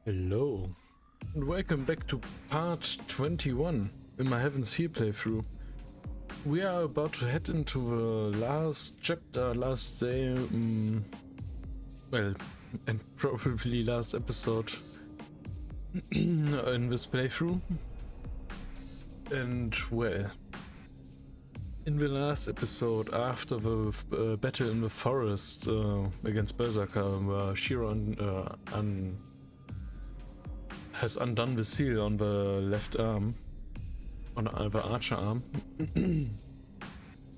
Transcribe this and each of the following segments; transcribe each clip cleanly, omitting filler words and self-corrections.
Hello, and welcome back to part 21 in my Heaven's Feel playthrough. We are about to head into the last chapter, last day, well, and probably last episode in this playthrough. And well, in the last episode, after the battle in the forest against Berserker, where Shiro has undone the seal on the left arm, on the archer arm.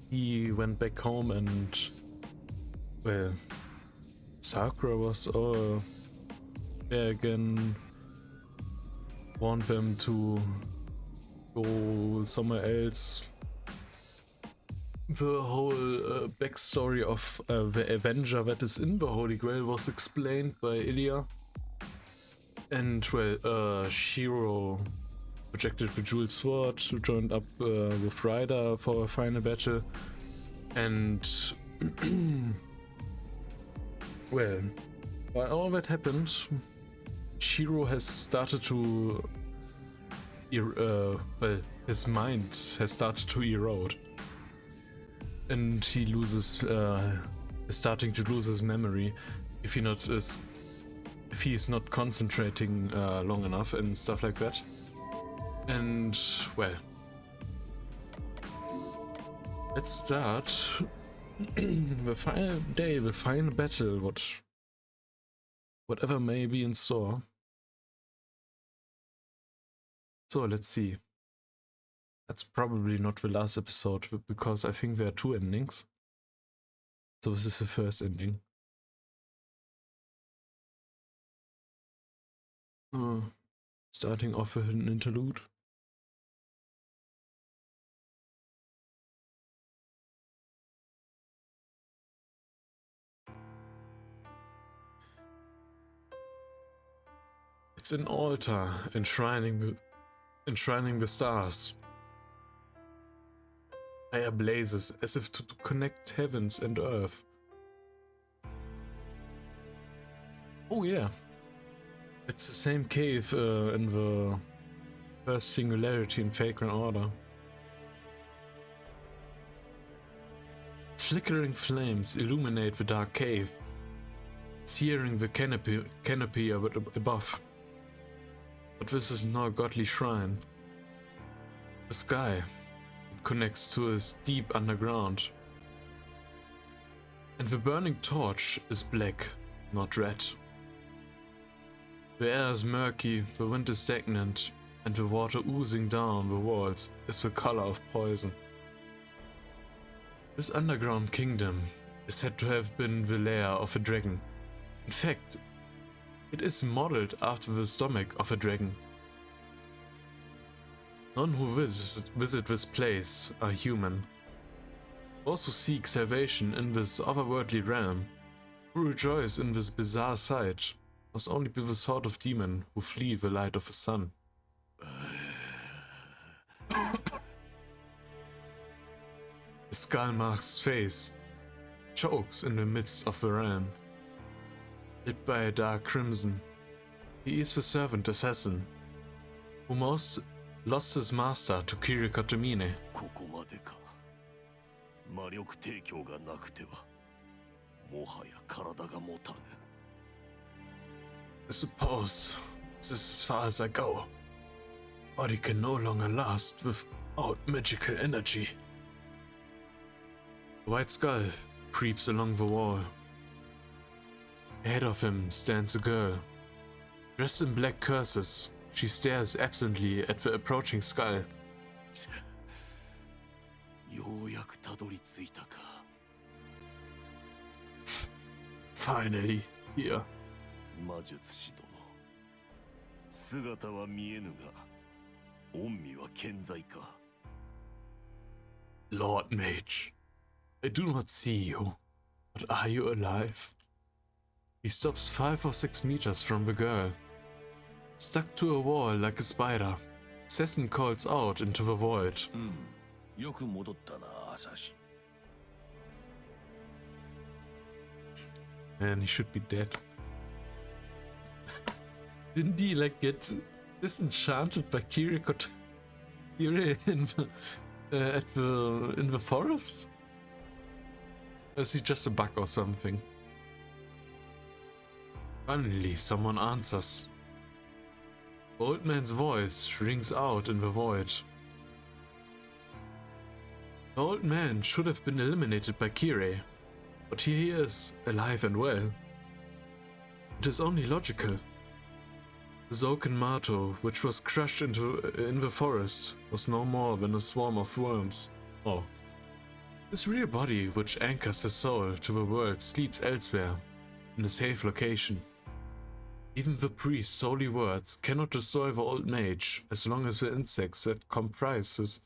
He went back home and, well, Sakura was there again, warned them to go somewhere else. The whole backstory of the Avenger that is in the Holy Grail was explained by Ilya. And well, Shiro projected the jeweled sword, joined up with Ryder for a final battle, and well, while all that happened, Shiro has started to well, his mind has started to erode, and he loses is starting to lose his memory if he is not concentrating long enough and stuff like that. And well, let's start the final day, the final battle, whatever may be in store. So let's see. That's probably not the last episode because I think there are two endings. So this is the first ending. Starting off with an interlude. It's an altar enshrining the stars. Fire blazes as if to connect heavens and earth. Oh yeah. It's the same cave in the first Singularity in Falcon Order. Flickering flames illuminate the dark cave, searing the canopy above. But this is not a godly shrine. The sky connects to us deep underground. And the burning torch is black, not red. The air is murky, the wind is stagnant, and the water oozing down the walls is the color of poison. This underground kingdom is said to have been the lair of a dragon. In fact, it is modeled after the stomach of a dragon. None who visit this place are human. Those who seek salvation in this otherworldly realm, who rejoice in this bizarre sight, must only be the sort of demon who flee the light of the sun. The skull-marked face chokes in the midst of the realm. Lit by a dark crimson, he is the servant assassin, who most lost his master to Kirikatamine. I suppose this is as far as I go. Body can no longer last without magical energy. The white skull creeps along the wall. Ahead of him stands a girl. Dressed in black curses, she stares absently at the approaching skull. Finally, here. Lord Mage, I do not see you, but are you alive? He stops 5 or 6 meters from the girl. Stuck to a wall like a spider, Assassin calls out into the void. Man, he should be dead. Didn't he like get disenchanted by Kiri in the forest? Or is he just a bug or something? Finally, someone answers. The old man's voice rings out in the void. The old man should have been eliminated by Kire, but here he is, alive and well. It is only logical. The Zoken Mato, which was crushed in the forest, was no more than a swarm of worms. Oh. His real body, which anchors his soul to the world, sleeps elsewhere, in a safe location. Even the priest's holy words cannot destroy the old mage, as long as the insects that comprise his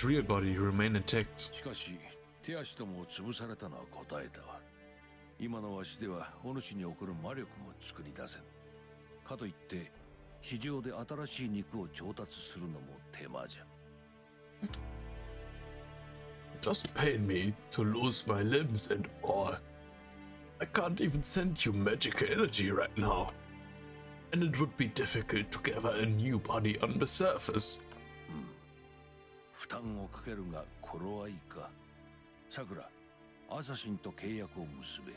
real body remain intact. しかし、手足とも潰されたのは答えたわ。今のわしでは、お主に起こる魔力も作り出せん。かといって、地上で新しい肉を調達するのも手間じゃ。It doesn't pain me to lose my limbs and all. I can't even send you magical energy right now. And it would be difficult to gather a new body on the surface. 負担をかけるが頃合いか。さくら、アサシンと契約を結べ。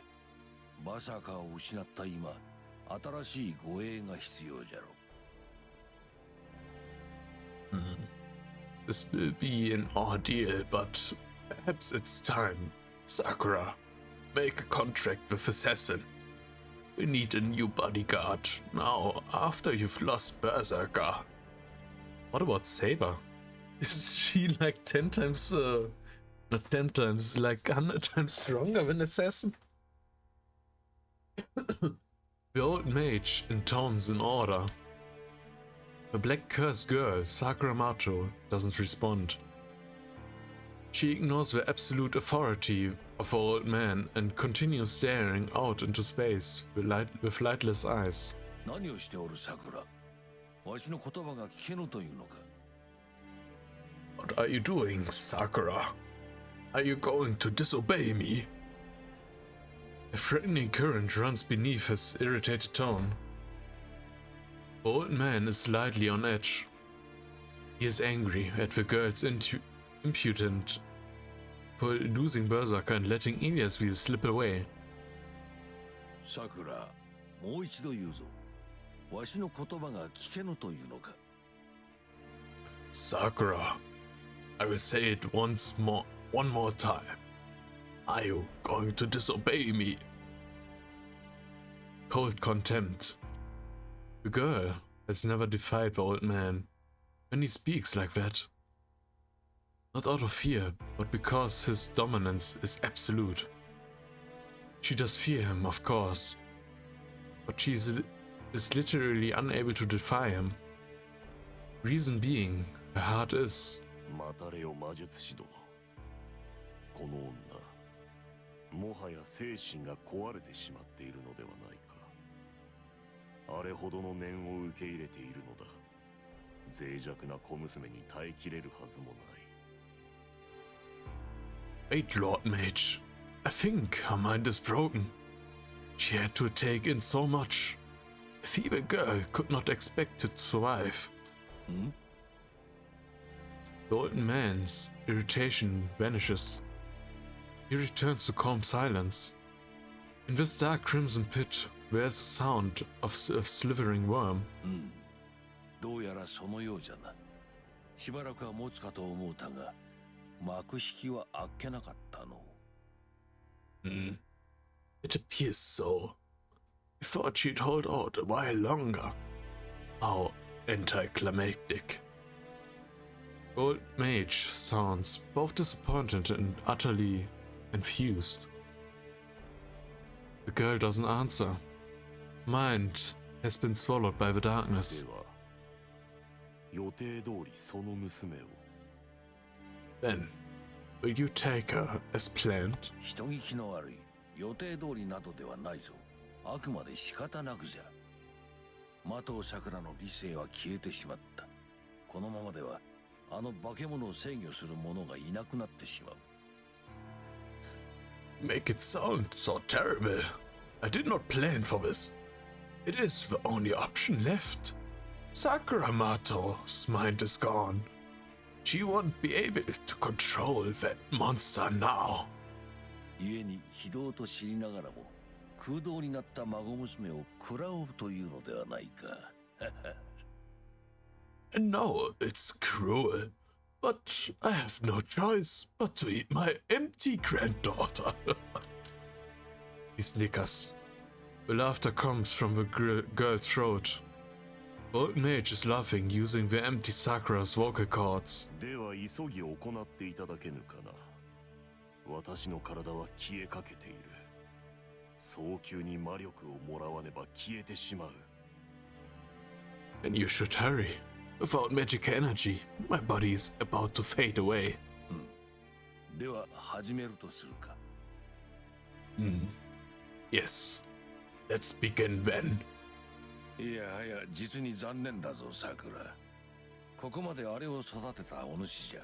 バサカを失った今、新しい護衛が必要じゃろ。This will be an ordeal, but perhaps it's time. Sakura, make a contract with Assassin. We need a new bodyguard now, after you've lost Berserker. What about Saber? Is she like 10 times, not 10 times, like 100 times stronger than Assassin? The old mage intones an order. The black cursed girl, Sakura Mato, doesn't respond. She ignores the absolute authority of the old man and continues staring out into space with lightless eyes. 何をしておるさくら。わしの言葉が聞けぬというのか。What are you doing, Sakura? Are you going to disobey me? A threatening current runs beneath his irritated tone. The old man is slightly on edge. He is angry at the girl's impudent for losing Berserker and letting Iliasville slip away. さくら、もう一度言うぞ。わしの言葉が聞けぬというのか。Sakura, I will say it one more time. Are you going to disobey me? Cold contempt. The girl has never defied the old man when he speaks like that. Not out of fear, but because his dominance is absolute. She does fear him, of course, but she is literally unable to defy him. Reason being, her heart is. 待たれよ魔術師殿。この女、もはや精神が壊れてしまっているのではないか。あれほどの念を受け入れているのだ。脆弱な小娘に耐えきれるはずもない。Wait, Lord Mage. I think her mind is broken. She had to take in so much. A feeble girl could not expect to survive. The old man's irritation vanishes. He returns to calm silence. In this dark crimson pit, there is a sound of a slithering worm. どうやらそのようじゃな。しばらくは持つかと思うたが、幕引きはあっけなかったの。It appears so. I thought she'd hold out a while longer. How anticlimactic. Old Mage sounds both disappointed and utterly confused. The girl doesn't answer. Mind has been swallowed by the darkness. では、予定通りその娘を。Then, will you take her as planned? 人聞きの悪い。予定通りなどではないぞ。あくまで仕方なくじゃ。麻藤さくらの理性は消えてしまった。このままでは、あの化け物を制御する者がいなくなってしまう。Make it sound so terrible. I did not plan for this. It is the only option left. Sakura Mato's mind is gone. She won't be able to control that monster now. 故に非道と知りながらも空洞になった孫娘を食らおうというのではないか。No, it's cruel. But I have no choice but to eat my empty granddaughter. He snickers. The laughter comes from the girl's throat. Old Mage is laughing using the empty Sakura's vocal cords. では急ぎ行っていただけぬかな。私の体は消えかけている。早急に魔力をもらわねば消えてしまう。And you should hurry. Without magic energy, my body is about to fade away. では始めるとするか。Yes. Let's begin then. いやはや実に残念だぞさくら。ここまであれを育てたお主じゃ。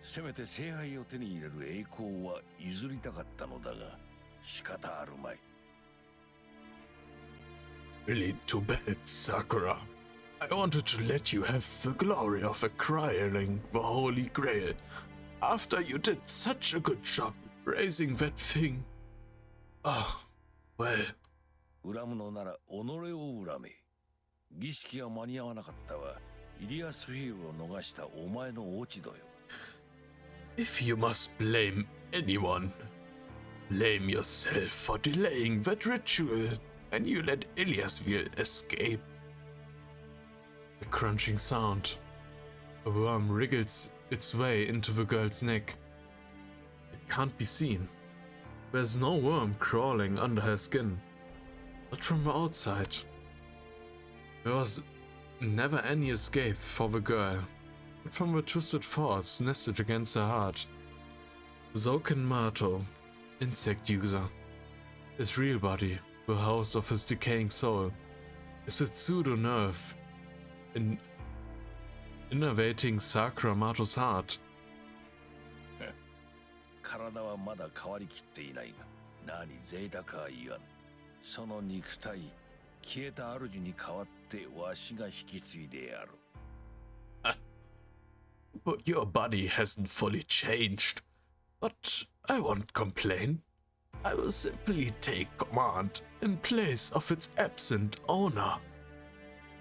せめて聖杯を手に入れる栄光は譲りたかったのだが仕方あるまい。Really too bad, Sakura. I wanted to let you have the glory of acquiring the Holy Grail after you did such a good job raising that thing. Ah, well. 恨むのなら己を恨め。儀式が間に合わなかったはイリアスフィールを逃したお前の落ち度よ。If you must blame anyone, blame yourself for delaying that ritual and you let Iliasville escape. A crunching sound. A worm wriggles its way into the girl's neck. It can't be seen. There's no worm crawling under her skin. Not from the outside. There was never any escape for the girl, but from the twisted thoughts nested against her heart. Zoken Mato, insect user. His real body, the house of his decaying soul, is the pseudo nerve innervating Sakura Mato's heart. 体はまだ変わりきっていないが、何贅沢は言わん。その肉体、消えた主に代わってわしが引き継いでやる。But your body hasn't fully changed. But I won't complain. I will simply take command in place of its absent owner.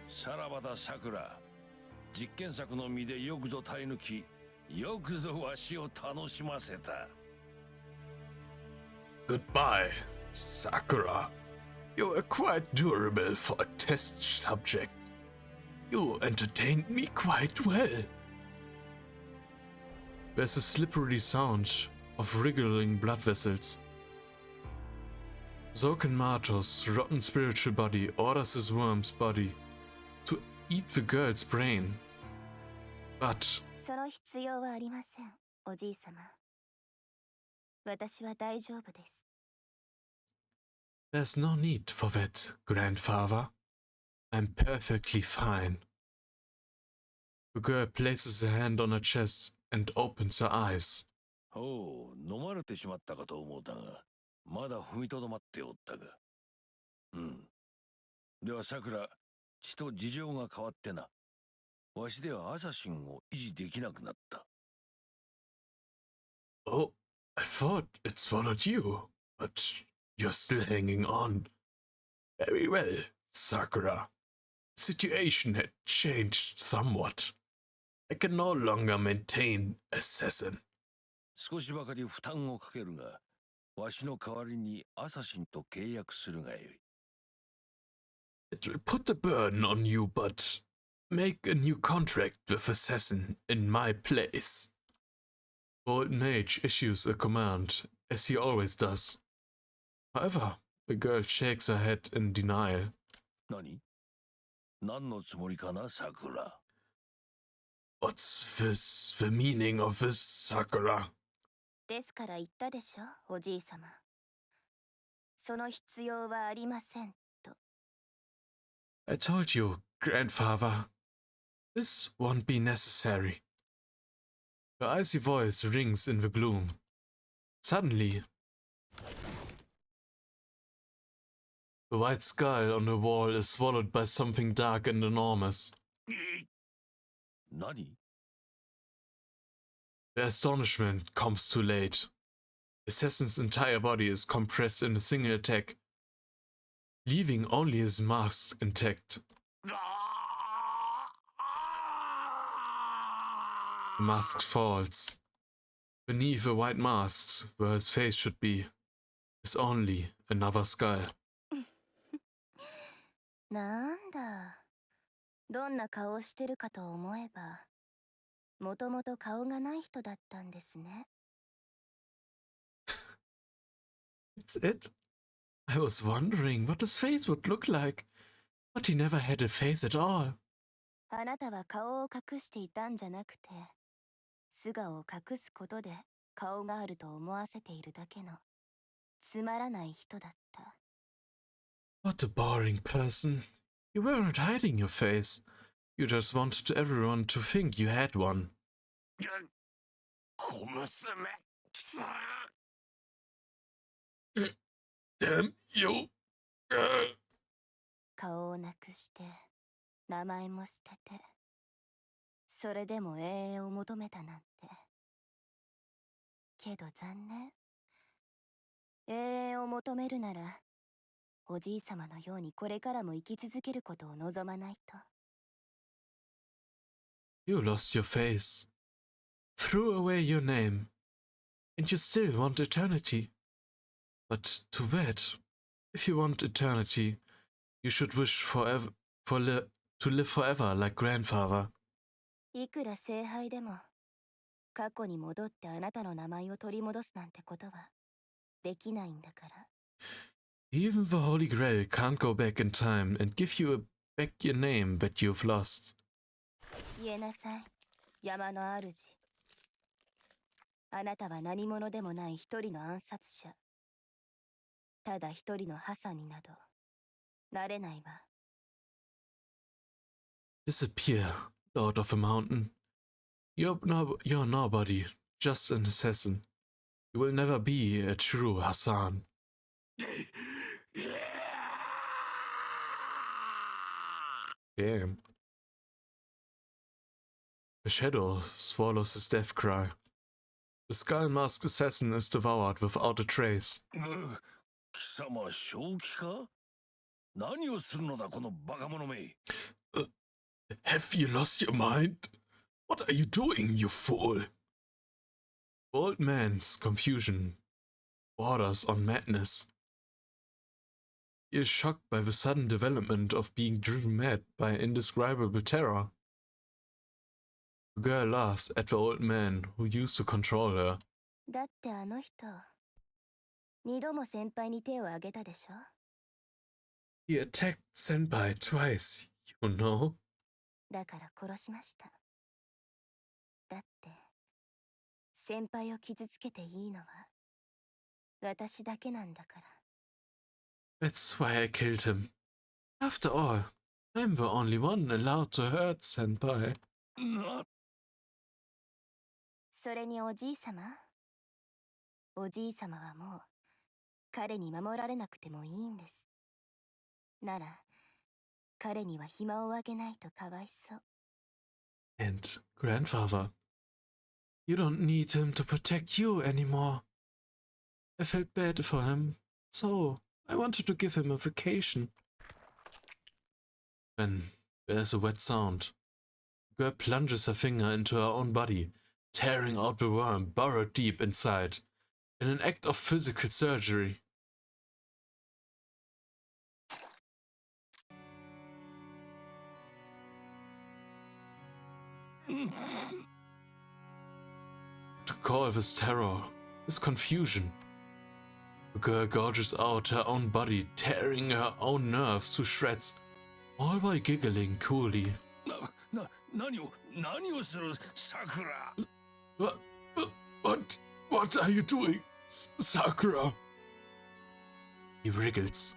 さらばださくら。実験作の身でよくぞ耐え抜き、よくぞわしを楽しませた。Goodbye, Sakura. You were quite durable for a test subject. You entertained me quite well. There's a slippery sound of wriggling blood vessels. Zoken Mato's rotten spiritual body orders his worm's body to eat the girl's brain. But その必要はありません、おじいさま。私は大丈夫です。there's no need for that, grandfather. I'm perfectly fine. The girl places her hand on her chest and opens her eyes. おう、飲まれてしまったかと思うたが、まだ踏みとどまっておったが。ではさくら、ちと事情が変わってな。わしではアサシンを維持できなくなった。Oh, I thought it swallowed you, but you're still hanging on. Very well, Sakura. The situation had changed somewhat. I can no longer maintain assassin. 少しばかり負担をかけるが、わしの代わりにアサシンと契約するがよい。It will put the burden on you, but make a new contract with assassin in my place. Old Mage issues a command, as he always does. However, the girl shakes her head in denial. 何のつもりかな、さくら。What's the meaning of this, Sakura? ですから言ったでしょ、おじいさま。その必要はありませんと。I told you, grandfather. This won't be necessary. Her icy voice rings in the gloom. Suddenly, The white skull on the wall is swallowed by something dark and enormous. 何？ The astonishment comes too late. The assassin's entire body is compressed in a single attack, leaving only his mask intact. The mask falls. Beneath the white mask, where his face should be, is only another skull. なんだ。どんな顔をしてるかと思えば、もともと顔がない人だったんですね。That's it? I was wondering what his face would look like, but he never had a face at all. あなたは顔を隠していたんじゃなくて、素顔を隠すことで顔があると思わせているだけのつまらない人だった。What a boring person. You weren't hiding your face. You just wanted everyone to think you had one. 小娘、くそ Damn you. 顔をなくして名前も捨てて、それでも永遠を求めたなんて。けど残念。永遠を求めるなら、おじいさまのようにこれからも生き続けることを望まないと。You lost your face, threw away your name, and you still want eternity. But too bad. If you want eternity, you should wish forever to live forever like grandfather. いくら聖杯でも、過去に戻ってあなたの名前を取り戻すなんてことはできないんだから。Even the Holy Grail can't go back in time and give you back your name that you've lost. 消えなさい、山の主。あなたは何者でもない一人の暗殺者。ただ一人のハサンになどなれないわ。Disappear, Lord of the Mountain. You're nobody, just an assassin. You will never be a true Hassan. Damn. The shadow swallows his death cry. The skull-masked assassin is devoured without a trace. 貴様正気か？何をするのだこのバカ者め。Have you lost your mind? What are you doing, you fool? The old man's confusion borders on madness. He is shocked by the sudden development of being driven mad by indescribable terror. The girl laughs at the old man who used to control her. だってあの人、二度も先輩に手を挙げたでしょ。He attacked Senpai twice, you know? だから殺しました。だって、先輩を傷つけていいのは私だけなんだから。That's why I killed him. After all, I'm the only one allowed to hurt Senpai. それにおじいさまはもう彼に守られなくてもいいんです。なら彼には暇をあげないとかわいそう。 And grandfather, you don't need him to protect you anymore. I felt bad for him, so I wanted to give him a vacation. Then there's a wet sound. The girl plunges her finger into her own body, tearing out the worm burrowed deep inside, in an act of physical surgery. To call this terror, this confusion. The girl gouges out her own body, tearing her own nerves to shreds, all while giggling coolly. 何をするさくら。What are you doing, Sakura? He wriggles.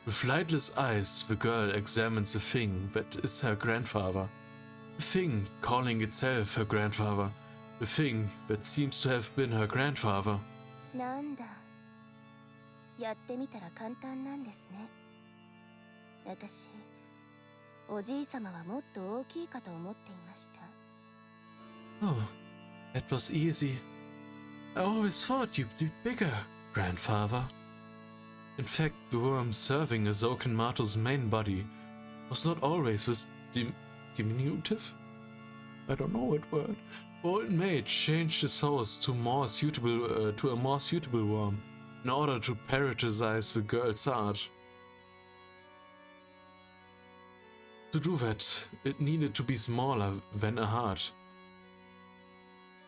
With lightless eyes, the girl examines the thing that is her grandfather. The thing calling itself her grandfather. The thing that seems to have been her grandfather. なんだ、やってみたら簡単なんですね。私、おじい様はもっと大きいかと思っていました。Oh, that was easy. I always thought you'd be bigger, grandfather. In fact, the worm serving as Oakenmato's main body was not always this diminutive? I don't know that word. The old mage changed his house to a more suitable worm in order to parasitize the girl's heart. To do that, it needed to be smaller than a heart.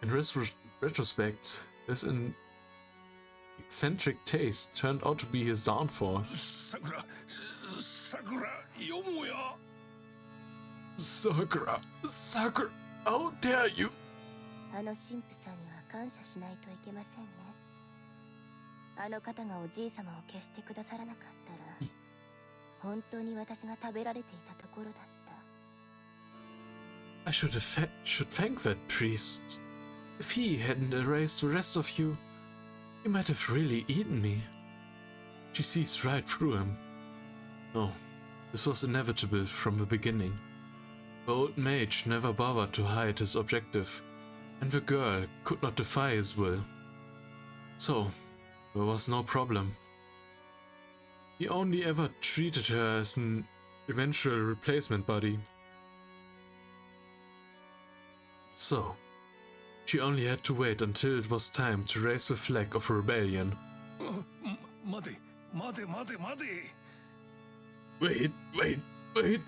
In retrospect, this eccentric taste turned out to be his downfall. Sakura, Yomoya. Sakura, how dare you? あの神父さんには感謝しないといけませんね。あの方がおじい様を消してくださらなかったら、本当に私が食べられていたところだった。I should thank that priest. If he hadn't erased the rest of you, he might have really eaten me. She sees right through him. No, this was inevitable from the beginning. The old mage never bothered to hide his objective, and the girl could not defy his will. So, there was no problem. He only ever treated her as an eventual replacement body. So, she only had to wait until it was time to raise the flag of rebellion. Mate.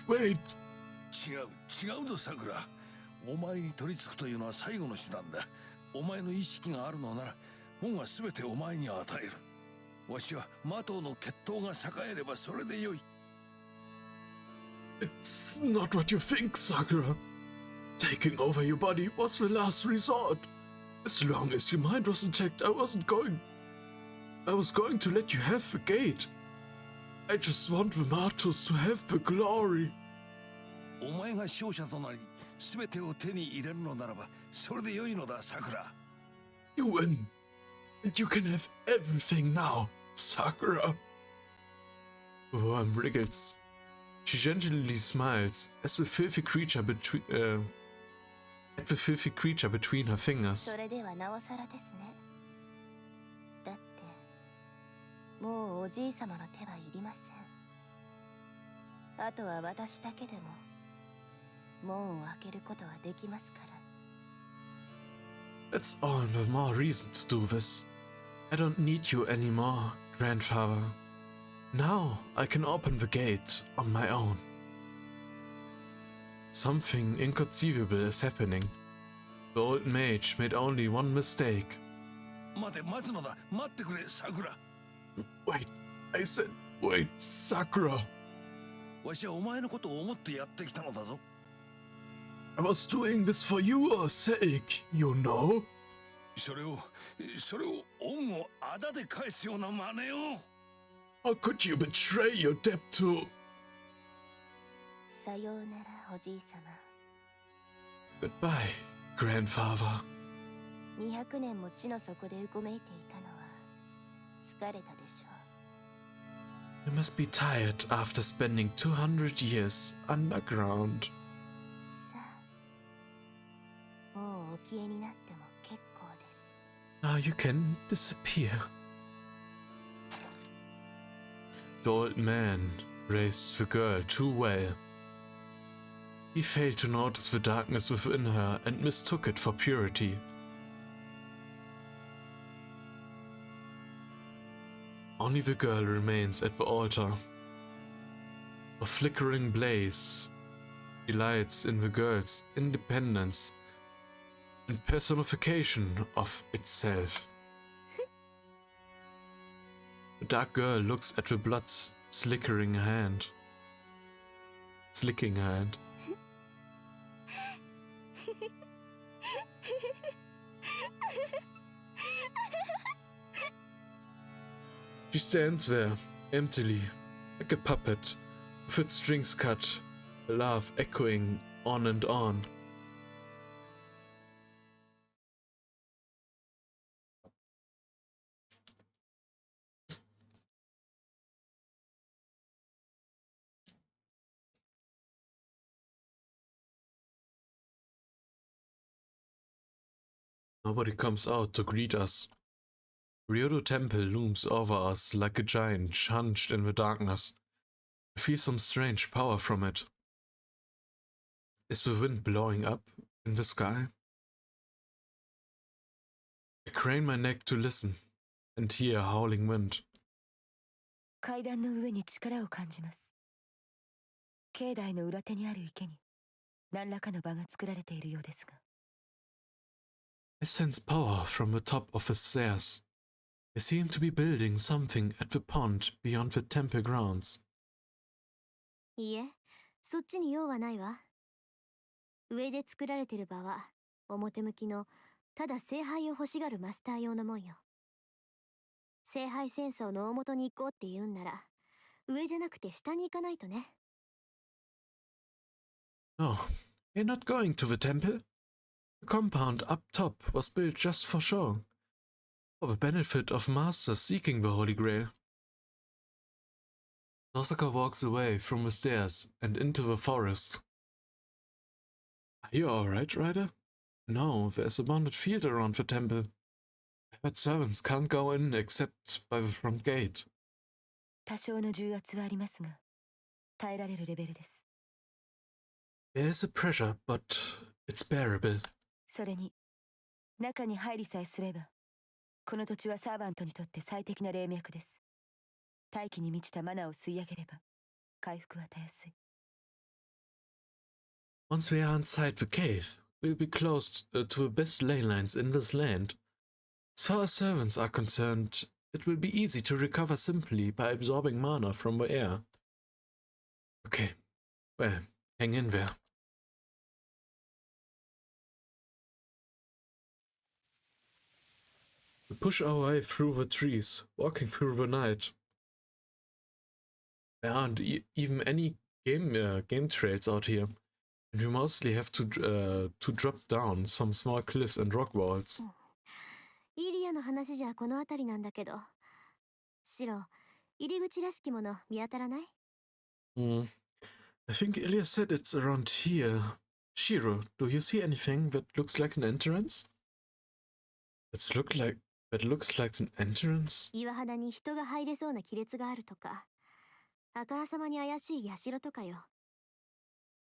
Wait. 違うぞさくら。お前に取り付くというのは最後の手段だ。お前の意識があるのなら本は全てお前に与える。わしは魔党の血統が栄えればそれでよい。It's not what you think, Sakura. Taking over your body was the last resort. As long as your mind was intact, I was going to let you have the gate. I just want the martyrs to have the glory. お前が勝者となり全てを手に入れるのならばそれでよいのだ、さくら。You win. And you can have everything now, Sakura. The worm wriggles. She gently smiles as the filthy creature between her fingers. それではなおさらですね。だってもうおじい様の手はいりません。あとは私だけでも門を開けることはできますから。That's all the more reason to do this. I don't need you anymore, grandfather. Now I can open the gate on my own. Something inconceivable is happening. The old mage made only one mistake. 待つのだ。待ってくれ、さくら。Wait, I said, wait, Sakura. わしはお前のことを思ってやってきたのだぞ。I was doing this for your sake, you know? それを恩をあだで返すような真似を。How could you betray your debt to... さようならおじい様。 Goodbye, grandfather. 200年も地の底でうごめいていたのは疲れたでしょう。 You must be tired after spending 200 years underground. さあ、もうお消えになっても結構です。 Now you can disappear. The old man raised the girl too well. He failed to notice the darkness within her and mistook it for purity. Only the girl remains at the altar. A flickering blaze delights in the girl's independence and personification of itself. The dark girl looks at the blood's slicking hand. She stands there, emptily, like a puppet, with its strings cut, a laugh echoing on and on. Nobody comes out to greet us. Ryodo Temple looms over us like a giant hunched in the darkness. I feel some strange power from it. Is the wind blowing up in the sky? I crane my neck to listen and hear a howling wind. 階段の上に力を感じます。境内の裏手にある池に何らかの場が作られているようですが。I sense power from the top of the stairs. They seem to be building something at the pond beyond the temple grounds. いいえ、そっちに用はないわ。上で作られてる場は表向きのただ聖杯を欲しがるマスター用のもんよ。聖杯戦争の大元に行こうって言うんなら上じゃなくて下に行かないとね。No, we're not going to the temple. The compound up top was built just for show, for the benefit of masters seeking the Holy Grail. Nosaka walks away from the stairs and into the forest. Are you alright, Ryder? No, there's a bonded field around the temple. I heard servants can't go in except by the front gate. 多少の重圧はありますが、耐えられるレベルです。There is a pressure, but it's bearable. それに、中に入りさえすれば、この土地はサーバントにとって最適な霊脈です。大気に満ちたマナを吸い上げれば、回復はたやすい。Once we are inside the cave, we'll be close to the best ley lines in this land. As far as servants are concerned, it will be easy to recover simply by absorbing mana from the air. Okay, well, hang in there. We push our way through the trees, walking through the night. There aren't even any game trails out here, and we mostly have to drop down some small cliffs and rock walls. イリアの話じゃこの辺りなんだけど、シロ、入り口らしきもの見当たらない？ I think Ilya said it's around here. Shiro, do you see anything that looks like an entrance? That looks like an entrance? 岩肌に人が入れそうな亀裂があるとか、あからさまに怪しい社とかよ。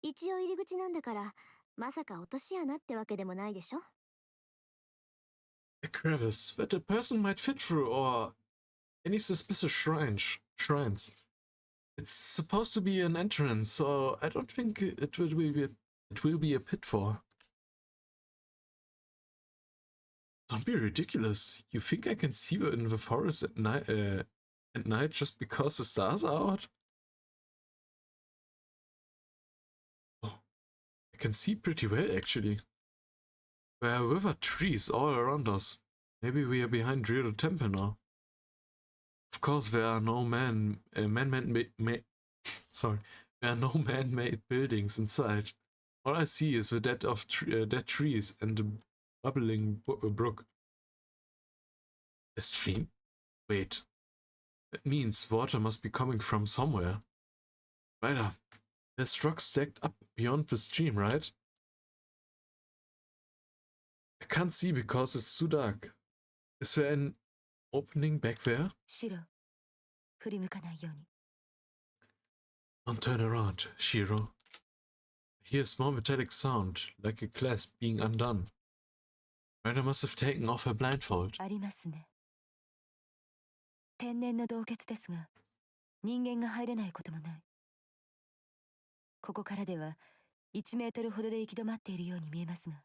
一応入り口なんだから、まさか落とし穴ってわけでもないでしょ？ A crevice that a person might fit through, or any suspicious shrines. It's supposed to be an entrance, so I don't think it will be a pitfall. Don't be ridiculous. You think I can see you in the forest at night just because the stars are out? Oh, I can see pretty well actually. There are withered trees all around us. Maybe we are behind Ryodo Temple now. Of course, there are no man-made buildings inside. All I see is the dead trees and a bubbling brook. A stream? Wait. That means water must be coming from somewhere. Ryder, there's rocks stacked up beyond the stream, right? I can't see because it's too dark. Is there an opening back there? シロ、振り向かないように。Don't turn around, Shiro. I hear a small metallic sound, like a clasp being undone. Ryder must have taken off her blindfold. ありますね。天然の洞穴ですが、人間が入れないこともない。ここからでは1メートルほどで行き止まっているように見えますが、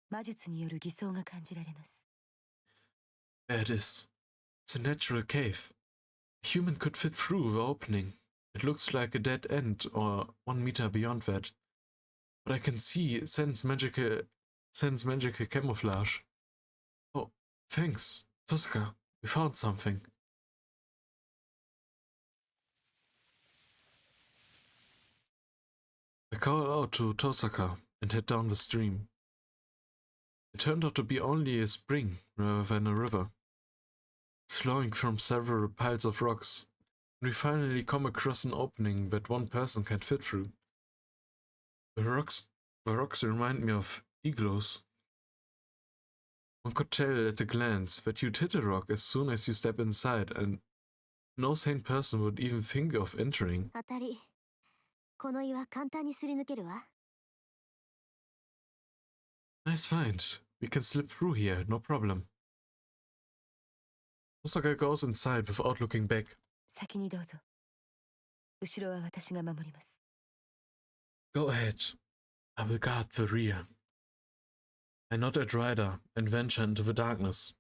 魔術による偽装が感じられます。There it is. It's a natural cave. A human could fit through the opening. It looks like a dead end or 1 meter beyond that. But I can sense magical camouflage. Oh, thanks, Tosca. We found something. I call out to Tosaka and head down the stream. It turned out to be only a spring rather than a river. It's flowing from several piles of rocks, and we finally come across an opening that one person can fit through. The rocks remind me of igloos. One could tell at a glance that you'd hit a rock as soon as you step inside, and no sane person would even think of entering. 当たり。この岩簡単にすり抜けるわ。Nice find. We can slip through here, no problem. Osaka goes inside without looking back. 先にどうぞ。後ろは私が守ります。Go ahead. I will guard the rear. I nod at Ryder and venture into the darkness.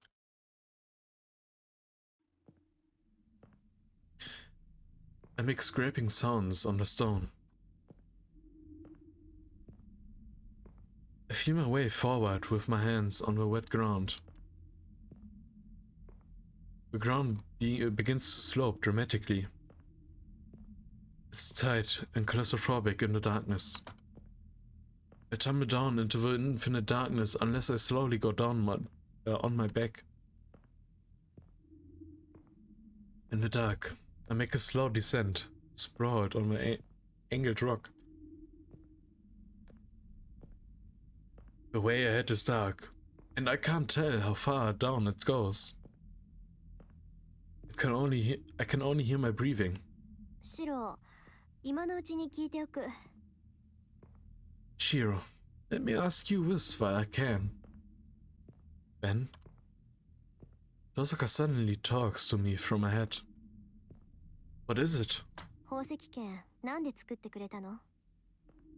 I make scraping sounds on the stone. I feel my way forward with my hands on the wet ground. The ground begins to slope dramatically. It's tight and claustrophobic in the darkness. I tumble down into the infinite darkness unless I slowly go down on my back. In the dark, I make a slow descent, sprawled on my angled rock. The way ahead is dark, and I can't tell how far down it goes. I can only hear my breathing. シロ、今のうちに聞いておく。Shiro, let me ask you this while I can. Ben? Tosaka suddenly talks to me from ahead. What is it? 宝石剣、なんで作ってくれたの？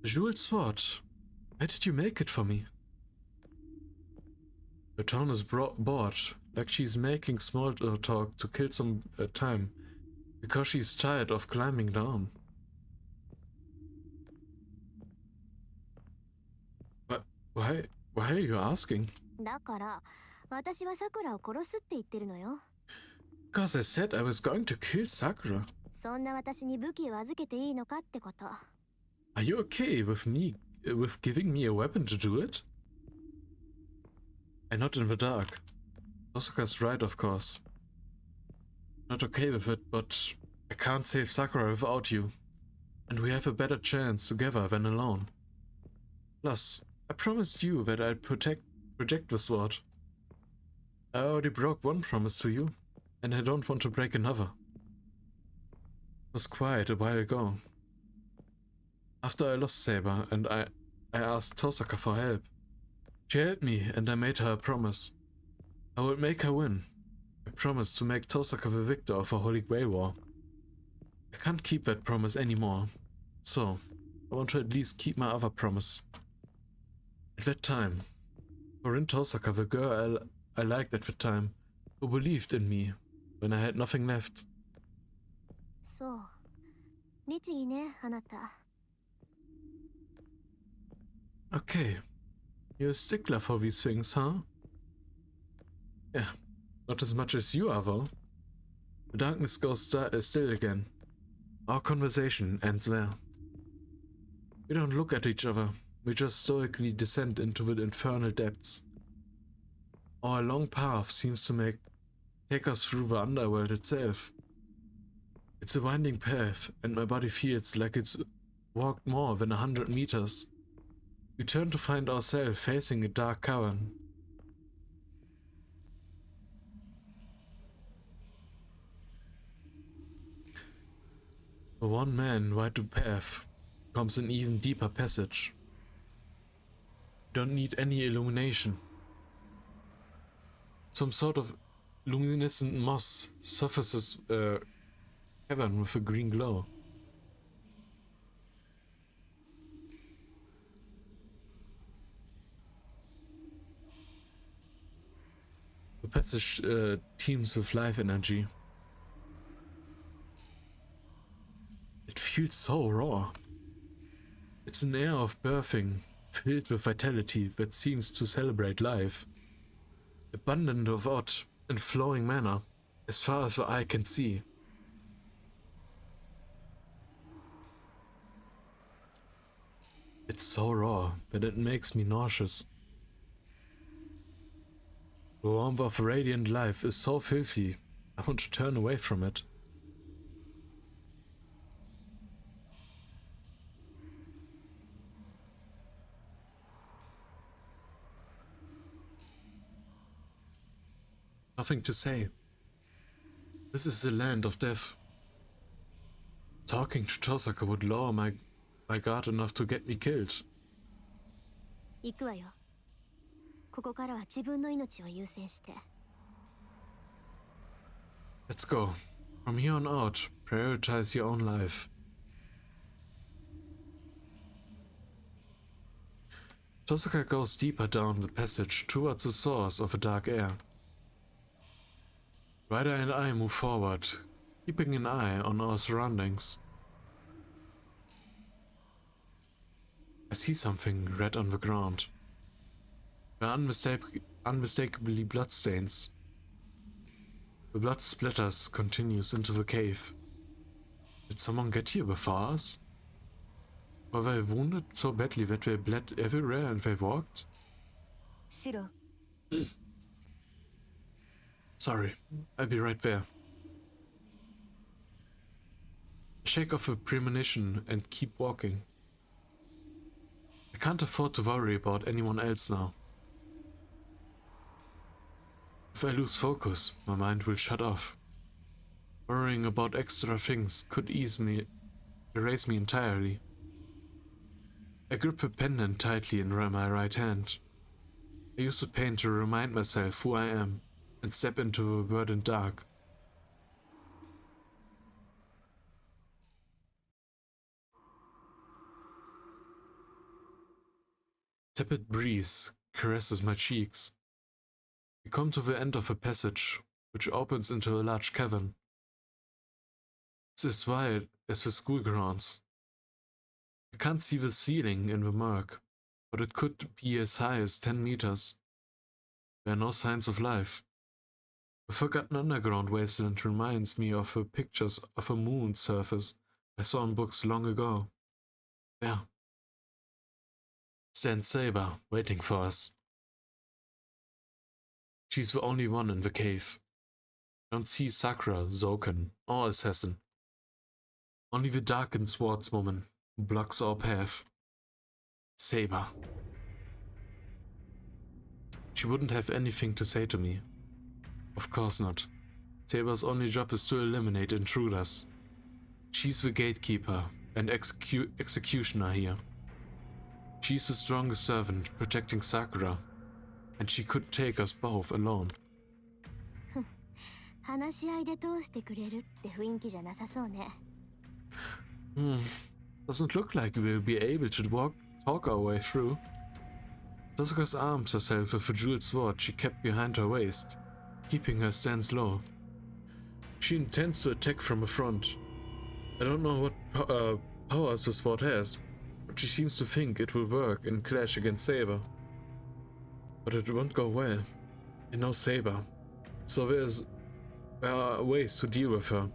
The jeweled sword. Why did you make it for me? Her tone is bored, like she's making small talk to kill some time, because she's tired of climbing down. Why are you asking? だから、私はさくらを殺すって言ってるのよ。Because I said I was going to kill Sakura. そんな私に武器を預けていいのかってこと。Are you okay with giving me a weapon to do it? I nod in the dark. Osaka's right, of course. Not okay with it, but I can't save Sakura without you. And we have a better chance together than alone. Plus, I promised you that I'd project the sword. I already broke one promise to you, and I don't want to break another. It was quiet a while ago. After I lost Saber and I asked Tosaka for help. She helped me and I made her a promise. I would make her win. I promised to make Tosaka the victor of a Holy Grail War. I can't keep that promise anymore. So, I want to at least keep my other promise. At that time, Corinne Tosaka, the girl I liked at the time, who believed in me when I had nothing left. そう。律儀ね、あなた。Okay. You're a stickler for these things, huh? Yeah, not as much as you are, though. The darkness goes still again. Our conversation ends there. We don't look at each other. We just stoically descend into the infernal depths. Our long path seems to take us through the underworld itself. It's a winding path, and my body feels like it's walked more than 100 meters. We turn to find ourselves facing a dark cavern. The one man right the path becomes an even deeper passage. You don't need any illumination. Some sort of luminescent moss surfaces a cavern with a green glow. The passage teems with life energy. It feels so raw. It's an air of birthing, filled with vitality that seems to celebrate life. Abundant of odd and flowing manner, as far as the eye can see. It's so raw that it makes me nauseous. The warmth of radiant life is so filthy, I want to turn away from it. Nothing to say. This is the land of death. Talking to Tosaka would lower my guard enough to get me killed. 行くわよ。ここからは自分の命を優先して。Let's go. From here on out, prioritize your own life. Tosaka goes deeper down the passage towards the source of the dark air. Ryder and I move forward, keeping an eye on our surroundings. I see something red on the ground. There are unmistakably bloodstains. The blood splatters continues into the cave. Did someone get here before us? Were they wounded so badly that they bled everywhere and they walked? シロ、 Sorry, I'll be right there. I shake off the premonition and keep walking. I can't afford to worry about anyone else now. If I lose focus, my mind will shut off. Worrying about extra things could erase me entirely. I grip the pendant tightly in my right hand. I use the pain to remind myself who I am and step into the verdant dark. Tepid breeze caresses my cheeks. We come to the end of a passage, which opens into a large cavern. It's as wide as the school grounds. I can't see the ceiling in the murk, but it could be as high as 10 meters. There are no signs of life. The forgotten underground wasteland reminds me of the pictures of a moon surface I saw in books long ago. There stands Saber, waiting for us. She's the only one in the cave. I don't see Sakura, Zoken, or Assassin. Only the darkened swordswoman who blocks our path. Saber. She wouldn't have anything to say to me. Of course not. Saber's only job is to eliminate intruders. She's the gatekeeper and executioner here. She's the strongest servant protecting Sakura, and she could take us both alone. 話し合いで通してくれるって雰囲気じゃなさそうね。Doesn't look like we'll be able to talk our way through. Tosaka's arms herself with a jeweled sword she kept behind her waist, keeping her stance low. She intends to attack from the front. I don't know what powers the sword has, but she seems to think it will work and clash against Saber. But it won't go well. I know Saber, so there are ways to deal with her.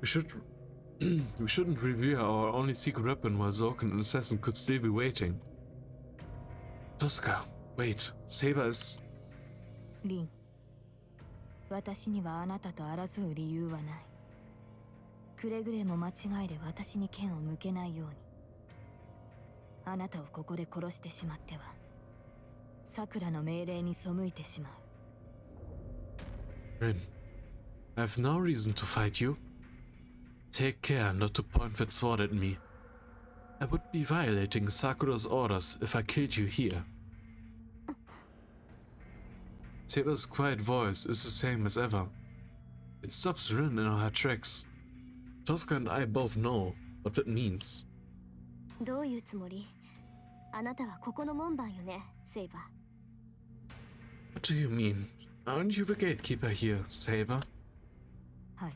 We shouldn't reveal our only secret weapon while Zoken and Assassin could still be waiting. Tosaka, wait. Saber is... リン、私にはあなたと争う理由はない。くれぐれも間違いで私に剣を向けないように。あなたをここで殺してしまっては、さくらの命令に背いてしまう。Rin, I have no reason to fight you. Take care not to point that sword at me. I would be violating Sakura's orders if I killed you here. Saber's quiet voice is the same as ever. It stops Rin in her tracks. Tosaka and I both know what that means. どういうつもり？あなたはここの門番よね、セイバー。What do you mean? Aren't you the gatekeeper here, Saber? はい。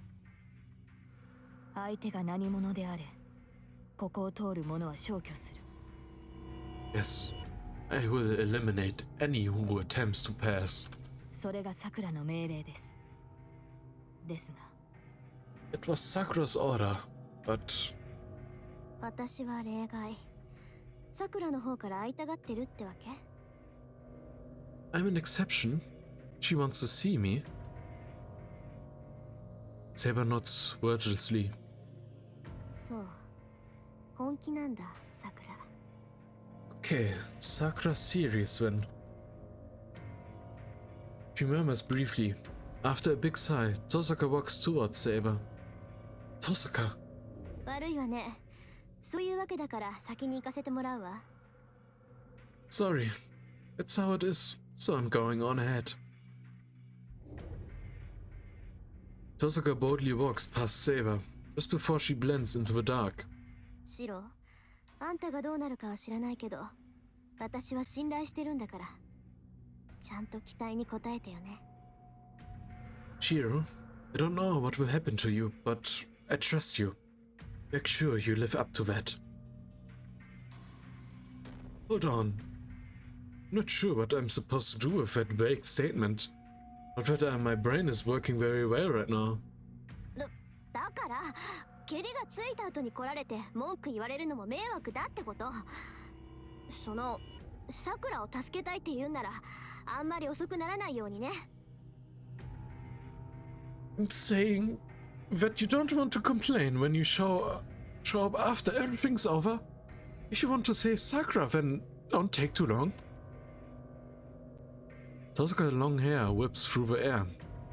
相手が何者であれ、ここを通る者は消去する。Yes, I will eliminate anyone who attempts to pass. それがさくらの命令です。ですが。It was Sakura's order, but... 私は例外。さくらの方から会いたがってるってわけ？ I'm an exception. She wants to see me. Saber nods wordlessly. そう。本気なんだ、さくら。Okay, Sakura's serious then. She murmurs briefly, After a big sigh, Tosaka walks towards Saber. Tosaka. 悪いわね。そういうわけだから先に行かせてもらうわ。Sorry. That's how it is, so I'm going on ahead. Tosaka boldly walks past Saber, just before she blends into the dark. シロ、あんたがどうなるかは知らないけど、私は信頼してるんだから、ちゃんと期待に応えてよね。Shiro, I don't know what will happen to you, but I trust you. Make sure you live up to that. Hold on. I'm not sure what I'm supposed to do with that vague statement. Not that my brain is working very well right now. だから、蹴りがついた後に来られて文句言われるのも迷惑だってこと。さくらを助けたいって言うんなら、あんまり遅くならないようにね。I'm saying that you don't want to complain when you show up after everything's over. If you want to save Sakura, then don't take too long. Tosaka's long hair whips through the air,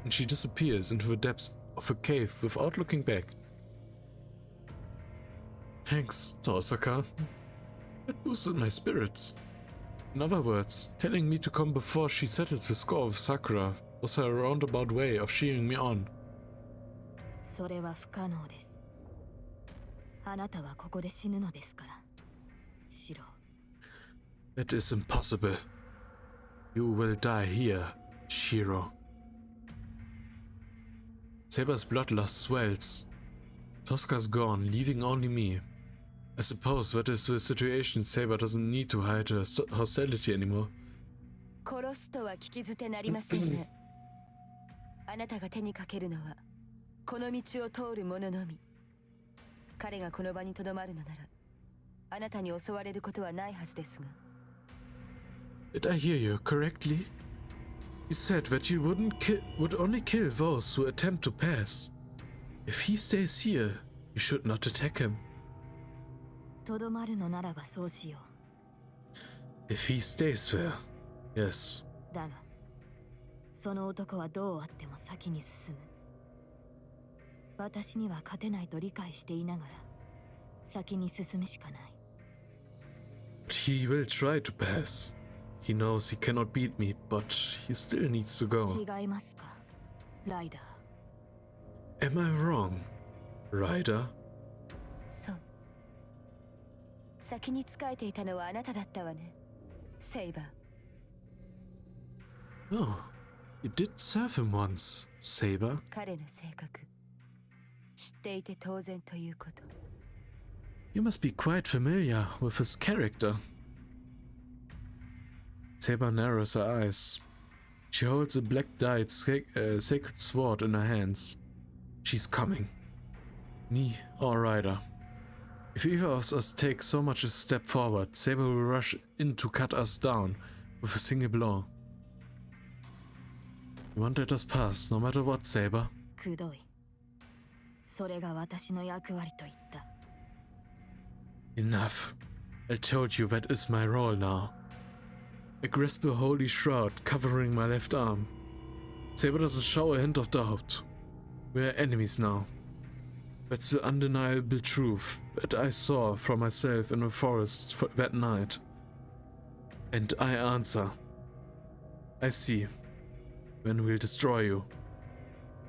and she disappears into the depths of a cave without looking back. Thanks, Tosaka. That boosted my spirits. In other words, telling me to come before she settles the score with Sakura was her roundabout way of cheering me on. それは不可能です。あなたはここで死ぬのですから、シロ。That is impossible. You will die here, Shiro. Saber's bloodlust swells. Tosca's gone, leaving only me. I suppose that is the situation. Saber doesn't need to hide her hostility anymore. 殺すとは聞き捨てなりませんね。あなたが手にかけるのはこの道を通る者のみ。彼がこの場にとどまるのなら、あなたに襲われることはないはずですが。Did I hear you correctly? You said that you would only kill those who attempt to pass. If he stays here, you should not attack him. とどまるのならばそうしよう。If he stays there, yes. だが、その男はどうあっても先に進む。私には勝てないと理解していながら、先に進むしかない。But he will try to pass. He knows he cannot beat me, but he still needs to go. 違いますか、ライダー。Am I wrong, Ryder? そう。先に仕えていたのはあなただったわね、セイバー。No, you did serve him once, Saber. 彼の性格、知っていて当然ということ。You must be quite familiar with his character. Saber narrows her eyes. She holds a black-dyed sacred sword in her hands. She's coming. Me or Ryder. If either of us takes so much as a step forward, Saber will rush in to cut us down with a single blow. You won't let us pass, no matter what, Saber. くどい。それが私の役割と言った。Enough. I told you that is my role now. I grasp a holy shroud covering my left arm. Saber doesn't show a hint of doubt. We are enemies now. That's the undeniable truth that I saw for myself in the forest that night. And I answer. I see. When we'll destroy you.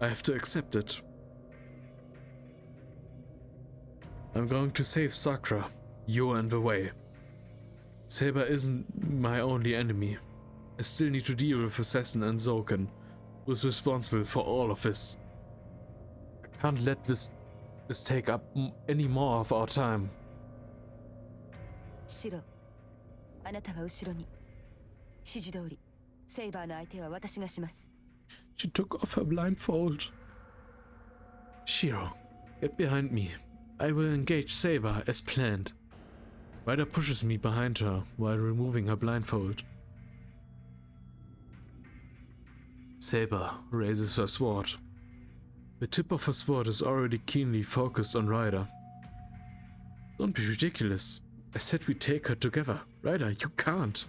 I have to accept it. I'm going to save Sakura. You're in the way. Saber isn't my only enemy. I still need to deal with Assassin and Zoken, who is responsible for all of this. I can't let this take up any more of our time. シロ、あなたは後ろに。指示通り、セイバーの相手は私がします。She took off her blindfold. Shiro, get behind me. I will engage Saber as planned. Ryder pushes me behind her while removing her blindfold. Saber raises her sword. The tip of her sword is already keenly focused on Ryder. Don't be ridiculous. I said we take her together. Ryder, you can't.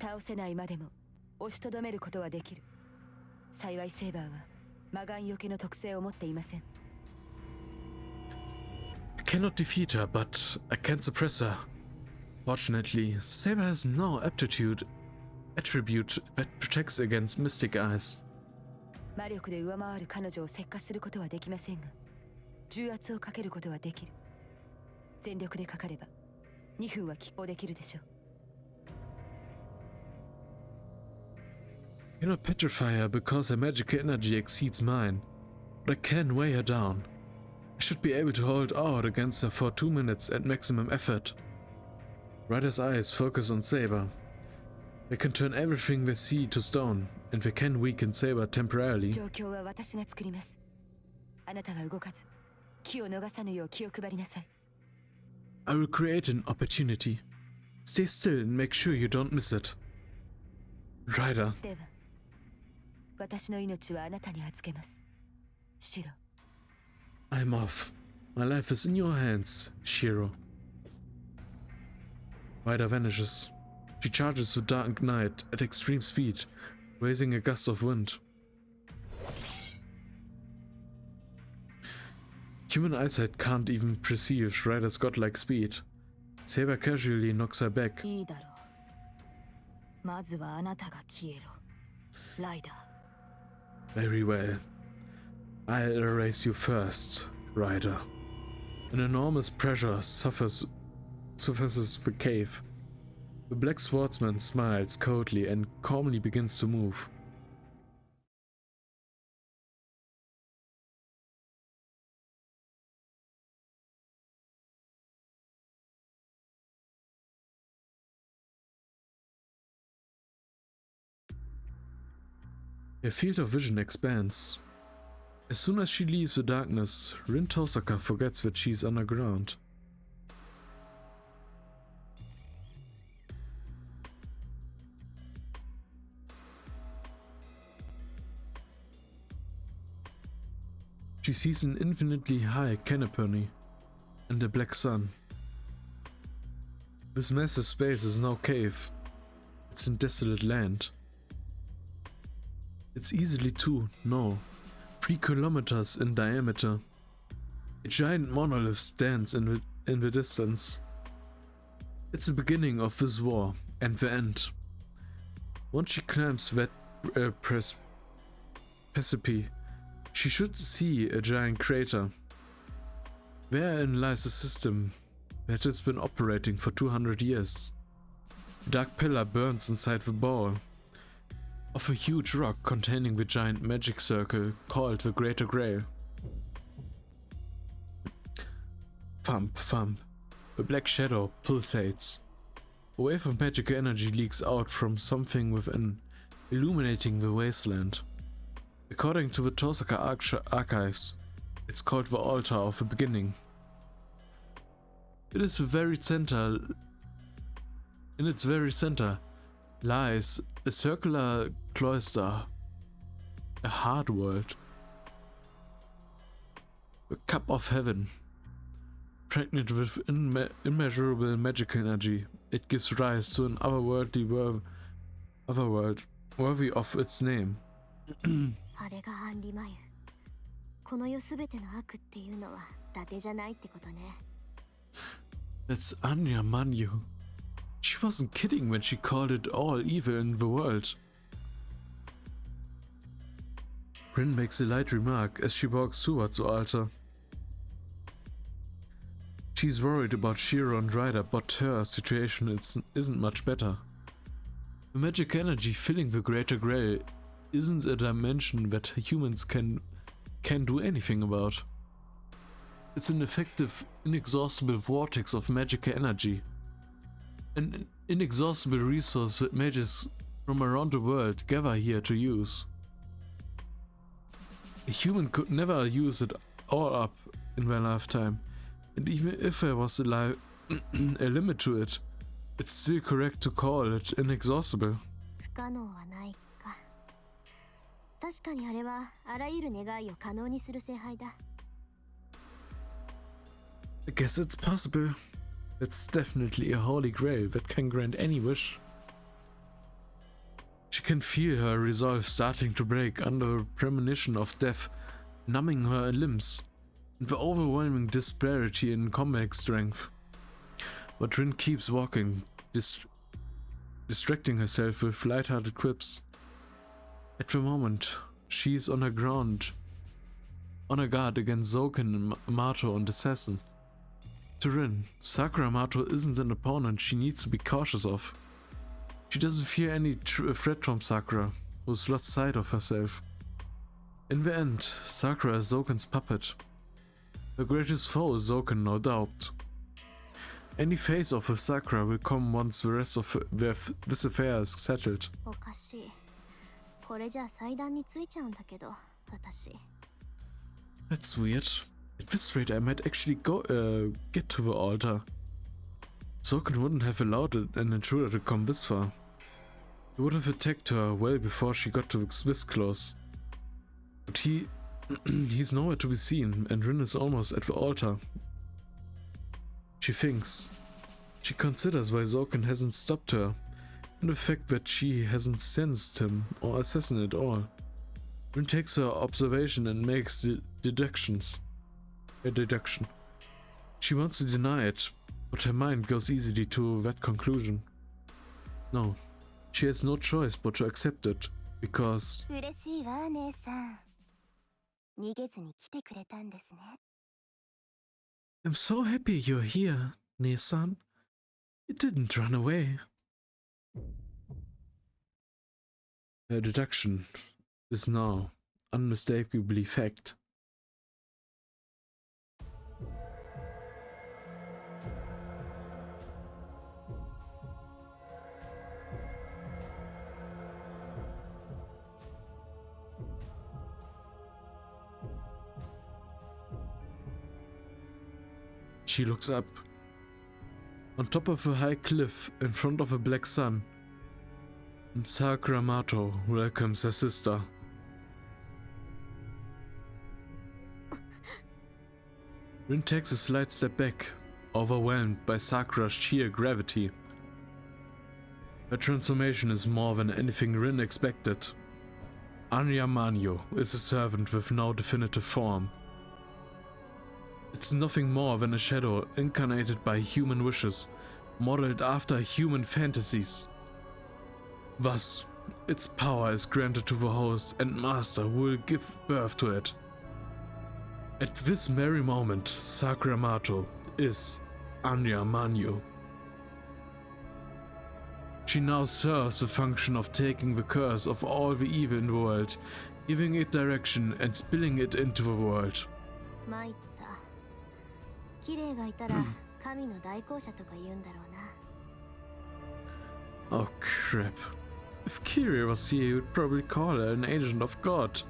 倒せないまでも押しとどめることはできる。幸いセーバーは魔眼よけの特性を持っていません。 I cannot defeat her, but I can suppress her. Fortunately, Saber has no attribute that protects against mystic eyes. 魔力で上回る彼女を石化することはできませんが、重圧をかけることはできる。全力でかかれば2分は拮抗できるでしょう。 I cannot petrify her because her magical energy exceeds mine, but I can weigh her down. I should be able to hold out against her for 2 minutes at maximum effort. Ryder's eyes focus on Saber. They can turn everything they see to stone, and they can weaken Saber temporarily. 状況は私が作ります。あなたは動かず、気を逃さぬよう気を配りなさい。 I will create an opportunity. Stay still and make sure you don't miss it. Ryder. では、私の命はあなたに預けます。シロ。 I'm off. My life is in your hands, Shiro. Ryder vanishes. She charges the dark night at extreme speed, raising a gust of wind. Human eyesight can't even perceive Ryder's godlike speed. Saber casually knocks her back. いいだろう。まずはあなたが消えろ、ライダー。 Very well. I'll erase you first, Ryder. An enormous pressure surfaces the cave. The black swordsman smiles coldly and calmly begins to move. Her field of vision expands. As soon as she leaves the darkness, Rin Tosaka forgets that she's underground. She sees an infinitely high canopy and a black sun. This massive space is no cave. It's in desolate land. It's easily 3 kilometers in diameter. A giant monolith stands in the distance. It's the beginning of this war and the end. Once she climbs that precipice, she should see a giant crater. Therein lies a system that has been operating for 200 years. A dark pillar burns inside the bowl of a huge rock containing the giant magic circle called the Greater Grail. Thump, thump. The black shadow pulsates. A wave of magical energy leaks out from something within, illuminating the wasteland. According to the Tosaka archives, it's called the Altar of the Beginning. In its very center lies a circular cloister, a hard world, a cup of heaven, pregnant with immeasurable magical energy. It gives rise to an otherworld worthy of its name. あれがアンリマユ。この世すべての悪っていうのは伊達じゃないってことね。That's Anya Manyu. She wasn't kidding when she called it all evil in the world. Rin makes a light remark as she walks towards the altar. She's worried about Shiro and Ryder, but her situation isn't much better. The magic energy filling the Greater Grail isn't a dimension that humans can do anything about. It's an effective, inexhaustible vortex of magical energy. An inexhaustible resource that mages from around the world gather here to use. A human could never use it all up in their lifetime, and even if there was a limit to it, it's still correct to call it inexhaustible. 不可能はないか。確かにあれはあらゆる願いを可能にする聖杯だ。I guess it's possible. It's definitely a holy grail that can grant any wish. She can feel her resolve starting to break under a premonition of death, numbing her limbs, and the overwhelming disparity in combat strength. But Rin keeps walking, distracting herself with light-hearted quips. At the moment, she's on her guard against Zoken and Mato and Assassin. To Rin, Sakura Mato isn't an opponent she needs to be cautious of. She doesn't fear any threat from Sakura, who's lost sight of herself. In the end, Sakura is Zoken's puppet. Her greatest foe is Zoken, no doubt. Any face-off with Sakura will come once the rest of this affair is settled. おかしい。これじゃ祭壇についちゃうんだけど、私。That's weird. At this rate, I might actually get to the altar. Zoken wouldn't have allowed an intruder to come this far. He would have attacked her well before she got to this close. But he's nowhere to be seen, and Rin is almost at the altar. She thinks. She considers why Zoken hasn't stopped her, and the fact that she hasn't sensed him or assassin at all. Rin takes her observation and makes a deduction. She wants to deny it, but her mind goes easily to that conclusion. No, she has no choice but to accept it, because... 嬉しいわ、姉さん。逃げずに来てくれたんですね。I'm so happy you're here, Ne-san. You didn't run away. Her deduction is now unmistakably fact. She looks up. On top of a high cliff, in front of a black sun, Sakura Mato welcomes her sister. Rin takes a slight step back, overwhelmed by Sakura's sheer gravity. Her transformation is more than anything Rin expected. Anya Manyo is a servant with no definitive form. It's nothing more than a shadow incarnated by human wishes, modeled after human fantasies. Thus, its power is granted to the host and master who will give birth to it. At this very moment, Sakura Mato is Anya Manyo. She now serves the function of taking the curse of all the evil in the world, giving it direction and spilling it into the world. 参った。綺麗がいたら神の代行者とか言うんだろうな。 Oh crap. If Kiria was here, he would probably call her an agent of God.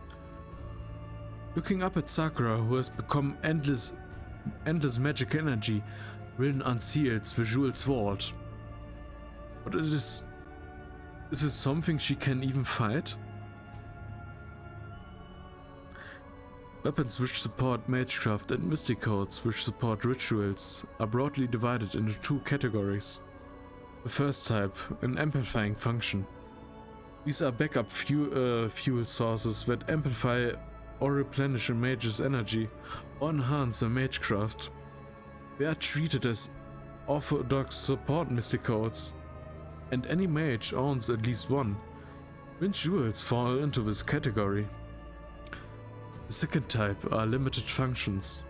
Looking up at Sakura, who has become endless magic energy, Rin unseals the jeweled sword. But is this something she can even fight? Weapons which support magecraft and mystic codes which support rituals are broadly divided into two categories. The first type, an amplifying function. These are backup fuel sources that amplify or replenish a mage's energy or enhance a magecraft. They are treated as orthodox support mystic codes, and any mage owns at least one. Wind jewels fall into this category. The second type are limited functions.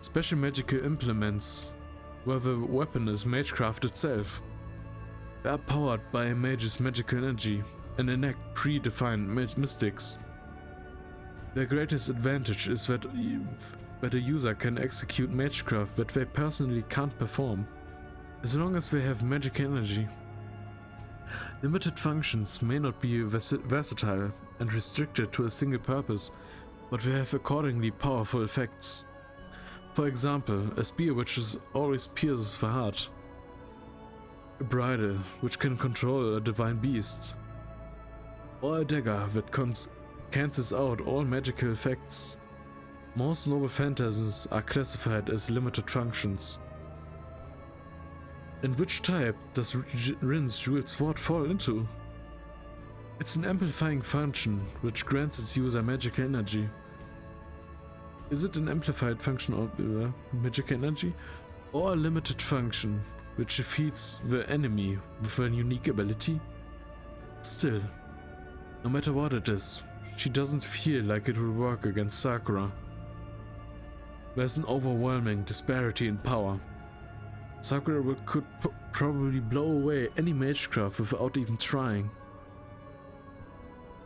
Special magical implements, where the weapon is magecraft itself. They are powered by a mage's magical energy and enact predefined mystics. Their greatest advantage is that a user can execute magecraft that they personally can't perform, as long as they have magic energy. Limited functions may not be versatile and restricted to a single purpose, but they have accordingly powerful effects. For example, a spear which always pierces the heart, a bridle which can control a divine beast, or a dagger that cancels out all magical effects. Most noble phantasms are classified as limited functions. And which type does Rin's jeweled sword fall into? It's an amplifying function, which grants its user magical energy. Is it an amplified function or magic energy? Or a limited function, which defeats the enemy with a unique ability? Still, no matter what it is, she doesn't feel like it will work against Sakura. There's an overwhelming disparity in power. Sakura could probably blow away any magecraft without even trying.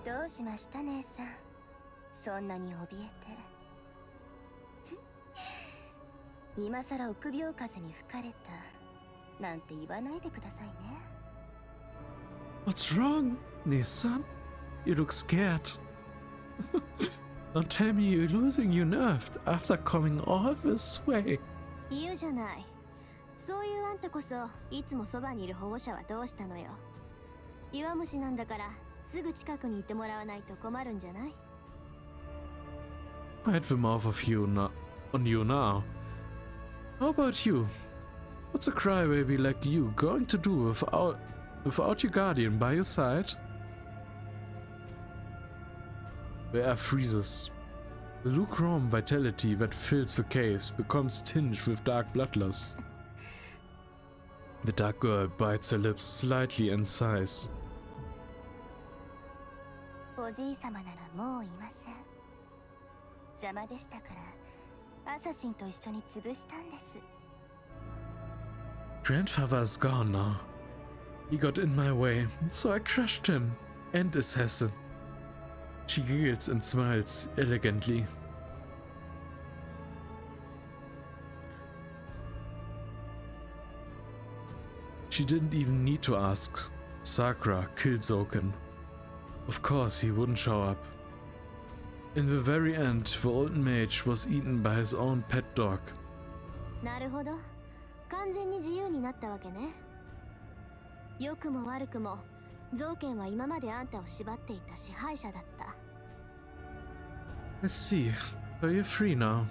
どうしました姉さん、そんなに怯えて。今さら臆病風に吹かれたなんて言わないでくださいね。 What's wrong, Nissan? You look scared. Don't tell me you're losing your nerve after coming all this way. 言うじゃない。そういうあんたこそいつもそばにいる保護者はどうしたのよ。弱虫なんだからすぐ近くにいてもらわないと困るんじゃない？ I had the mouth of you on you now. How about you? What's a crybaby like you going to do without your guardian by your side? The air freezes. The lukewarm vitality that fills the case becomes tinged with dark bloodlust. The dark girl bites her lips slightly and sighs. おじい様ならもういません。邪魔でしたからアサシンと一緒に潰したんです。 Grandfather is gone now. He got in my way, so I crushed him and assassin. She giggles and smiles elegantly. She didn't even need to ask. Sakura killed Zoken. Of course he wouldn't show up. In the very end, the old mage was eaten by his own pet dog. なるほど。完全に自由になったわけね。良くも悪くも、ゾウケンは今まであんたを縛っていた支配者だった。I see. So you're free now.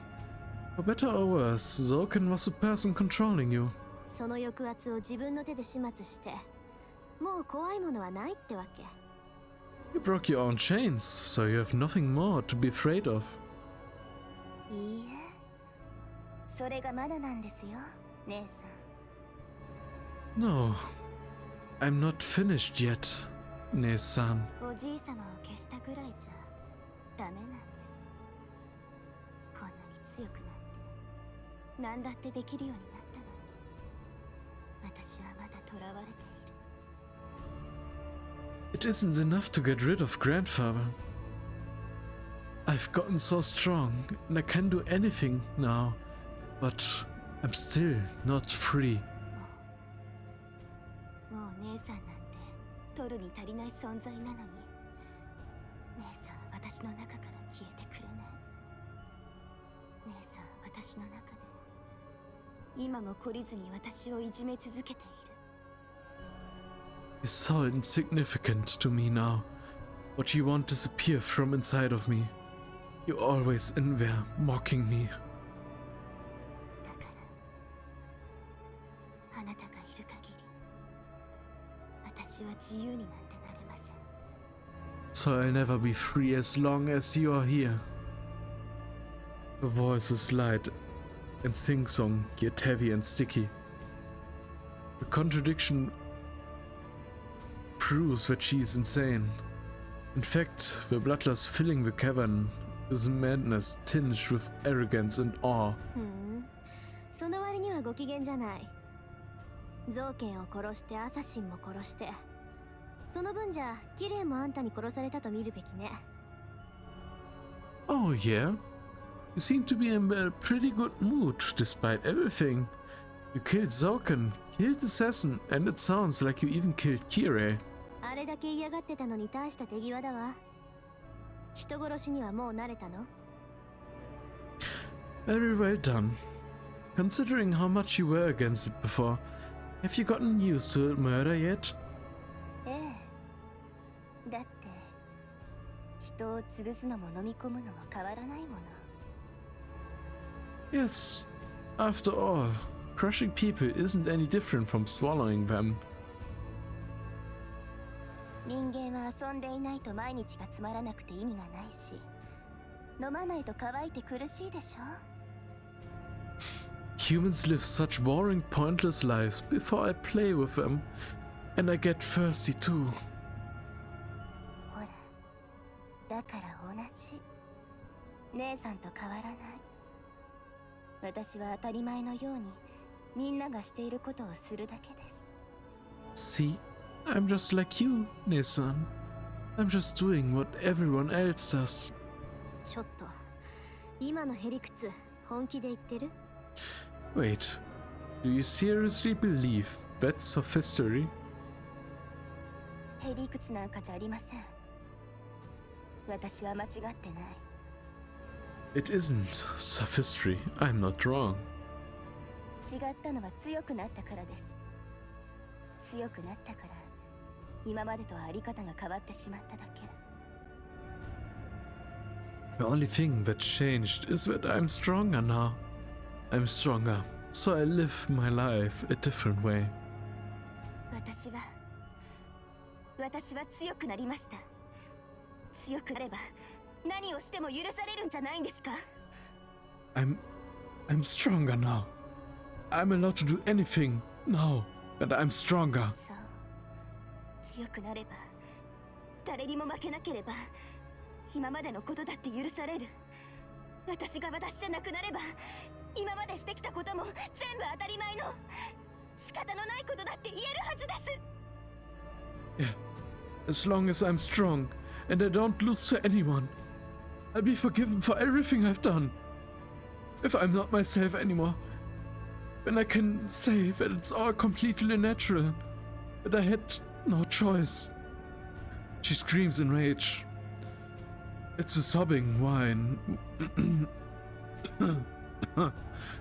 For better or worse, Zoken was the person controlling you. その抑圧を自分の手で始末して、もう怖いものはないってわけ。You broke your own chains, so you have nothing more to be afraid of. いいえ、それがまだなんですよ、姉さん。 No, I'm not finished yet, Ne-san. おじい様を消したぐらいじゃダメなんです。こんなに強くなって、何だってできるようになったのに、私はまだ囚われている。 It isn't enough to get rid of grandfather. I've gotten so strong and I can do anything now, but I'm still not free. もう姉さんなんて取るに足りない存在なのに、姉さんは私の中から消えてくれない。姉さんは私の中で今も懲りずに私をいじめ続けている。 It's so insignificant to me now. What you want disappear from inside of me. You're always in there, mocking me. だからあなたがいる限り私は自由になんてなれません。 So I'll never be free as long as you are here. Her voice is light and sing-song, yet heavy and sticky. The contradiction proves that she is insane. In fact, the bloodlust filling the cavern is madness tinged with arrogance and awe. その割にはご機嫌じゃない。ゾウケンを殺してアサシンも殺して、その分じゃキレイもあんたに殺されたと見るべきね。 Oh yeah? You seem to be in a pretty good mood despite everything. You killed Zoken, killed Assassin, and it sounds like you even killed Kirei. あれだけ嫌がってたのに大した手際だわ。人殺しにはもう慣れたの？ Very well done. Considering how much you were against it before, have you gotten used to murder yet? ええ。だって人を潰すのも飲み込むのも変わらないもの。 Yes. After all, crushing people isn't any different from swallowing them. 人間は遊んでいないと毎日がつまらなくて意味がないし、飲まないと乾いて苦しいでしょ。 Humans live such boring, pointless lives before I play with them, and I get thirsty too. ほら、だから同じ。姉さんと変わらない。私は当たり前のようにみんながしていることをするだけです。 See, I'm just like you, Nissan. I'm just doing what everyone else does. ちょっと今のへりくつ本気で言ってる？ Wait, do you seriously believe that's sophistry? へりくつなんかじゃありません。私は間違ってない。 It isn't sophistry, I'm not wrong. 違ったのは強くなったからです。強くなったから今までとはあり方が変わってしまっただけ。 The only thing that changed is that I'm stronger now. I'm stronger, so I live my life a different way. 私は強くなりました。強くなれば何をしても許されるんじゃないんですか？ I'm stronger now. I'm allowed to do anything now that I'm stronger. そう、強くなれば誰にも負けなければ今までのことだって許される。私が私じゃなくなれば今までしてきたことも全部当たり前の仕方のないことだって言えるはずです。 Yeah, as long as I'm strong and I don't lose to anyone, I'll be forgiven for everything I've done. If I'm not myself anymore, then I can say that it's all completely natural, that I had no choice. She screams in rage. It's a sobbing whine.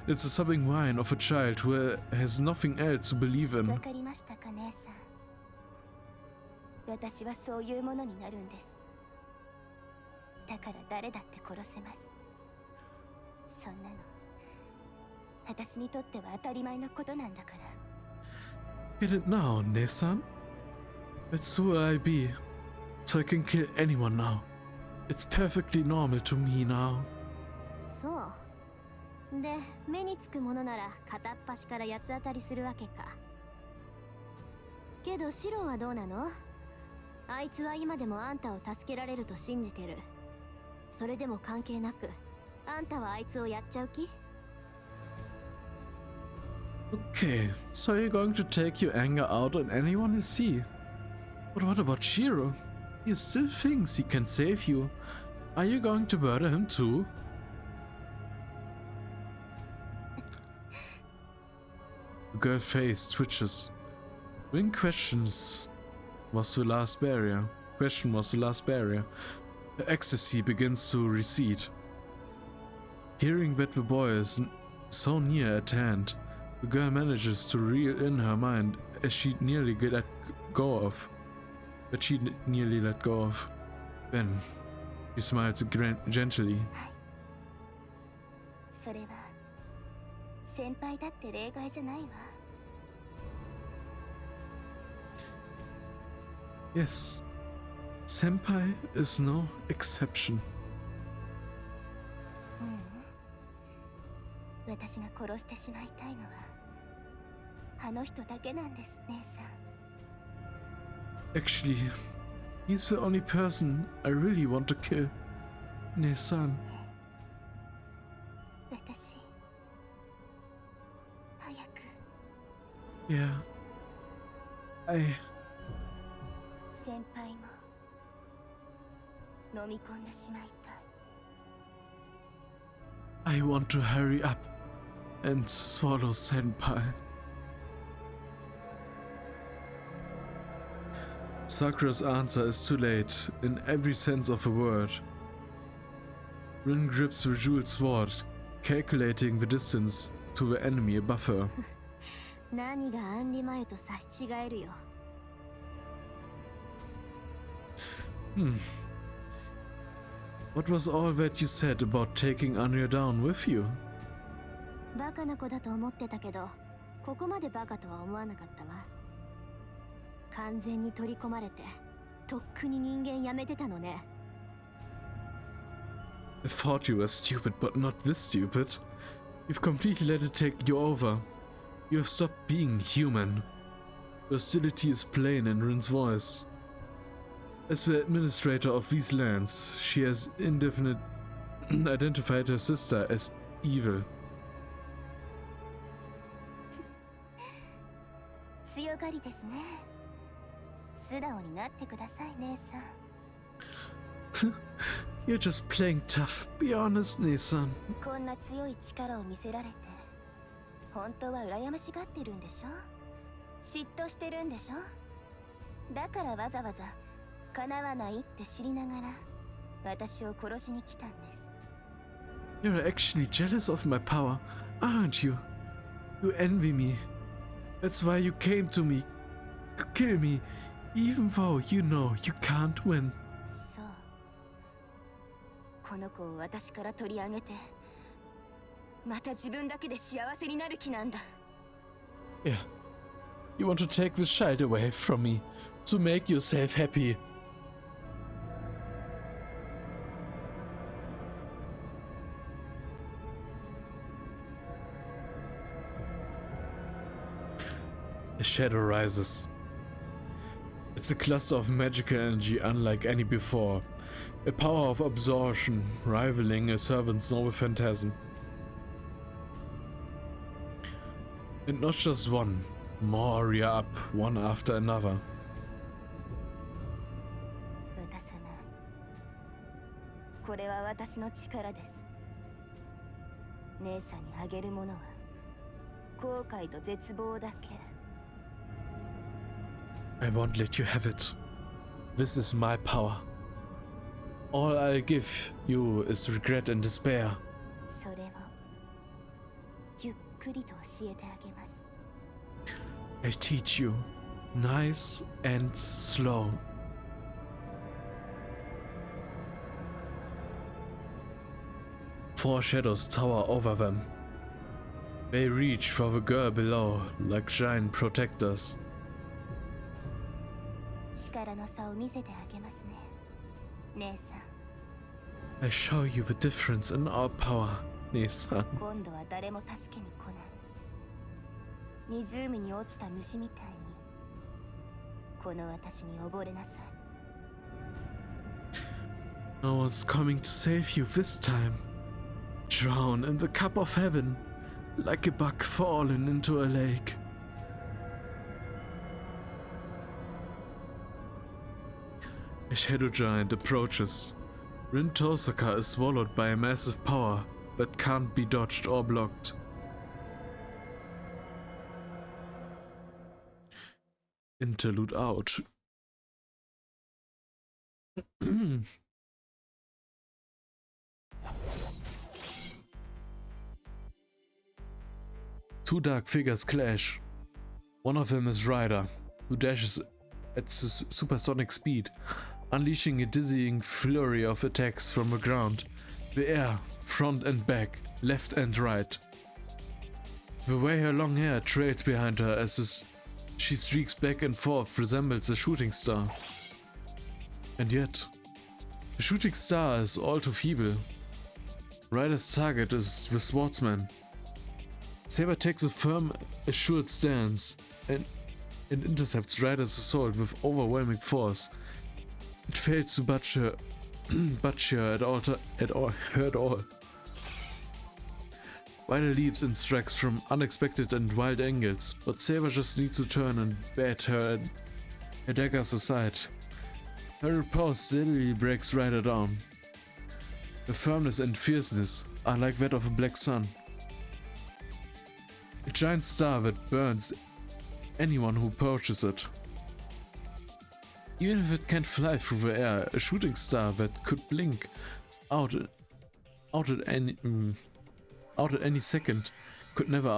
It's a sobbing whine of a child who has nothing else to believe わ in. かりましたか、姉さん。私はそういうものになるんです。だから誰だって殺せます。そんなの私にとっては当たり前のことなんだから。 Get it now, Nesan? That's who I be, so I can kill anyone now. It's perfectly normal to me now. そうで、目につくものなら片っ端から八つ当たりするわけか。けどシロはどうなの？あいつは今でもあんたを助けられると信じてる。それでも関係なくあんたはあいつをやっちゃう気？ Okay, so you're going to take your anger out on anyone you see. But what about Shiro? He still thinks he can save you. Are you going to murder him too? The girl's face twitches. Ring questions was the last barrier. Question was the last barrier. Her ecstasy begins to recede. Hearing that the boy is so near at hand, the girl manages to reel in her mind as she nearly let go of. Then she smiles gently. それは先輩だって例外じゃないわ。 Yes, Senpai is no exception. 私が殺してしまいたいのはあの人だけなんです、姉さん。 Actually, he's the only person I really want to kill. Nesan. 私早く Yeah. 先輩も飲み込んでしまいたい。 I want to hurry up and swallow Senpai. Sakura's answer is too late in every sense of the word. Rin grips the jeweled sword, calculating the distance to the enemy above her. 何がアンリマユと差し違えるよ。What was all that you said about taking Anya down with you? バカな子だと思ってたけど、ここまでバカとは思わなかったわ。完全に取り込まれてとっくに人間やめてたのね。I thought you were stupid, but not this stupid. You've completely let it take you over. You have stopped being human. Your hostility is plain in Rin's voice. As the administrator of these lands, she has indefinite identified her sister as evil. 強がりですね。素直になってください、姉さん。You're just playing tough. Be honest, Nesan. こんな強い力を見せられて、本当は羨ましがってるんでしょ？嫉妬してるんでしょ？だからわざわざ叶わないって知りながら私を殺しに来たんです。You're actually jealous of my power, aren't you? You envy me. That's why you came to me to kill me, even though you know you can't win. そう。この子を私から取り上げて、また自分だけで幸せになる気なんだ。Yeah. You want to take this child away from me to make yourself happy. A shadow rises. It's a cluster of magical energy unlike any before. A power of absorption rivaling a servant's noble phantasm. And not just one. More rear up, one after another. 歌様、これは私の力です。姉さんにあげるものは後悔と絶望だけ。I won't let you have it. This is my power. All I'll give you is regret and despair. それをゆっくりと教えてあげます。I teach you, nice and slow. Four shadows tower over them. They reach for the girl below like giant protectors. 力の差を見せてあげますね、姉さん。I show you the difference in our power, Nesan. 今度は誰も助けに来ない。湖に落ちた虫みたいに、この私に溺れなさい。No one's coming to save you this time. Drown in the cup of heaven, like a buck fallen into a lake. A shadow giant approaches. Rin Tosaka is swallowed by a massive power that can't be dodged or blocked. Interlude out. Two dark figures clash. One of them is Ryder, who dashes at supersonic speed, unleashing a dizzying flurry of attacks from the ground, the air, front and back, left and right. The way her long hair trails behind her as she streaks back and forth resembles a shooting star. And yet, the shooting star is all too feeble. Ryder's target is the swordsman. Saber takes a firm, assured stance and intercepts Ryder's assault with overwhelming force. It fails to budge her at all. Ryder leaps and strikes from unexpected and wild angles, but Saber just needs to turn and bat her daggers aside. Her repulse steadily breaks Ryder down. Her firmness and fierceness are like that of a black sun. A giant star that burns anyone who approaches it. Even if it can't fly through the air, a shooting star that could blink out at any second could never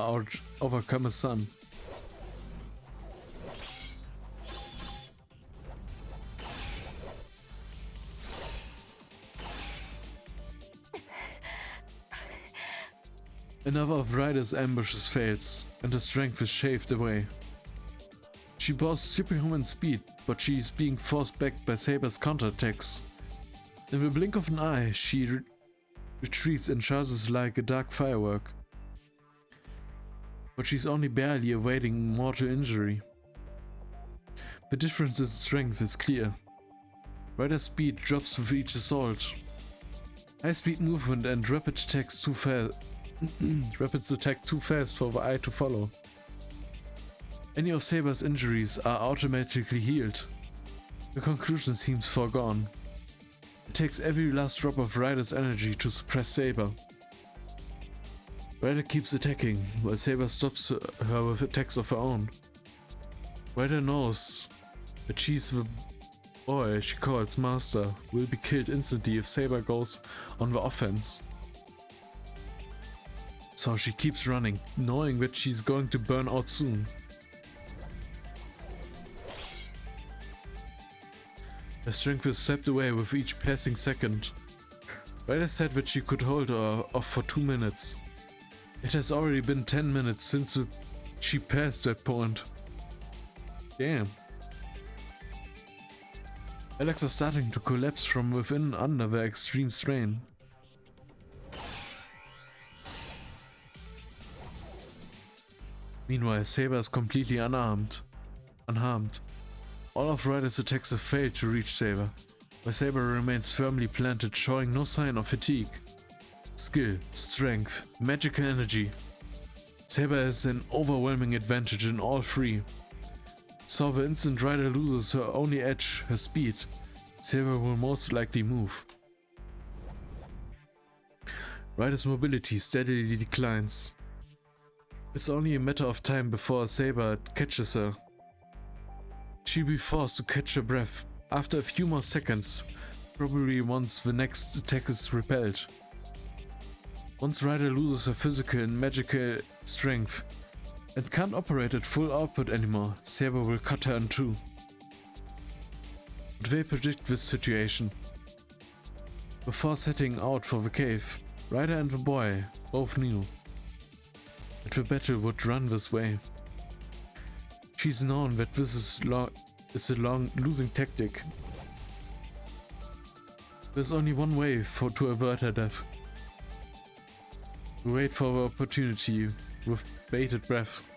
overcome a sun. Another of Ryder's ambushes fails, and her strength is shaved away. She boasts superhuman speed, but she is being forced back by Saber's counterattacks. In the blink of an eye, she retreats and charges like a dark firework. But she's only barely evading mortal injury. The difference in strength is clear. Rider's speed drops with each assault. High speed movement and rapid attacks too fast. Rapids attack too fast for the eye to follow. Any of Saber's injuries are automatically healed. The conclusion seems foregone. It takes every last drop of Rider's energy to suppress Saber. Rider keeps attacking, while Saber stops her with attacks of her own. Rider knows that she's the boy she calls Master will be killed instantly if Saber goes on the offense. So she keeps running, knowing that she's going to burn out soon. Her strength is sapped away with each passing second. Rider said that she could hold her off for 2 minutes. It has already been 10 minutes since she passed that point. Damn. Her legs are starting to collapse from within under the extreme strain. Meanwhile, Saber is completely unharmed. All of Rider's attacks have failed to reach Saber, while Saber remains firmly planted, showing no sign of fatigue. Skill, strength, magical energy. Saber has an overwhelming advantage in all three. So the instant Rider loses her only edge, her speed, Saber will most likely move. Rider's mobility steadily declines. It's only a matter of time before Saber catches her. She'll be forced to catch her breath after a few more seconds, probably once the next attack is repelled. Once Rider loses her physical and magical strength and can't operate at full output anymore, Saber will cut her in two. But they predict this situation. Before setting out for the cave, Rider and the boy both knew that the battle would run this way. She's known that this is a long losing tactic. There's only one way to avert her death. We wait for the opportunity with bated breath.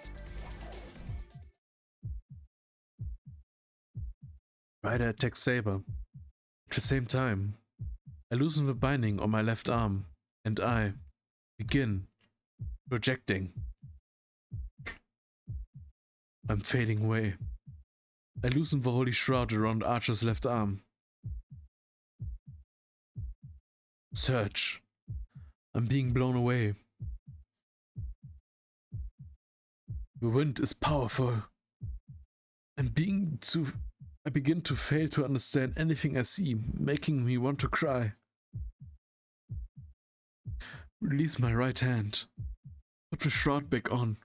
Rider attacks Saber. At the same time, I loosen the binding on my left arm and I begin projecting. I'm fading away. I loosen the holy shroud around Archer's left arm. Search. I'm being blown away. The wind is powerful. I begin to fail to understand anything I see, making me want to cry. Release my right hand. Put the shroud back on.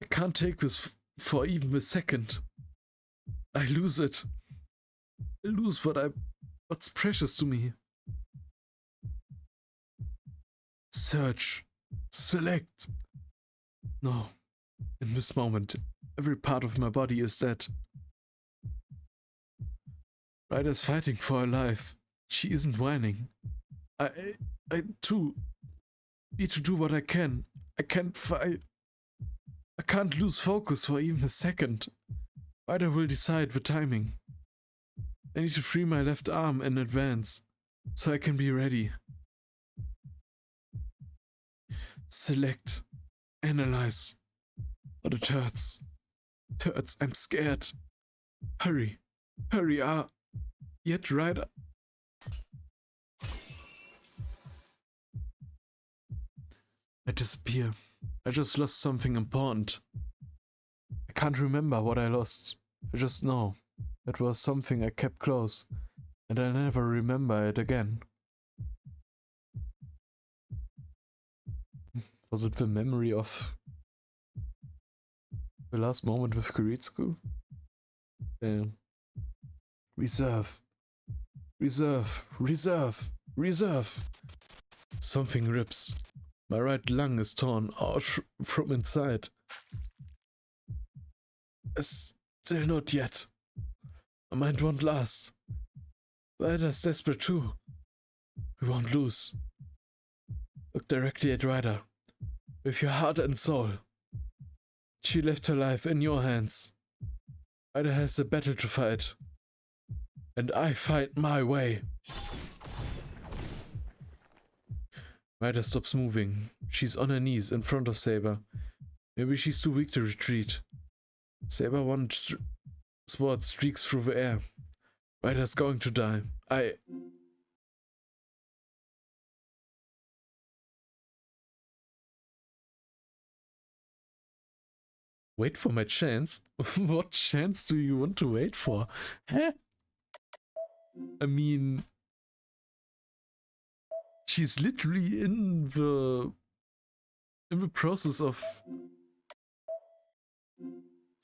I can't take this for even a second. I lose it. I lose what's precious to me. Search. Select. No. In this moment, every part of my body is dead. Ryder's fighting for her life. She isn't whining. I too need to do what I can. I can't fight. I can't lose focus for even a second. Ryder will decide the timing. I need to free my left arm in advance, so I can be ready. Select. Analyze. But it hurts. It hurts. I'm scared. Hurry. Hurry, Yet, Ryder. I disappear. I just lost something important. I can't remember what I lost. I just know it was something I kept close, and I'll never remember it again. Was it the memory of the last moment with Kuritsugu? Damn. Reserve. Reserve. Reserve. Reserve. Something rips. My right lung is torn out from inside. A Still not yet. My mind won't last. Ryder's desperate too. We won't lose. Look directly at Ryder. With your heart and soul. She left her life in your hands. Ryder has a battle to fight. And I fight my way. Ryder stops moving. She's on her knees in front of Saber. Maybe she's too weak to retreat. Saber one sword streaks through the air. Ryder's going to die. Wait for my chance? What chance do you want to wait for? Huh? I mean, she's literally in the process of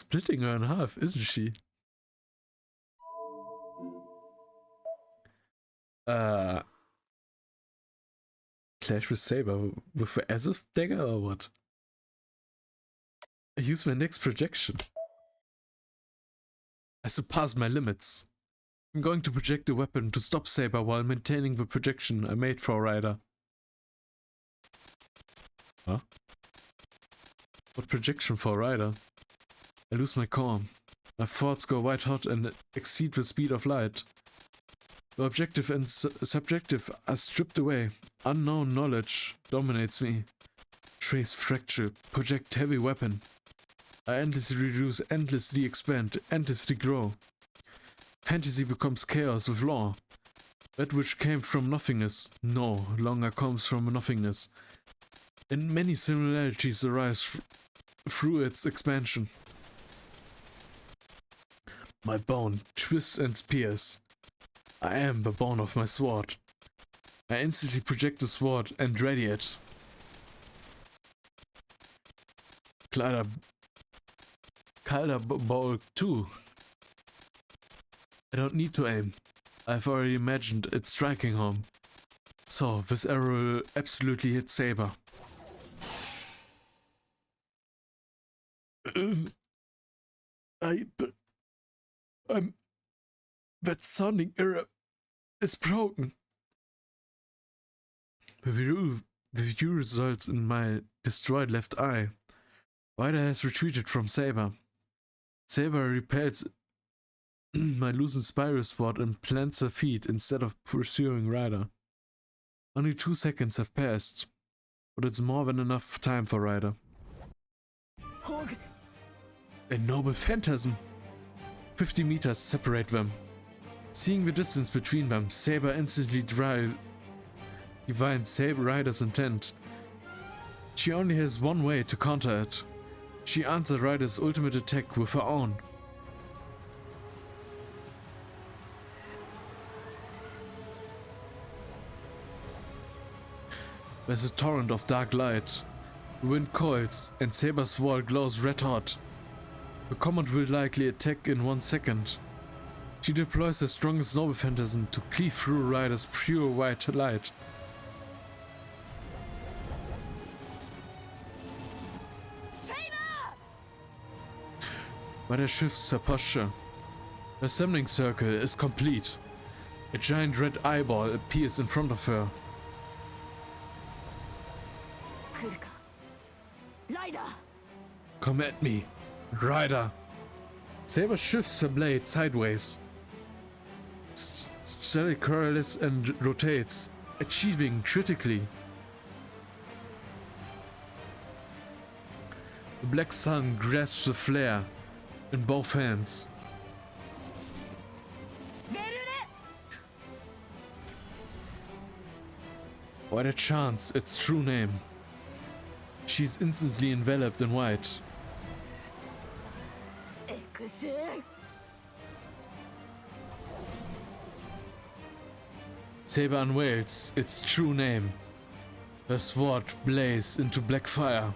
splitting her in half, isn't she? Clash with Saber with the Azov dagger or what? I use my next projection. I surpass my limits. I'm going to project a weapon to stop Saber while maintaining the projection I made for Ryder. Huh? What projection for Ryder? I lose my calm. My thoughts go white hot and exceed the speed of light. The objective and subjective are stripped away. Unknown knowledge dominates me. Trace fracture. Project heavy weapon. I endlessly reduce, endlessly expand, endlessly grow. Fantasy becomes chaos with law. That which came from nothingness no longer comes from nothingness. And many similarities arise through its expansion. My bone twists and spears. I am the bone of my sword. I instantly project the sword and ready it. Calder Bowl 2. I don't need to aim. I've already imagined it striking home. So, this arrow will absolutely hit Saber. That sounding error is broken. The view results in my destroyed left eye. Ryder has retreated from Saber. Saber repels my loosened spiral sword and plants her feet instead of pursuing Ryder. Only 2 seconds have passed, but it's more than enough time for Ryder. A noble phantasm! 50 meters separate them. Seeing the distance between them, Saber instantly divines Ryder's intent. She only has one way to counter it. She answered Ryder's ultimate attack with her own. There's a torrent of dark light. The wind coils and Saber's sword glows red hot. The command will likely attack in 1 second. She deploys her strongest noble phantasm to cleave through Ryder's pure white light. Ryder shifts her posture. Her summoning circle is complete. A giant red eyeball appears in front of her. Come at me, Ryder. Saber shifts her blade sideways. Sally curls and rotates, achieving critically. The black sun grasps the flare in both hands. What a chance, its true name. She's instantly enveloped in white. Saber unveils its true name. Her sword blazes into black fire.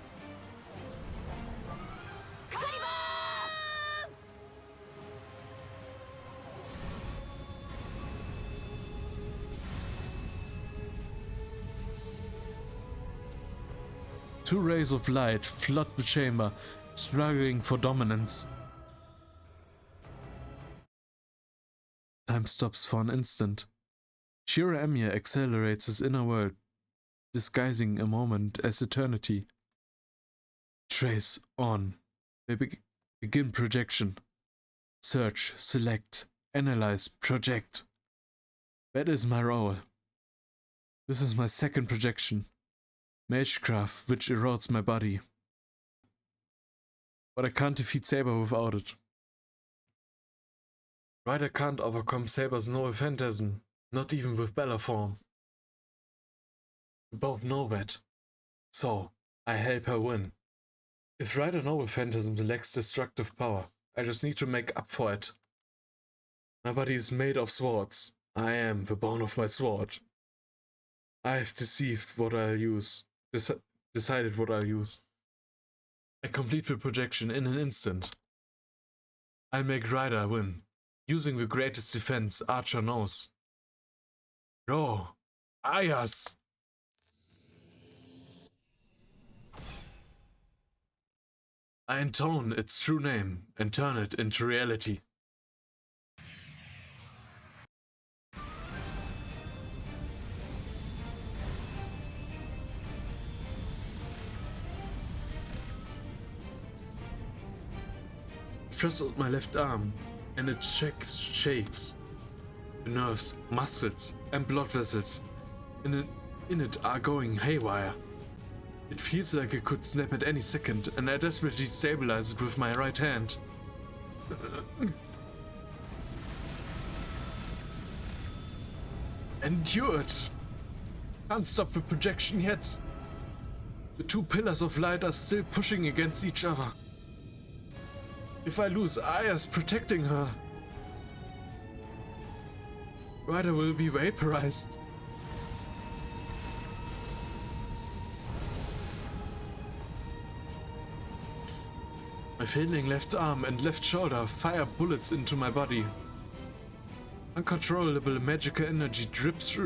Two rays of light flood the chamber, struggling for dominance. Time stops for an instant. Shiro Emiya accelerates his inner world, disguising a moment as eternity. Trace on. Begin projection. Search, select, analyze, project. That is my role. This is my second projection. Magecraft, which erodes my body. But I can't defeat Saber without it. Ryder can't overcome Saber's novel phantasm, not even with Bella form. We both know that. So, I help her win. If Ryder novel phantasm lacks destructive power, I just need to make up for it. My body is made of swords. I am the bone of my sword. I have decided what I'll use. I complete the projection in an instant. I'll make Ryder win, using the greatest defense Archer knows. No, Ayas! I intone its true name and turn it into reality. Thrust out my left arm, and it shakes. The nerves, muscles, and blood vessels in it are going haywire. It feels like it could snap at any second, and I desperately stabilize it with my right hand. Endure it! Can't stop the projection yet. The two pillars of light are still pushing against each other. If I lose Aya's protecting her, Ryder will be vaporized. My failing left arm and left shoulder fire bullets into my body. Uncontrollable magical energy drips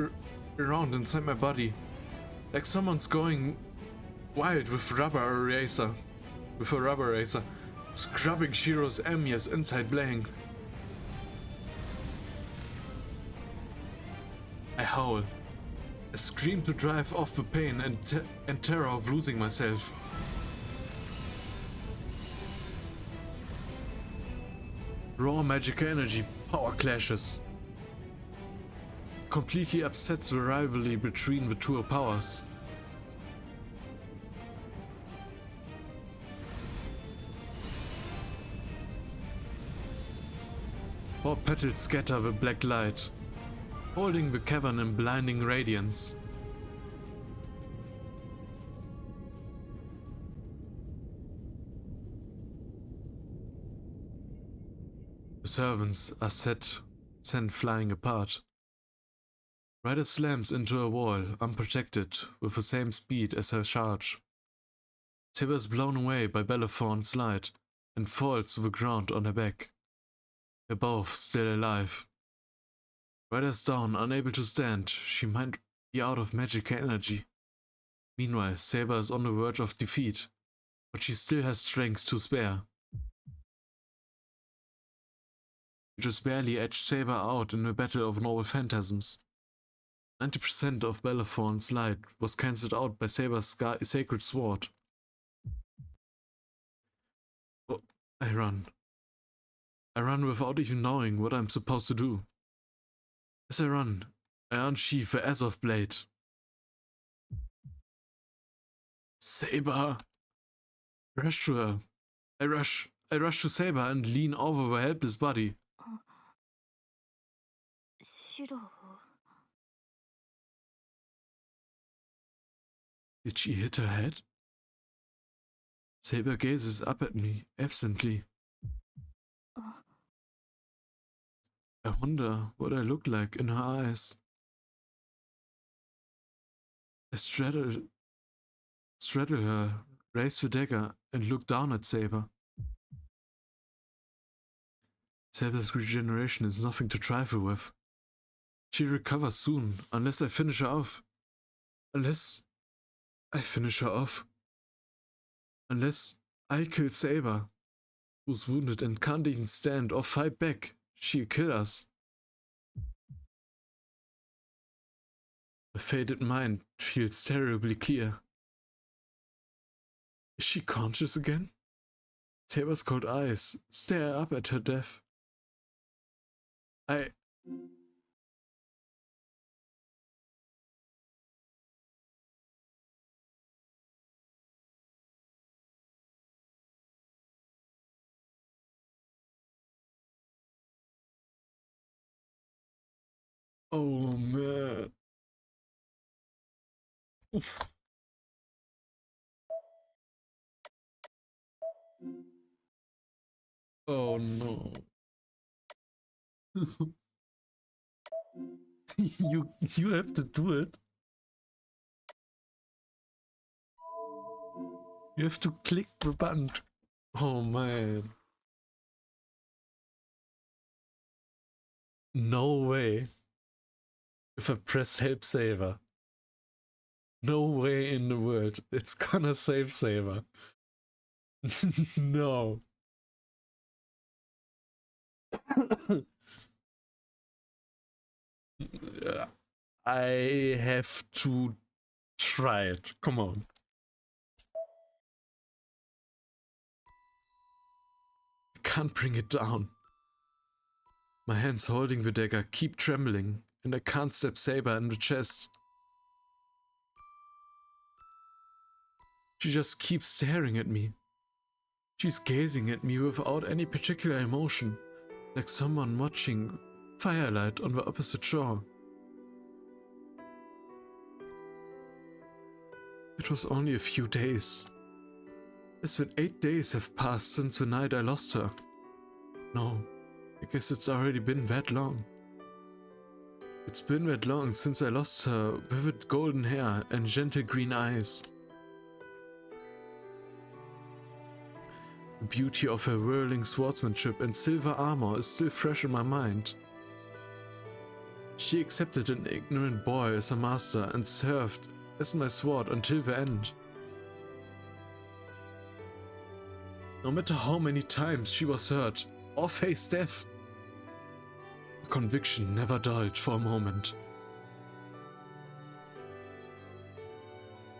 around inside my body, like someone's going wild with a rubber eraser, scrubbing Shiro's Emiya's inside blank. I howl. I scream to drive off the pain and terror of losing myself. Raw magical energy power clashes. Completely upsets the rivalry between the two powers. Four petals scatter the black light, holding the cavern in blinding radiance. The servants are sent flying apart. Ryder slams into a wall, unprotected, with the same speed as her charge. Saber is blown away by Bellefonte's light and falls to the ground on her back. They're both still alive. Ryder's down, unable to stand. She might be out of magical energy. Meanwhile, Saber is on the verge of defeat, but she still has strength to spare. You just barely edged Saber out in the battle of noble phantasms. 90% of Bellefonte's light was cancelled out by Saber's sacred sword. Oh, I run. I run without even knowing what I'm supposed to do. As I run, I unsheath the Azov blade. Saber! Rush to her. I rush to Saber and lean over her helpless body. Shiro. Did she hit her head? Saber gazes up at me absently. I wonder what I look like in her eyes. I straddle her, raise the dagger, and look down at Saber. Saber's regeneration is nothing to trifle with. She recovers soon, unless I finish her off. Unless I kill Saber, who's wounded and can't even stand or fight back. She'll kill us. The faded mind feels terribly clear. Is she conscious again? Saber's cold eyes stare up at her death. Oh man. Oof. Oh no. you have to do it. You have to click the button. Oh man. No way. If I press help Saber. No way in the world. It's gonna save Saber. No. I have to try it. Come on. I can't bring it down. My hands holding the dagger keep trembling, and I can't stab Saber in the chest. She just keeps staring at me. She's gazing at me without any particular emotion, like someone watching firelight on the opposite shore. It was only a few days. Less than 8 days have passed since the night I lost her. No, I guess it's already been that long. It's been that long since I lost her vivid golden hair and gentle green eyes. The beauty of her whirling swordsmanship and silver armor is still fresh in my mind. She accepted an ignorant boy as a master and served as my sword until the end. No matter how many times she was hurt or faced death, the conviction never dulled for a moment.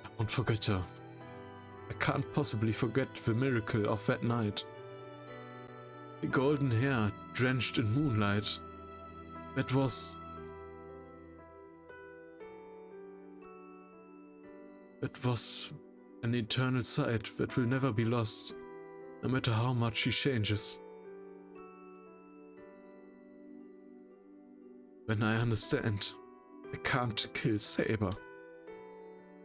I won't forget her. I can't possibly forget the miracle of that night. The golden hair drenched in moonlight. That was an eternal sight that will never be lost, no matter how much she changes. When I understand, I can't kill Saber.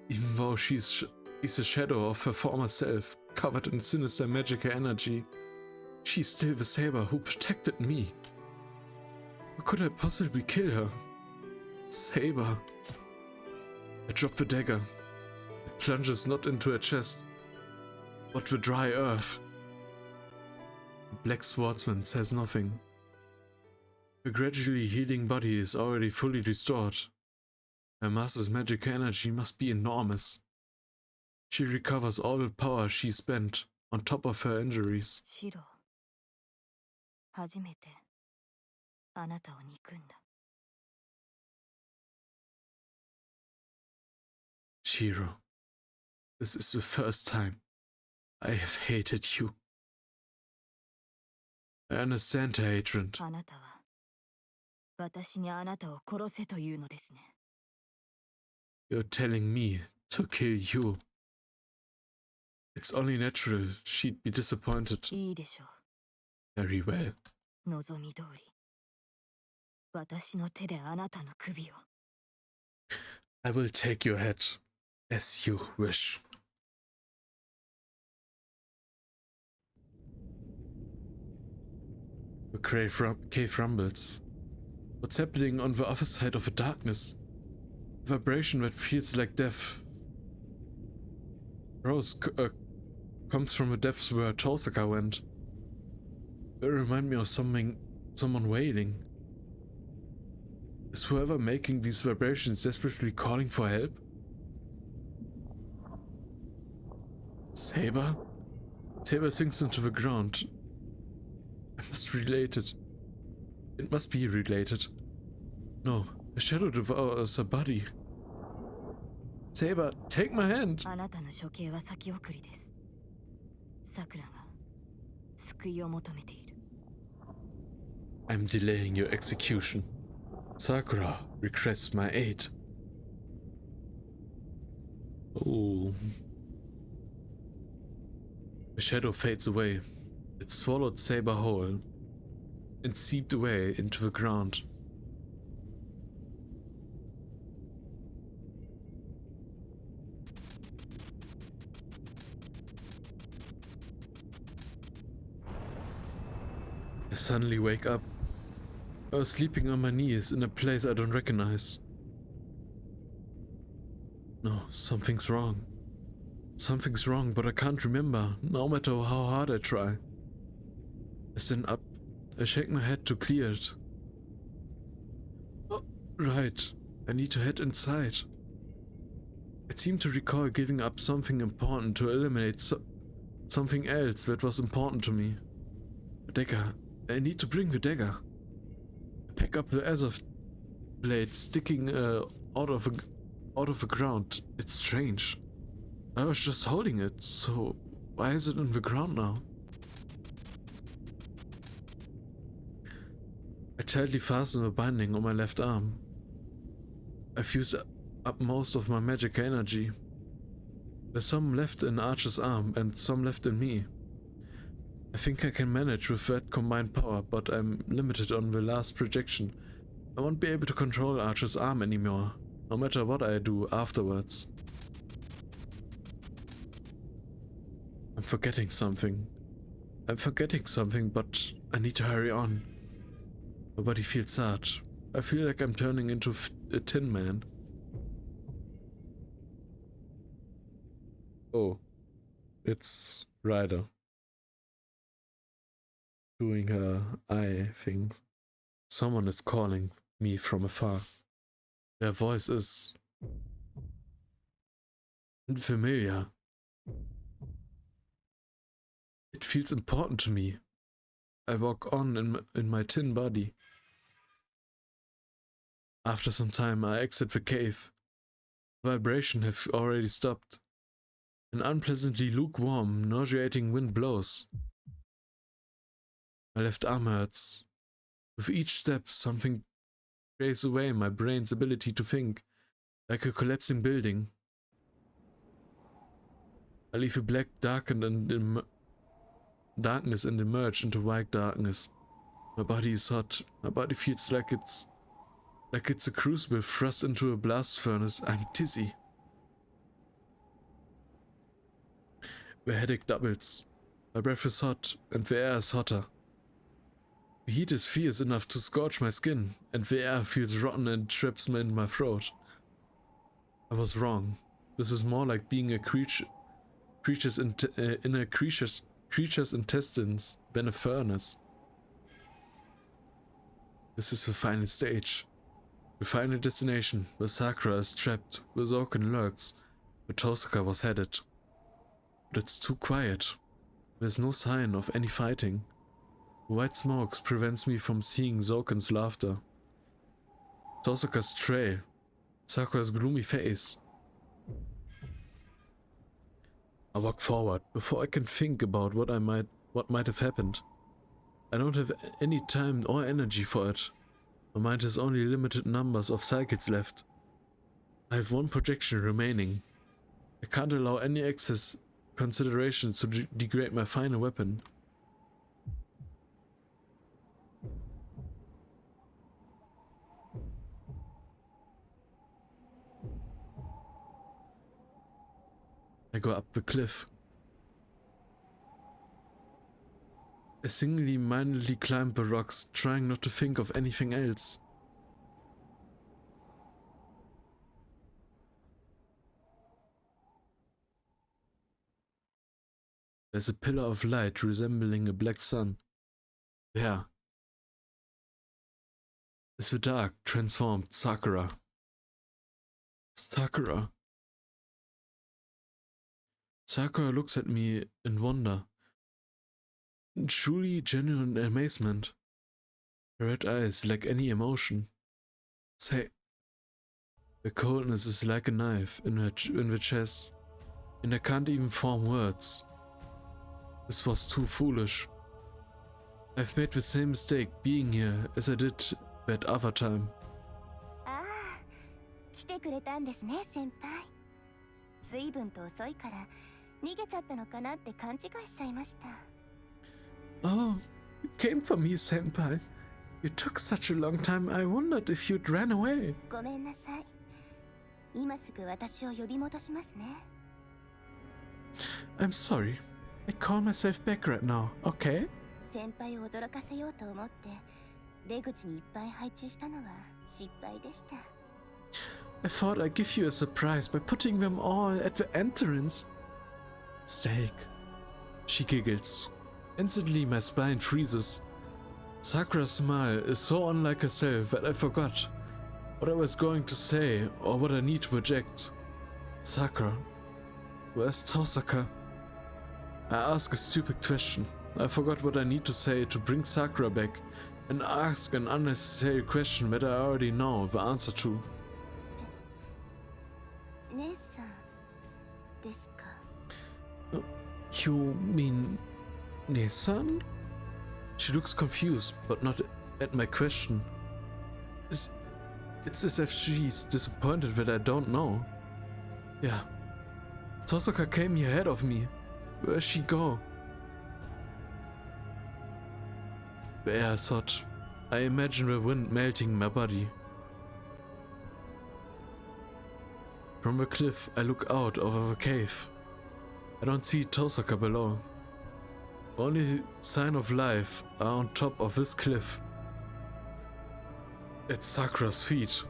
Even though she's a shadow of her former self, covered in sinister magical energy, she's still the Saber who protected me. How could I possibly kill her? Saber. I drop the dagger. It plunges not into her chest, but the dry earth. The black swordsman says nothing. Her gradually healing body is already fully restored. Her master's magical energy must be enormous. She recovers all the power she spent on top of her injuries. シロ、初めてあなたを憎んだ。Shiro, this is the first time I have hated you. I understand her hatred. あなたは私にあなたを殺せというのですね。You're telling me to kill you. It's only natural she'd be disappointed. いいでしょう。 Very well. 望み通り、私の手であなたの首を。I will take your head, as you wish. The cave rumbles. What's happening on the other side of the darkness? A vibration that feels like death. Rose comes from the depths where Tosaka went. They remind me of someone wailing. Is whoever making these vibrations desperately calling for help? Saber? Saber sinks into the ground. I must relate it. It must be related. No, a shadow devours her body. Saber, take my hand. あなたの処刑は先送りです。さくらが救いを求めている。I'm delaying your execution. Sakura requests my aid. Oh. The shadow fades away. It swallowed Saber whole and seeped away into the ground. I suddenly wake up. I was sleeping on my knees in a place I don't recognize. No, something's wrong. Something's wrong, but I can't remember, no matter how hard I try. I stand up. I shake my head to clear it. Oh, right. I need to head inside. I seem to recall giving up something important to eliminate something else that was important to me. A dagger. I need to bring the dagger. I pick up the Azov blade sticking out of the ground. It's strange. I was just holding it, so why is it in the ground now? I tightly fasten the binding on my left arm. I've used up most of my magic energy. There's some left in Archer's arm and some left in me. I think I can manage with that combined power, but I'm limited on the last projection. I won't be able to control Archer's arm anymore, no matter what I do afterwards. I'm forgetting something. But I need to hurry on. My body feels sad. I feel like I'm turning into a Tin Man. Oh, it's Ryder doing her eye things. Someone is calling me from afar. Their voice is familiar. It feels important to me. I walk on in my tin body. After some time, I exit the cave. The vibration have already stopped. An unpleasantly lukewarm, nauseating wind blows. My left arm hurts. With each step, something draws away my brain's ability to think, like a collapsing building. I leave a black darkness and emerge into white darkness. My body is hot. My body feels like it's a crucible thrust into a blast furnace. I'm dizzy. The headache doubles. My breath is hot, and the air is hotter. The heat is fierce enough to scorch my skin, and the air feels rotten and traps me in my throat. I was wrong. This is more like being a creature's intestines than a furnace. This is the final stage. The final destination, where Sakura is trapped, where Zoken lurks, where Tosaka was headed. But it's too quiet. There's no sign of any fighting. The white smokes prevents me from seeing Zoken's laughter. Tosaka's trail. Sakura's gloomy face. I walk forward before I can think about what might have happened. I don't have any time or energy for it. My mind has only limited numbers of cycles left. I have one projection remaining. I can't allow any excess considerations to degrade my final weapon. I go up the cliff. I single-mindedly climb the rocks, trying not to think of anything else. There's a pillar of light resembling a black sun. There is the dark, transformed Sakura. Sakura. Sakura looks at me in wonder. Truly genuine amazement. Her red eyes lack any emotion. Say, The coldness is like a knife in the chest, and I can't even form words. This was too foolish. I've made the same mistake being here as I did that other time. ああ、来てくれたんですね、先輩。随分と遅いから逃げちゃったのかなって勘違いしちゃいました。Oh, you came for me, senpai. You took such a long time, I wondered if you'd ran away. ごめんなさい。今すぐ私を呼び戻しますね。I'm sorry. I call myself back right now, okay? 先輩を驚かせようと思って出口にいっぱい配置したのは失敗でした。I thought I'd give you a surprise by putting them all at the entrance. Mistake. She giggles. Instantly my spine freezes. Sakura's smile is so unlike herself that I forgot what I was going to say or what I need to project. Sakura. Where's Tosaka? I ask a stupid question. I forgot what I need to say to bring Sakura back and ask an unnecessary question that I already know the answer to. 姉さんですか。You mean Nesan? She looks confused, but not at my question. It's as if she's disappointed that I don't know. Yeah. Tosaka came here ahead of me. Where'd she go? The air is hot. I imagine the wind melting my body. From the cliff, I look out over the cave. I don't see Tosaka below. The only sign of life are on top of this cliff. At Sakura's feet.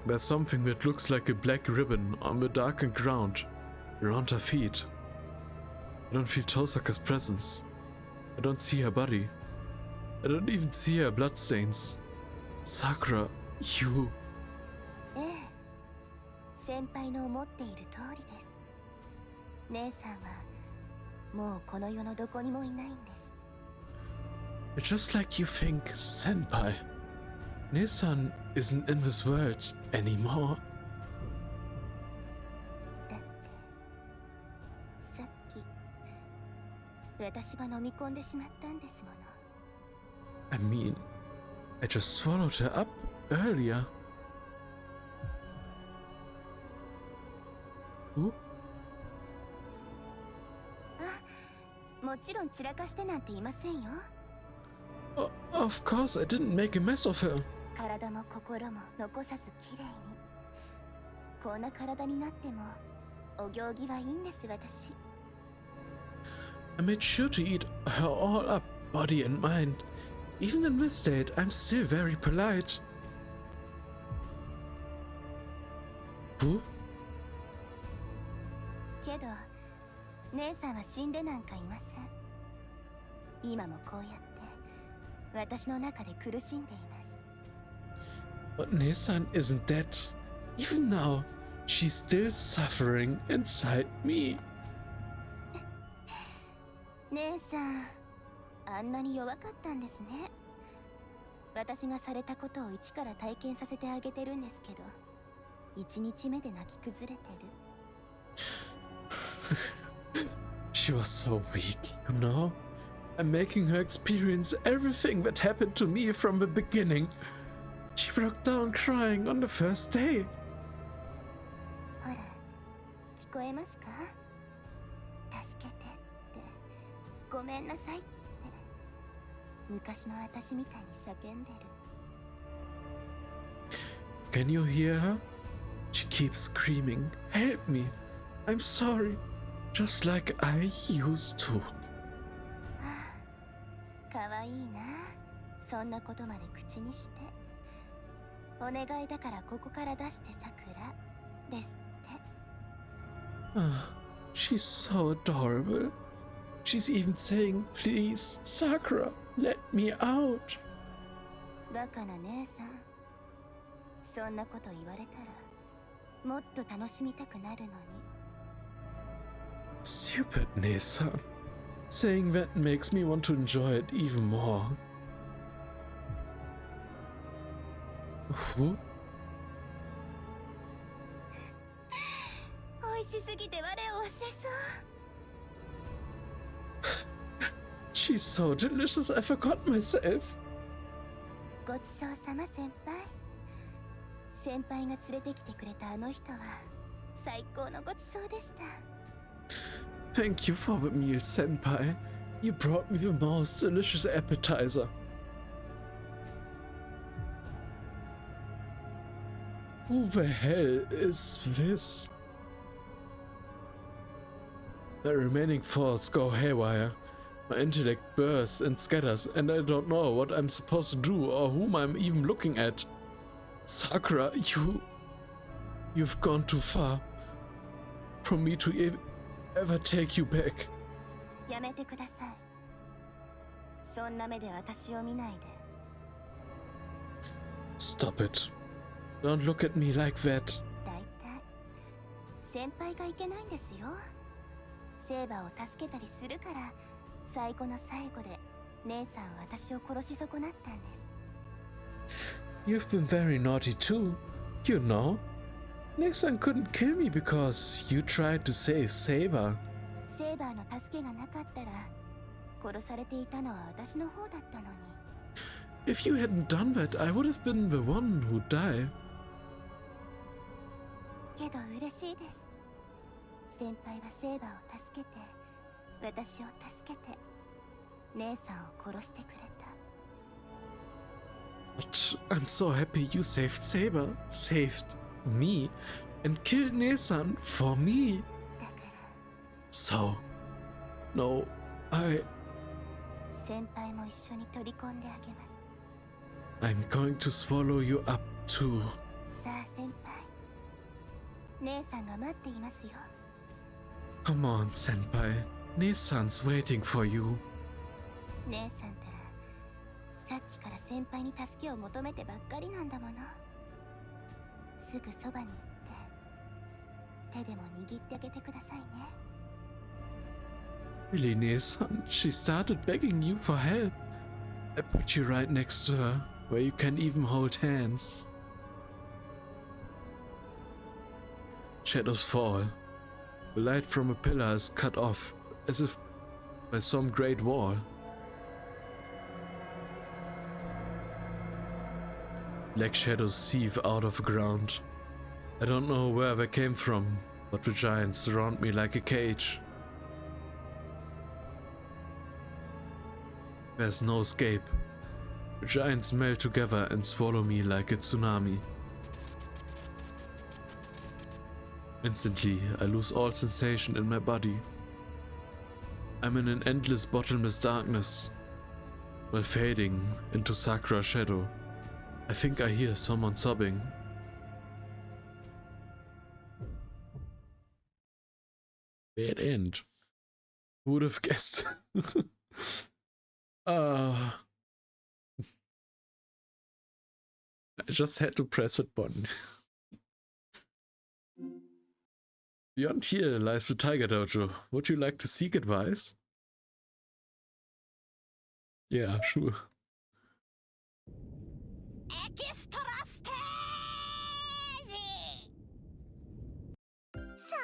There's something that looks like a black ribbon on the darkened ground around her feet. I don't feel Tosaka's presence. I don't see her body. I don't even see her bloodstains. Sakura, you... ええ、先輩の思っている通りです。姉さんはもうこの世のどこにもいないんです。It's just like you think, senpai. Nesan isn't in this world anymore. だってさっき私が飲み込んでしまったんですもの。I mean, I just swallowed her up earlier. Who? もちろん散らかしてなんていませんよ。Of course, I didn't make a mess of her. 体も心も残さずきれいに。こんな体になってもお行儀はいいんです私。I made sure to eat her all up, body and mind. Even in this state, I'm still very polite. Who? けど姉さんは死んでなんかいません。今もこうやって私の中で苦しんでいます。But Nesan isn't dead. Even now, she's still suffering inside me. 姉さん、あんなに弱かったんですね。私がされたことを一から体験させてあげてるんですけど、1日目で泣き崩れてる。She was so weak, you know? I'm making her experience everything that happened to me from the beginning. She broke down crying on the first day. ほら、聞こえますか？助けてって、ごめんなさいって、昔の私みたいに叫んでる。Can you hear her? She keeps screaming, "Help me! I'm sorry!" Just like I used to. かわいいな。そんなことまで口にして。お願いだからここから出してさくらですって。She's so adorable. She's even saying, "Please, Sakura, let me out." バカな姉さん。そんなこと言われたらもっと楽しみたくなるのに。Stupid Nesan. Saying that makes me want to enjoy it even more. Who? 味しすぎて我を忘れそう。 She's so delicious, I forgot myself. ごちそうさま先輩。先輩が連れてきてくれたあの人は最高のごちそうでした。 Thank you for the meal, senpai. You brought me the most delicious appetizer. Who the hell is this? The remaining thoughts go haywire. My intellect bursts and scatters, and I don't know what I'm supposed to do or whom I'm even looking at. Sakura, you've gone too far. For me to ever take you back. やめてください。そんな目で私を見ないで。 Stop it. Don't look at me like that. だいたい先輩がいけないんですよ。セーバーを助けたりするから最後の最後で姉さんは私を殺し損なったんです。 You've been very naughty too. You know, Nixon couldn't kill me because you tried to save Saber. セーバーの助けがなかったら殺されていたのは私の方だったのに。 If you hadn't done that, I would have been the one who died. けど嬉しいです。先輩はセーバーを助けて、私を助けて、姉さんを殺してくれた。 But I'm so happy you saved Saber, saved me, and killed Nesan for me. だから So, no, 先輩も一緒に取り込んであげます。 I'm going to swallow you up too. さあ先輩、姉さんが待っていますよ。 Come on, senpai. Nesan's waiting for you. 姉さんたらさっきから先輩に助けを求めてばっかりなんだもの。すぐそばに行って手でも握ってあげてくださいね。 Really, Nesan? She started begging you for help. I put you right next to her, where you can even hold hands. Shadows fall. The light from a pillar is cut off, as if by some great wall. Black shadows seethe out of the ground. I don't know where they came from, but the giants surround me like a cage. There's no escape. The giants melt together and swallow me like a tsunami. Instantly, I lose all sensation in my body. I'm in an endless bottomless darkness, while fading into Sakura's shadow. I think I hear someone sobbing. Bad end. Who would have guessed? I just had to press that button. Beyond here lies the Tiger Dojo. Would you like to seek advice? Yeah, sure. エキストラステージサ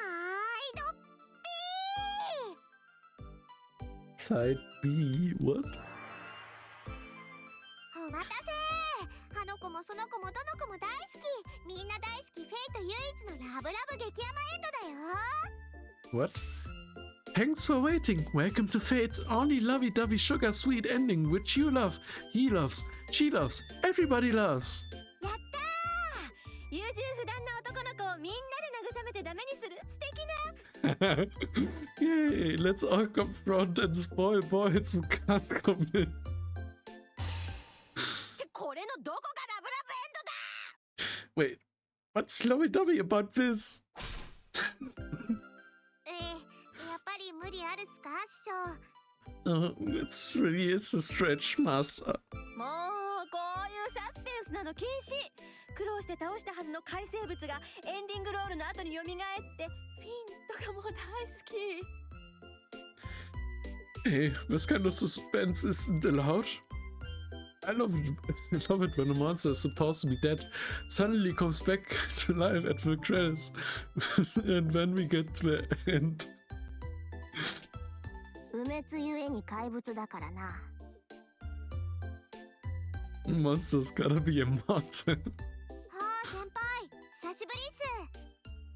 イド Side B, what? お待たせ。あの子もその子もどの子も大好き。みんな大好きフェイト唯一のラブラブ激ヤマエンドだよ。 What? Thanks for waiting. Welcome to Fate's only lovey-dovey sugar sweet ending, which you love, he loves, she loves, everybody loves. やったー。優柔不断な男の子をみんなで慰めてダメにする素敵な。 Yay, let's all confront and spoil boys who can't commit. ってこれのどこがラブラブエンドだ。 Wait, what's lovey-dovey about this? やっぱり無理あるっすか師匠。 It's really is a stretch, master. もうこういうサスペンスなの禁止。苦労して倒したはずの怪生物がエンディングロールの後に蘇ってフィンとかも大好き。 Hey, this kind of suspense isn't allowed. I love it. I love it when a monster is supposed to be dead suddenly comes back to life at the credits, and when we get to the end. 不滅ゆえに怪物だからな。 Monster's gotta be immortal. はあ、先輩、久しぶりっ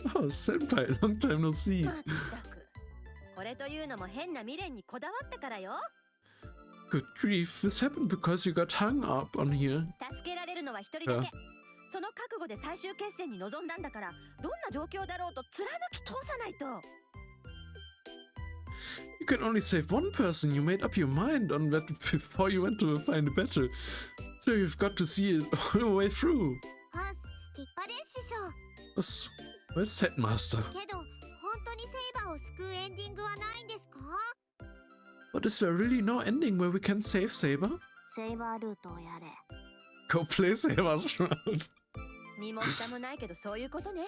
す。 Oh, senpai, long time no see. まったく。これというのも変な未練にこだわってからよ。 Good grief, this happened because you got hung up on here. 助けられるのは一人だけ。その覚悟で最終決戦に臨んだんだから、どんな状況だろうと貫き通さないと。 You can only save one person. You made up your mind on that before you went to the final battle. So you've got to see it all the way through. はっ、立派です師匠。 Where's Headmaster? けど、本当にセイバーを救うエンディングはないんですか？ But is there really no ending where we can save Saber? セイバールートをやれ。 Go play Saber's round. 身も蓋もないけどそういうことね。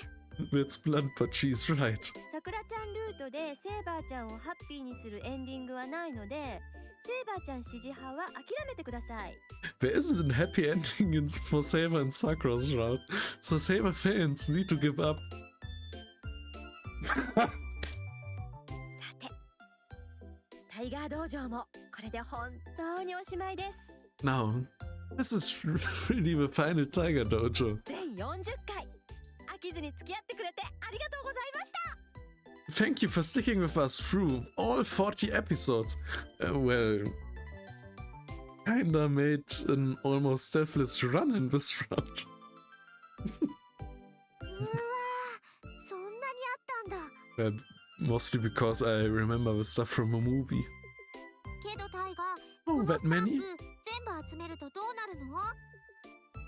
That's blunt, but she's right. さくらちゃんルートでセーバーちゃんをハッピーにするエンディングはないので、セーバーちゃん支持派は諦めてください。 There isn't a happy ending for Saber and Sakura's route, so Saber fans need to give up. さて、タイガー道場もこれで本当におしまいです。 Now, this is really the final Tiger Dojo. 全40回。飽きずに付き合ってくれてありがとうございました。 Thank you for sticking with us through all 40 episodes. Well, kinda made an almost deathless run in this round. うわー、そんなにあったんだ。 Mostly because I remember the stuff from a movie. けどタイガー、 Oh, この that スタンプ many? 全部集めるとどうなるの？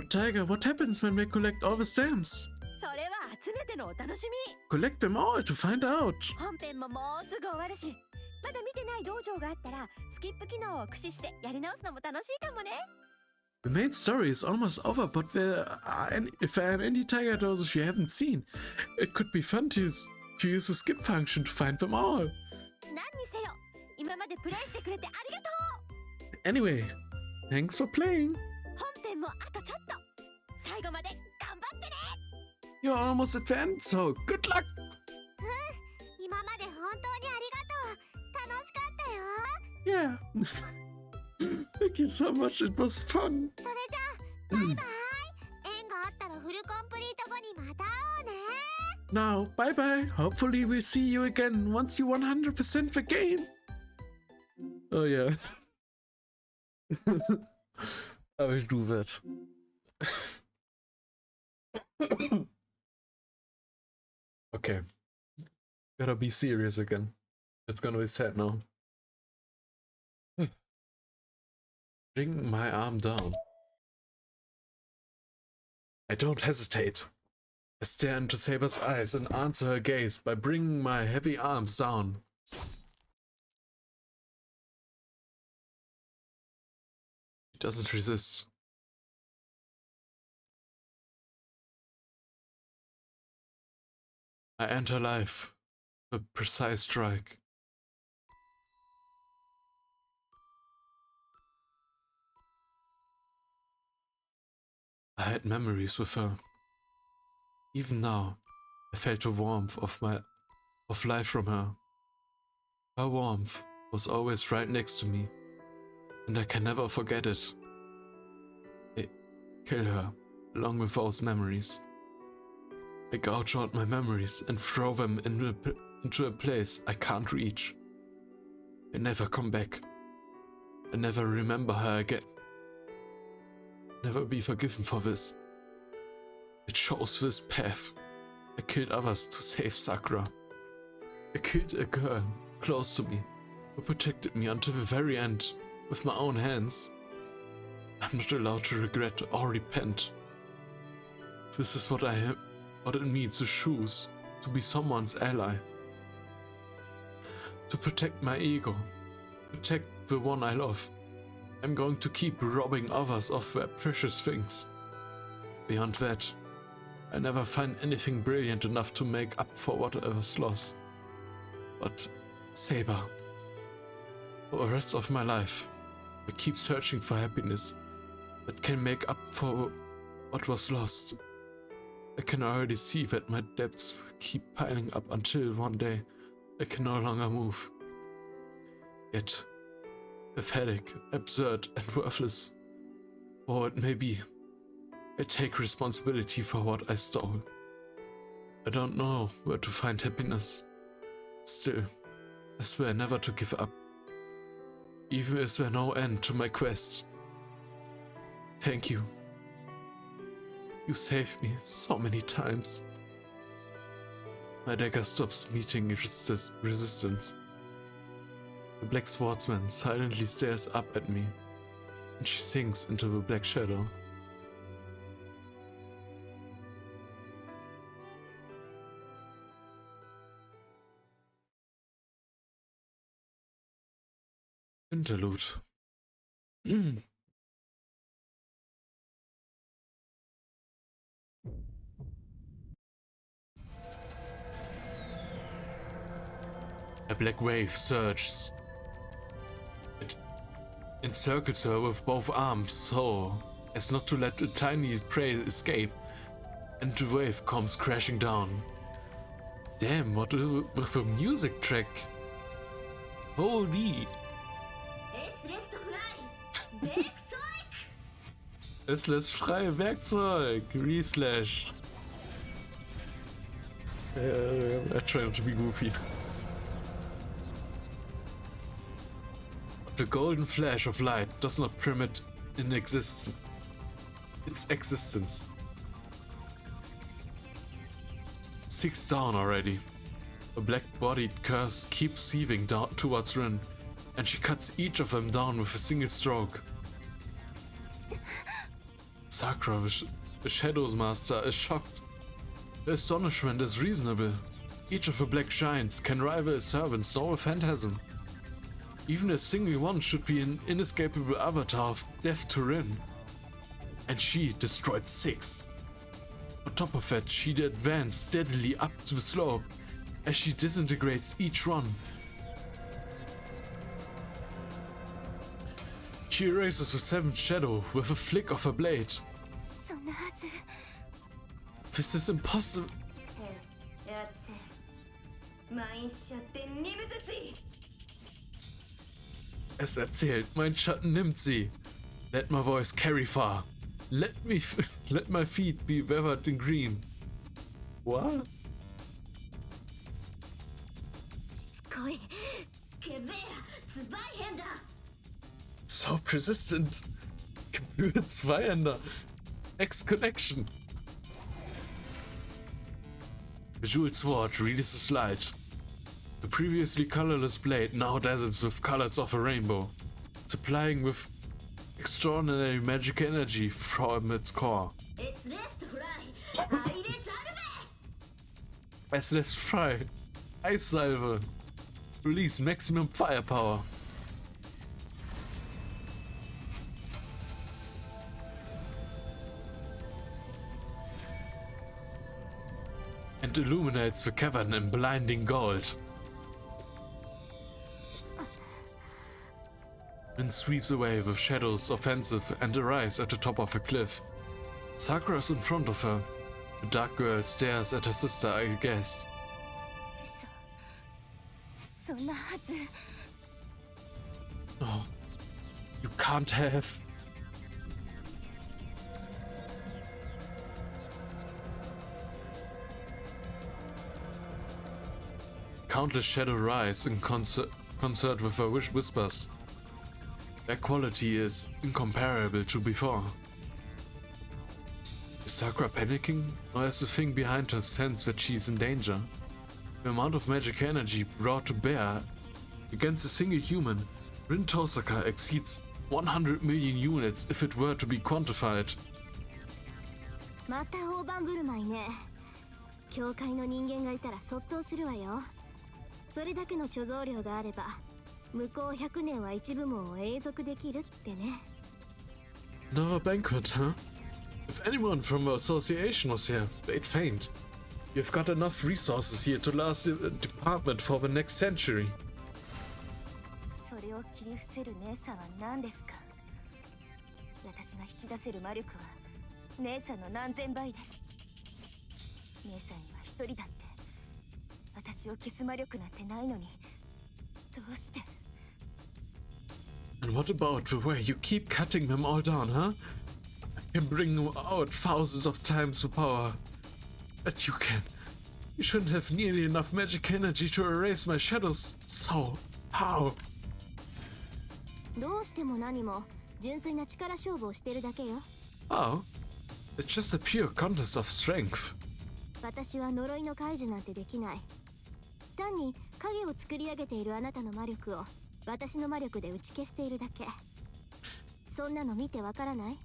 Tiger, what happens when we collect all the stamps? それは集めてのお楽しみ。 Collect them all to find out. 本編ももうすぐ終わるし、まだ見てない道場があったらスキップ機能を駆使してやり直すのも楽しいかもね。 The main story is almost over, but if there are any Tiger doses you haven't seen, it could be fun to use the skip function to find them all. 何にせよ、今までプレイしてくれてありがと Anyway, thanks for playing. う。本編もあとちょっと。最後まで頑張ってね。 You're almost at the end, so good luck. 今まで本当にありがとう。楽しかったよ。 Yeah. Thank you so much. It was fun. それじゃあ、バイバイ。縁があったらフルコンプリート後にまた会おうね。 Now, bye bye. Hopefully, we'll see you again once you 100% the game. Oh, yeah. I will do that. Okay. Gotta be serious again. It's gonna be sad now. Bring my arm down. I don't hesitate. I stare into Saber's eyes and answer her gaze by bringing my heavy arms down. She doesn't resist. I end her life. A precise strike. I had memories with her. Even now, I felt the warmth of life from her. Her warmth was always right next to me, and I can never forget it. I kill her, along with those memories. I gouge out my memories and throw them into a place I can't reach. I never come back. I never remember her again. Never be forgiven for this. I chose this path. I killed others to save Sakura. I killed a girl close to me who protected me until the very end with my own hands. I'm not allowed to regret or repent. This is what it means to choose to be someone's ally. To protect my ego, protect the one I love. I'm going to keep robbing others of their precious things. Beyond that, I never find anything brilliant enough to make up for whatever's lost. But Saber, for the rest of my life, I keep searching for happiness that can make up for what was lost. I can already see that my debts keep piling up until one day I can no longer move. Yet, pathetic, absurd, and worthless, or it may be, I take responsibility for what I stole. I don't know where to find happiness. Still, I swear never to give up. Even if there's no end to my quest. Thank you. You saved me so many times. My dagger stops meeting resistance. The black swordsman silently stares up at me, and she sinks into the black shadow. Interlude. A black wave surges. It encircles her with both arms so as not to let a tiny prey escape, and the wave comes crashing down. Damn, what with a music track. Holy. Es lässt frei Werkzeug. Reslash. I try not to be goofy. The golden flash of light does not permit its existence. 6 down already. A black-bodied curse keeps heaving down towards Rin, and she cuts each of them down with a single stroke. Sakura, the Shadows Master, is shocked. The astonishment is reasonable. Each of the black giants can rival a servant's noble phantasm. Even a single one should be an inescapable avatar of death to Rin. And she destroyed 6. On top of that, she advanced steadily up the slope as she disintegrates each one. She erases the 7th shadow with a flick of her blade. This is impossible. Es erzählt, mein Schatten nimmt sie. Let my voice carry far. Let my feet be weathered in green. What? So persistent. Gebühr Zweihänder. X-Connection. The jeweled sword releases light. The previously colorless blade now dazzles with colors of a rainbow, supplying with extraordinary magic energy from its core. Es lässt frei. Eissalve. Release maximum firepower. And illuminates the cavern in blinding gold. Rin sweeps away with shadows offensive and arrives at the top of a cliff. Sakura is in front of her. The dark girl stares at her sister aghast. No, you can't have. Countless shadow rise in concert with her whispers. Their quality is incomparable to before. Is Sakura panicking, or has the thing behind her sense that she's in danger? The amount of magic energy brought to bear against a single human, Rin Tosaka, exceeds 100 million units if it were to be quantified. また大盤振る舞いね。教会の人間がいたらそっとするわよ。それだけの貯蔵量があれば、向こう100年は一部門を永続できるってね。Another banquet, huh? If anyone from the association was here, they'd faint. You've got enough resources here to last the department for the next century. それを切り伏せる姉さんは何ですか？私が引き出せる魔力は姉さんの何千倍です。姉さんには一人だって私を消す魔力なんてないのに、どうして。 And what about the way you keep cutting them all down, huh? I can bring out thousands of times the power. But you can. You shouldn't have nearly enough magic energy to erase my shadows. So, how? どうしても何も純粋な力勝負をしてるだけよ。 How? It's just a pure contest of strength. 私は呪いの解除なんてできない。単に影を作り上げているあなたの魔力を私の魔力で打ち消しているだけ。そんなの見てわからない？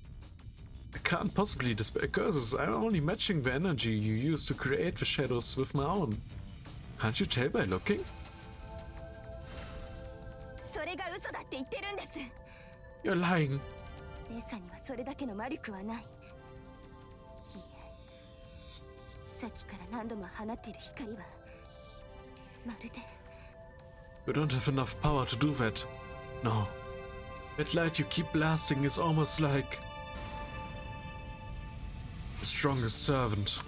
I can't possibly dispel curses. I'm only matching the energy you use to create the shadows with my own. Can't you tell by looking? それが嘘だって言ってるんです。 You're lying. 姉さんにはそれだけの魔力はない。いいえ、さっきから何度も放っている光はまるで。 You don't have enough power to do that. No. That light you keep blasting is almost like the strongest servant.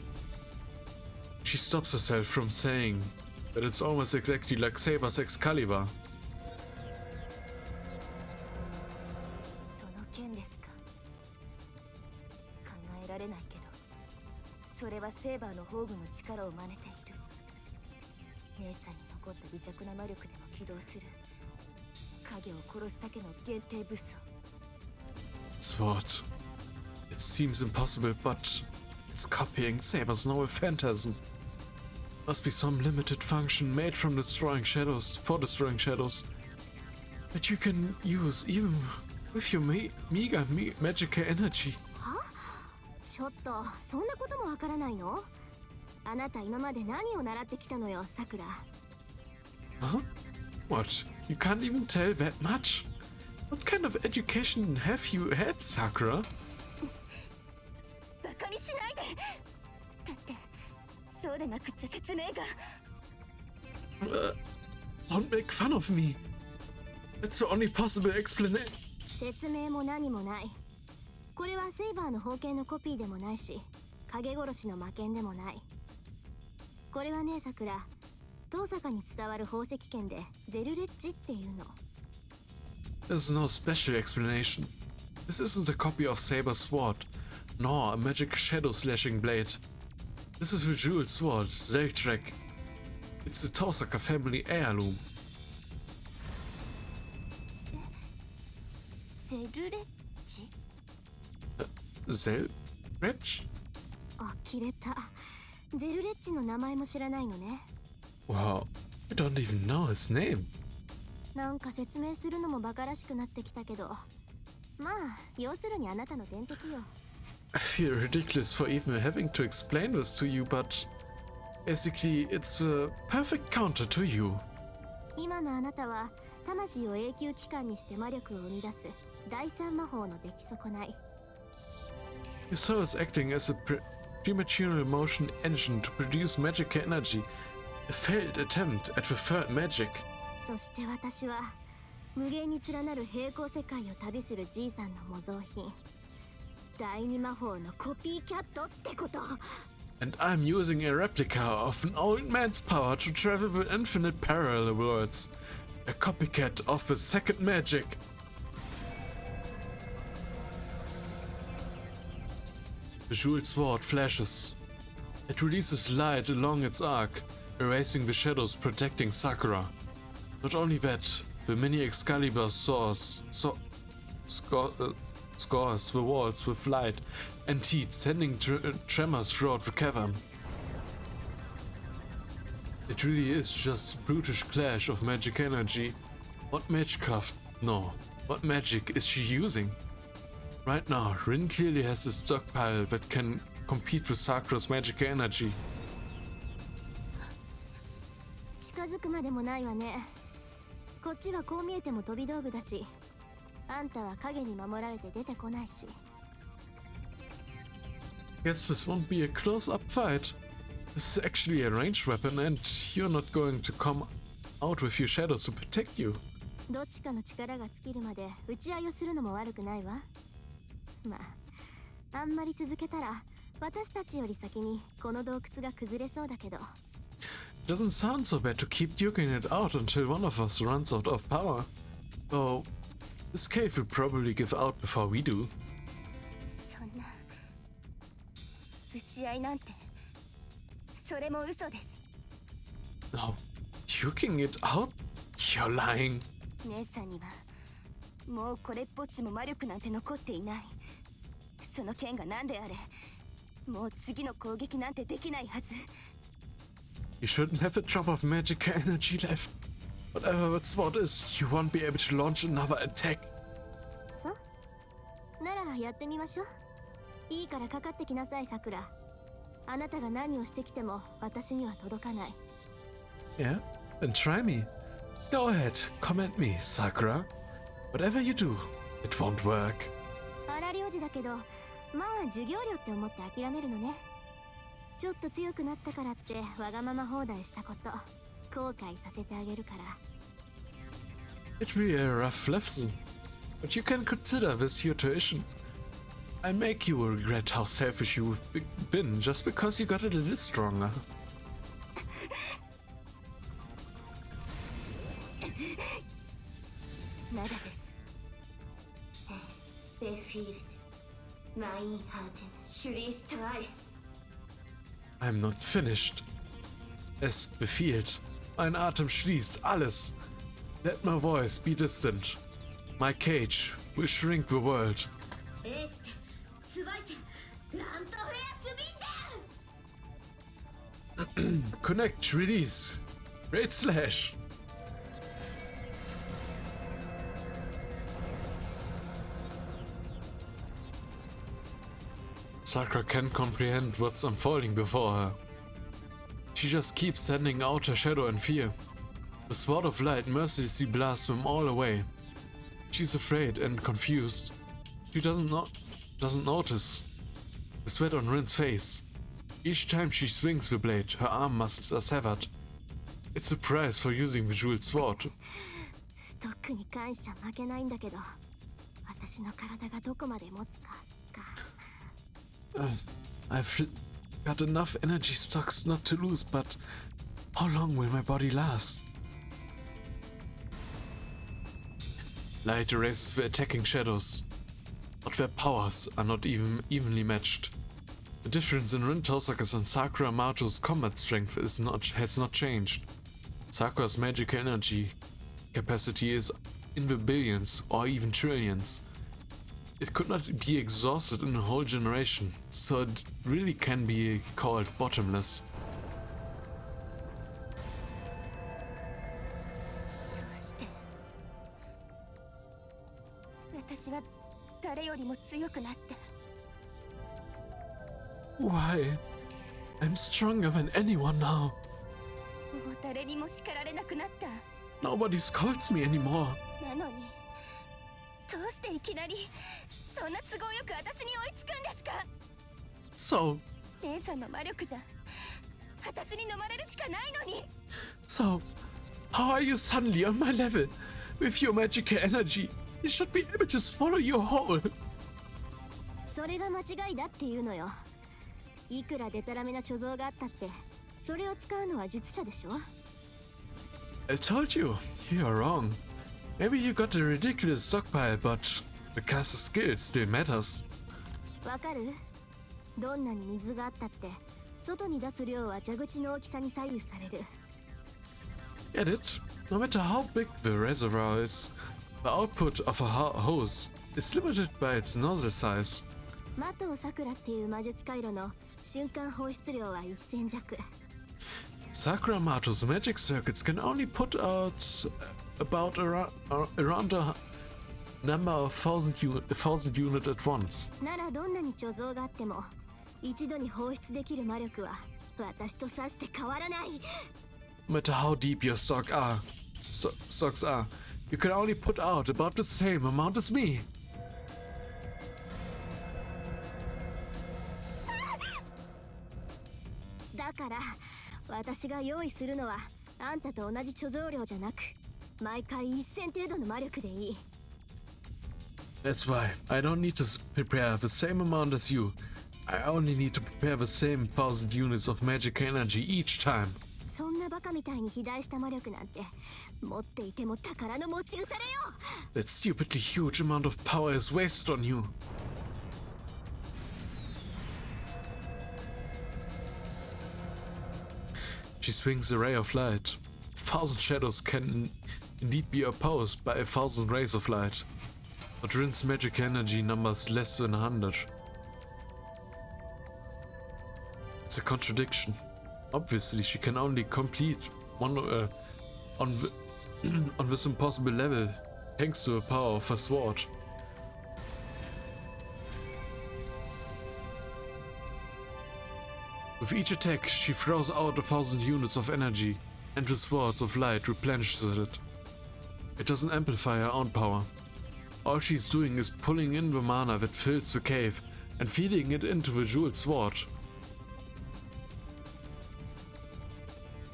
She stops herself from saying that it's almost exactly like Saber's Excalibur. その件ですか。考えられないけど、それはセーバーの宝具の力を真似ている。姉さんに残った微弱な魔力でも起動する影を殺すだけの限定武装。 Sword. It seems impossible, but it's copying Saber's novel phantasm. Must be some limited function made from destroying shadows, for destroying shadows. That you can use even with your meager magical energy. は？ちょっとそんなこともわからないの？あなた今まで何を習ってきたのよ、さくら。 Huh? What? You can't even tell that much? What kind of education have you had, Sakura? バカにしないで。だってそうでなくっちゃ説明が。Don't make fun of me. That's the only possible explanation. 説明も何もない。これはセイバーの宝剣のコピーでもないし、影殺しの魔剣でもない。これはね、さくら、遠坂に伝わる宝石剣でゼルレッジっていうの。 There's no special explanation. This isn't a copy of Saber's sword, nor a magic shadow slashing blade. This is the jeweled sword, Zeltrek. It's the Tosaka family heirloom. ゼルレッジ？ Zeltrek? 呆れた。ゼルレッジの名前も知らないのね。 Wow, I don't even know his name. なんか説明するのもバカらしくなってきたけど、まあ要するにあなたの天敵よ。 I feel ridiculous for even having to explain this to you, but basically it's the perfect counter to you. 今のあなたは魂を永久期間にして魔力を生み出す第三魔法の出来損ない。 You saw us acting as a premature motion engine to produce magical energy. A failed attempt at the third magic. そして私は無限に連なる平行世界を旅するじいさんの模造品、第二魔法のコピーキャットってこと。 And I'm using a replica of an old man's power to travel with infinite parallel worlds. A copycat of the second magic. The jeweled sword flashes. It releases light along its arc, erasing the shadows protecting Sakura. Not only that, the mini Excalibur scores the walls with light and heat, sending tremors throughout the cavern. It really is just a brutish clash of magic energy. What magecraft? No. What magic is she using? Right now, Rin clearly has a stockpile that can compete with Sakura's magical energy. 近づくまでもないわね。こっちはこう見えても飛び道具だし、あんたは影に守られて出てこないし。 Guess this won't be a close-up fight. This is actually a ranged weapon and you're not going to come out with your shadows to protect you. どっちかの力が尽きるまで打ち合いをするのも悪くないわ。まああんまり続けたら私たちより先にこの洞窟が崩れそうだけど。 Doesn't sound so bad to keep duking it out until one of us runs out of power. Though, this cave will probably give out before we do. そんな打ち合いなんてそれも嘘です。 No, duking it out? You're lying. 姉さんにはもうこれっぽっちも魔力なんて残っていない。その剣が何であれもう次の攻撃なんてできないはず。 You shouldn't have a drop of magic energy left. Whatever that sword is, you won't be able to launch another attack. そうならやってみましょう。いいからかかってきなさい、さくら。あなたが何をしてきても私には届かない。 Yeah? Then try me. Go ahead, come at me, Sakura. Whatever you do, it won't work. 荒領事だけど、まあ授業料って思って諦めるのね。ちょっと強くなったからってわがまま放題したこと後悔させてあげるから。 It'd be a rough lesson, but you can consider this your tuition. I make you regret how selfish you've been just because you got a little stronger. まだです。ベフィールド、マインハーテン、シュリーストアリス。 I'm not finished. Es befiehlt. Mein Atem schließt alles. Let my voice be distant. My cage will shrink the world. Connect, release. Great slash. Sakura can't comprehend what's unfolding before her. She just keeps sending out her shadow and fear. The sword of light mercilessly blasts them all away. She's afraid and confused. She doesn't notice the sweat on Rin's face. Each time she swings the blade, her arm muscles are severed. It's a price for using the jeweled sword. ストックに関しちゃ負けないんだけど、私の体がどこまで持つか。 I've got enough energy stocks not to lose, but how long will my body last? Light erases the attacking shadows, but their powers are not even evenly matched. The difference in Rin Tosaka's and Sakura Mato's combat strength has not changed. Sakura's magical energy capacity is in the billions or even trillions. It could not be exhausted in a whole generation, so it really can be called bottomless. 私は誰よりも強くなって。 Why? I'm stronger than anyone now. もう誰にも叱られなくなった。 Nobody scolds me anymore. なのにどうしていきなりそんな都合よく私に追いつくんですか。 So, 姉さんの魔力じゃ私に飲まれるしかないのに。 so, how are you suddenly on my level? With your magical energy, you should be able to swallow your whole. それが間違いだっていうのよ。いくらデタラメな貯蔵があったってそれを使うのは術者でしょ。 I told you, you're wrong. Maybe you got a ridiculous stockpile, but the caster's skill still matters. わかる？どんなに水があったって外に出す量は蛇口の大きさに左右される。 Get it? No matter how big the reservoir is, the output of a hose is limited by its nozzle size. マトウサクラっていう魔術回路の瞬間放出量は1000弱。 Sakura Mato's magic circuits can only put out about around a number of thousand units at once. ならどんなに貯蔵があっても一度に放出できる魔力は私とさして変わらない。 No matter how deep your stocks are, you can only put out about the same amount as me. だから私が用意するのはあんたと同じ貯蔵量じゃなく毎回1000程度の魔力でいい。That's why I don't need to prepare the same amount as you. I only need to prepare the same 1,000 units of magic energy each time. そんなバカみたいに肥大した魔力なんて持っていても宝の持ち腐れよ。 That stupidly huge amount of power is wasted on you. She swings a ray of light. 1,000 shadows can indeed be opposed by 1,000 rays of light. But Rin's magic energy numbers less than 100. It's a contradiction. Obviously, she can only complete one on this impossible level thanks to the power of her sword. With each attack, she throws out 1,000 units of energy, and with swords of light replenishes it. It doesn't amplify her own power. All she's doing is pulling in the mana that fills the cave and feeding it into the jeweled sword.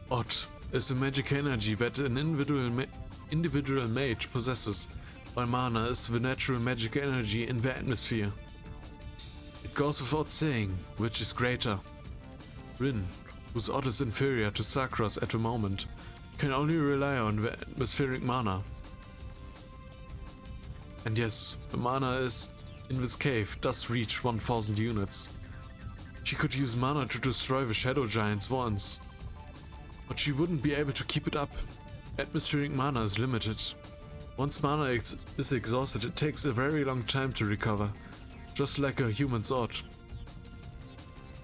Odd is the magic energy that an individual mage possesses, while mana is the natural magic energy in the atmosphere. It goes without saying which is greater. Rin, whose odd is inferior to Sakura's at the moment, can only rely on the atmospheric mana. And yes, the mana in this cave does reach 1,000 units. She could use mana to destroy the shadow giants once, but she wouldn't be able to keep it up. Atmospheric mana is limited. Once mana is exhausted, it takes a very long time to recover, just like a human sword.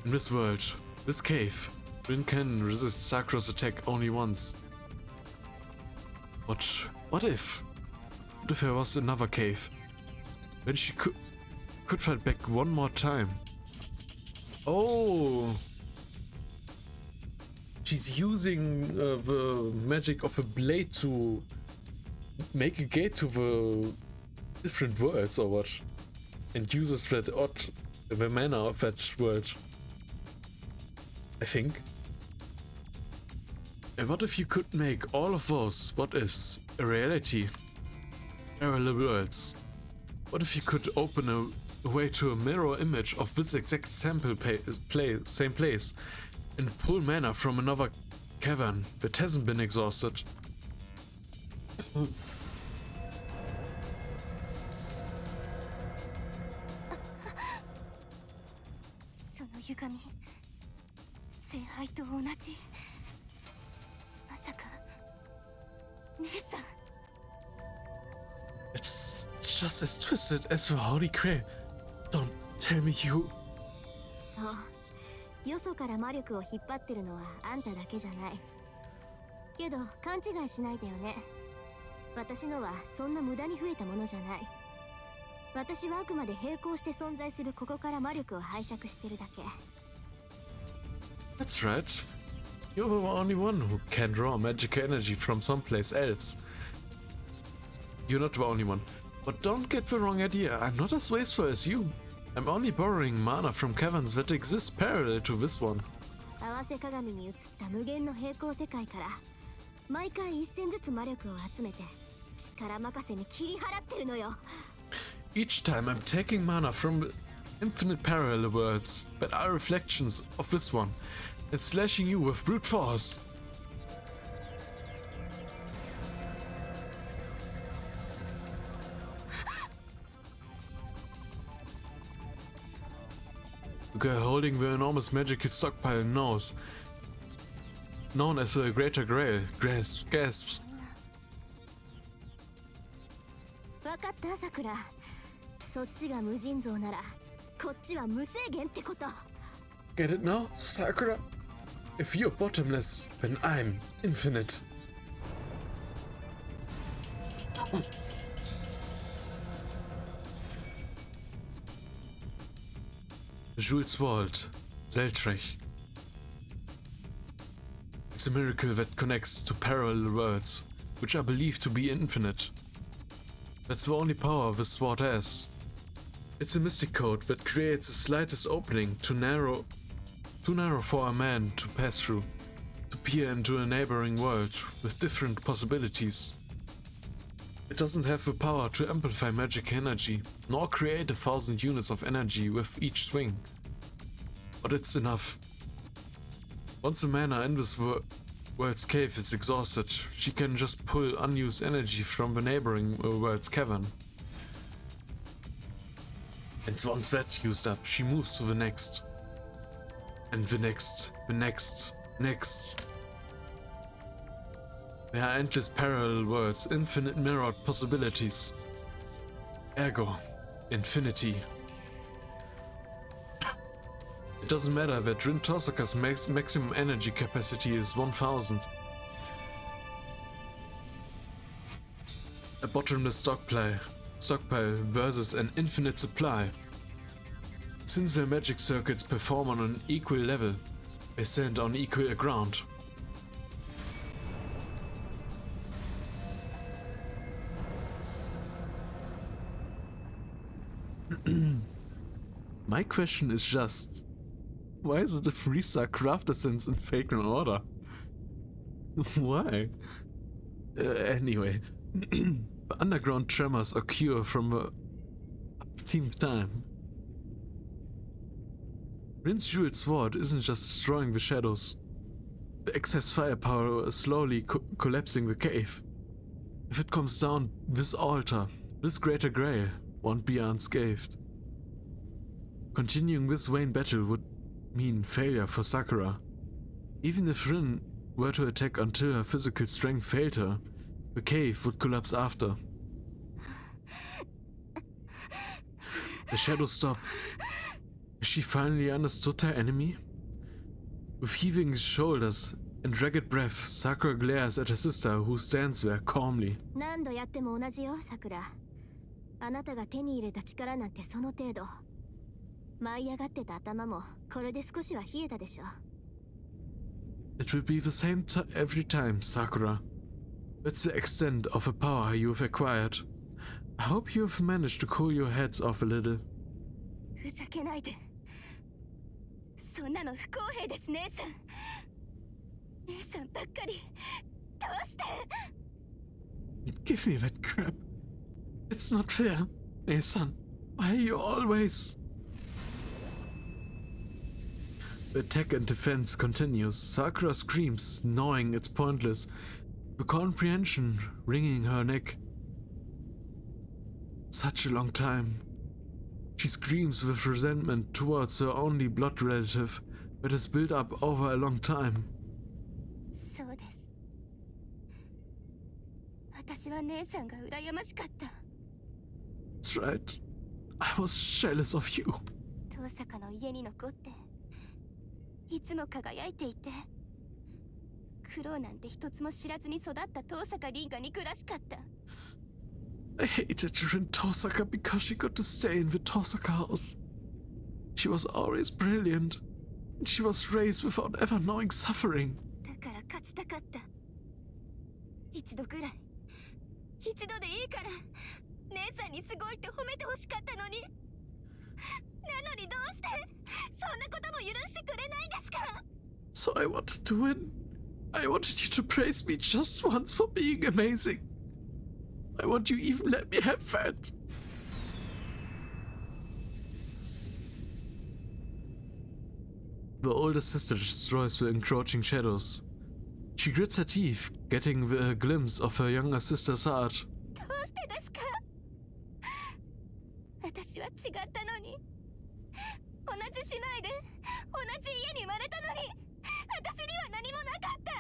In this world, this cave, Rin can resist Sakura's attack only once. But what if? What if there was another cave? Then she could fight back one more time. Oh! She's using the magic of a blade to make a gate to the different worlds or what? And uses the mana of that world. I think. And what if you could make all of those what ifs a reality? Parallel worlds. What if you could open a way to a mirror image of this exact same place and pull mana from another cavern that hasn't been exhausted? It's just as twisted as the Holy Grail. Don't tell me you... そう、よそから魔力を引っ張ってるのはあんただけじゃない。けど勘違いしないでよね。私のはそんな無駄に増えたものじゃない。私はあくまで並行して存在するここから魔力を拝借してるだけ。 That's right. You're the only one who can draw magic energy from someplace else. You're not the only one. But don't get the wrong idea, I'm not as wasteful as you. I'm only borrowing mana from caverns that exist parallel to this one. 合わせ鏡に映った無限の平行世界から毎回一銭ずつ魔力を集めて力任せに切り払ってるのよ。 Each time I'm taking mana from infinite parallel worlds that are reflections of this one and slashing you with brute force. The girl holding the enormous magical stockpile known as the Greater Grail, gasps. 分かったさくら。そっちが無尽蔵ならこっちは無制限ってこと。 Get it now, Sakura? If you're bottomless, then I'm infinite. Jules Wald, Zeltrich. It's a miracle that connects to parallel worlds, which are believed to be infinite. That's the only power this sword has. It's a mystic code that creates the slightest opening too narrow for a man to pass through, to peer into a neighboring world with different possibilities. It doesn't have the power to amplify magic energy, nor create 1,000 units of energy with each swing. But it's enough. Once the mana in this world's cave is exhausted, she can just pull unused energy from the neighboring world's cavern. And once that's used up, she moves to the next. And the next. There are endless parallel worlds, infinite mirrored possibilities. Ergo, infinity. It doesn't matter that Rin Tosaka's maximum energy capacity is 1000. A bottomless stockpile versus an infinite supply. Since their magic circuits perform on an equal level, they stand on equal ground. My question is just, why is it a 3-star craft essence in Fatal Order? Why? Anyway, the underground tremors occur from the upstream time. Rin's jeweled sword isn't just destroying the shadows. The excess firepower is slowly collapsing the cave. If it comes down, this altar, this greater grey, won't be unscathed. Continuing this vain battle would mean failure for Sakura. Even if Rin were to attack until her physical strength failed her, the cave would collapse after. The shadows stop. Has she finally understood her enemy? With heaving shoulders and ragged breath, Sakura glares at her sister who stands there calmly. 何度やっても同じよ、さくら。あなたが手に入れた力なんてその程度。舞い上がってた頭もこれで少しは冷えたでしょ。It will be the same every time, Sakura. That's the extent of the power you have acquired. I hope you have managed to cool your heads off a little. ふざけないで。そんなの不公平です、姉さん。姉さんばっかり。どうして？ Give me that crap. It's not fair. Hey, son, why are you always... The attack and defense continues. Sakura screams, knowing it's pointless. The comprehension wringing her neck. Such a long time. She screams with resentment towards her only blood relative that has built up over a long time. そうです。私は姉さんが羨ましかった。That's right. I was jealous of you. 遠坂の家に残って、いつも輝いていて、苦労なんて一つも知らずに育った遠坂凛が憎らしかった。I hated Rin Tosaka because she got to stay in the Tosaka house. She was always brilliant, and she was raised without ever knowing suffering. だから勝ちたかった。一度くらい、一度でいいから、姉さんにすごいって褒めてほしかったのに。なのにどうして、そんなことも許してくれないんですか? So I wanted to win. I wanted you to praise me just once for being amazing. I want you even let me have that. The older sister destroys the encroaching shadows. She grits her teeth, getting a glimpse of her younger sister's heart. どうしてですか? 私は違ったのに。同じ姉妹で、同じ家に生まれたのに、私には何もなかった。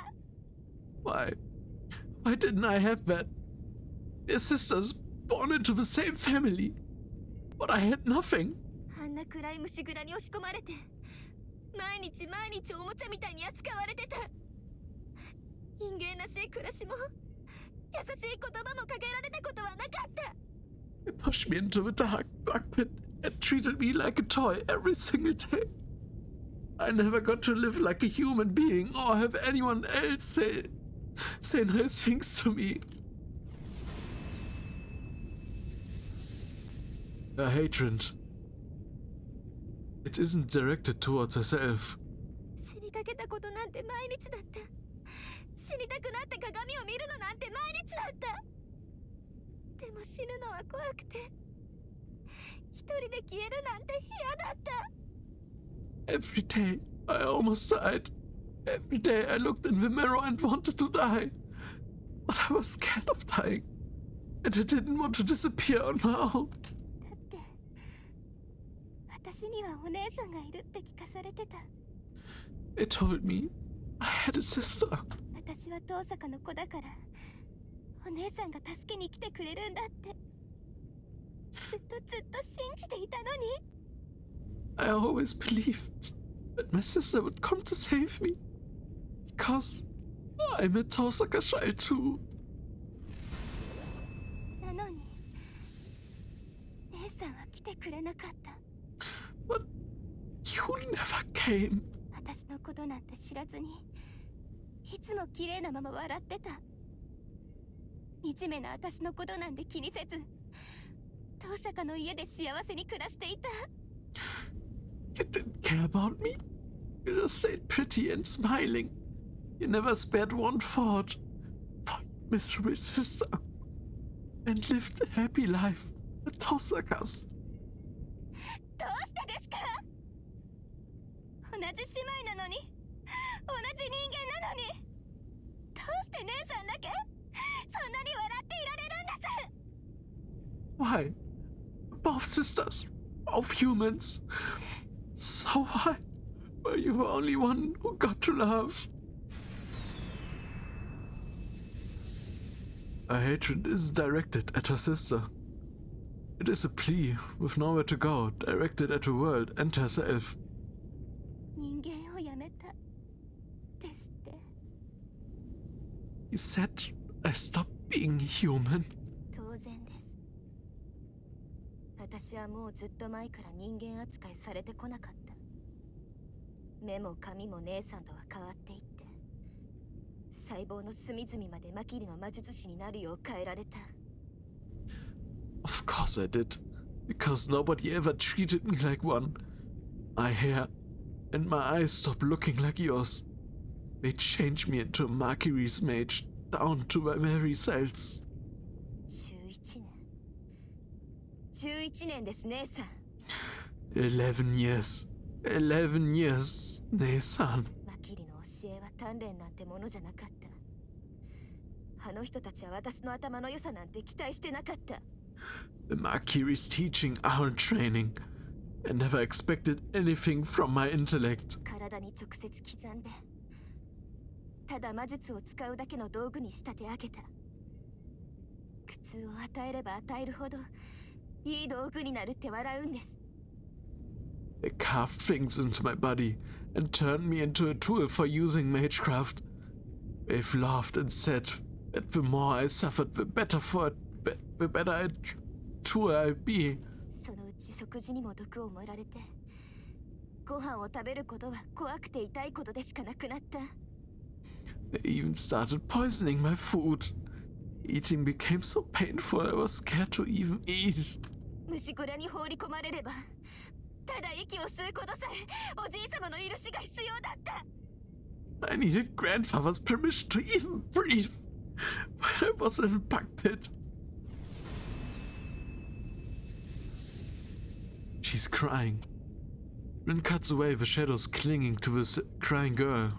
Why didn't I have that? They're sisters, born into the same family. But I had nothing. あんな暗い虫蔵に押し込まれて、毎日毎日おもちゃみたいに扱われてた。人間らしい暮らしも、優しい言葉もかけられたことはなかった。They pushed me into the dark bug pit and treated me like a toy every single day. I never got to live like a human being or have anyone else say nice things to me. Her hatred. It isn't directed towards herself. 死にかけたことなんて毎日だった。死にたくなって鏡を見るのなんて毎日だった。でも死ぬのは怖くて、一人で消えるなんて嫌だった。 Every day I almost died. Every day I looked in the mirror and wanted to die. But I was scared of dying. And I didn't want to disappear on my own. だって私にはお姉さんがいるって聞かされてた。 It told me I had a sister. 私は遠坂の子だからお姉さんが助けに来てくれるんだってずっと信じていたのに。 I always believed that my sister would come to save me. Because I'm a Tosaka child too. なのに姉さんは来てくれなかった。 But you never came. 私のことなんて知らずにいつも綺麗なまま笑ってた。惨めな私のことなんて気にせず遠坂の家で幸せに暮らしていた。 You didn't care about me. You just stayed pretty and smiling. You never spared one thought for your miserable sister. And lived a happy life at Tosakas. どうしてですか？同じ姉妹なのに同じ人間なのにどうして姉さんだけそんなに笑っていられるんです？ Why? Both sisters. Both humans. So why were you the only one who got to love? Her hatred is directed at her sister. It is a plea with nowhere to go, directed at the world and herself. 人間をやめたですって。 He said I stopped being human. 当然です。私はもうずっと前から人間扱いされてこなかった。目も髪も姉さんとは変わっていって細胞の隅々までマキリの魔術師になるよう変えられた。 Of course I did, because nobody ever treated me like one. My hair and my eyes stopped looking like yours. They changed me into a Mercury's mage, down to my very cells. 11年です姉さん。 11 years. 11 years, Nesan. マキリの教えは鍛錬なんてものじゃなかった。あの人たちは私の頭の良さなんて期待してなかった。 The Mercury's teaching aren't training. I never expected anything from my intellect. 体に直接刻んでただ魔術を使うだけの道具に仕立て上げた。苦痛を与えれば与えるほどいい道具になるって笑うんです。 They carved things into my body and turned me into a tool for using magecraft. They've laughed and said that the more I suffered, the better tool I'd be. そのうち食事にも毒を盛られてご飯を食べることは怖くて痛いことでしかなくなった。 They even started poisoning my food. Eating became so painful I was scared to even eat. 虫小屋に放り込まれればただ息を吸うことさえおじい様の許しが必要だった。 I needed grandfather's permission to even breathe when I was in a bug pit. She's crying. Rin cuts away the shadows clinging to this crying girl.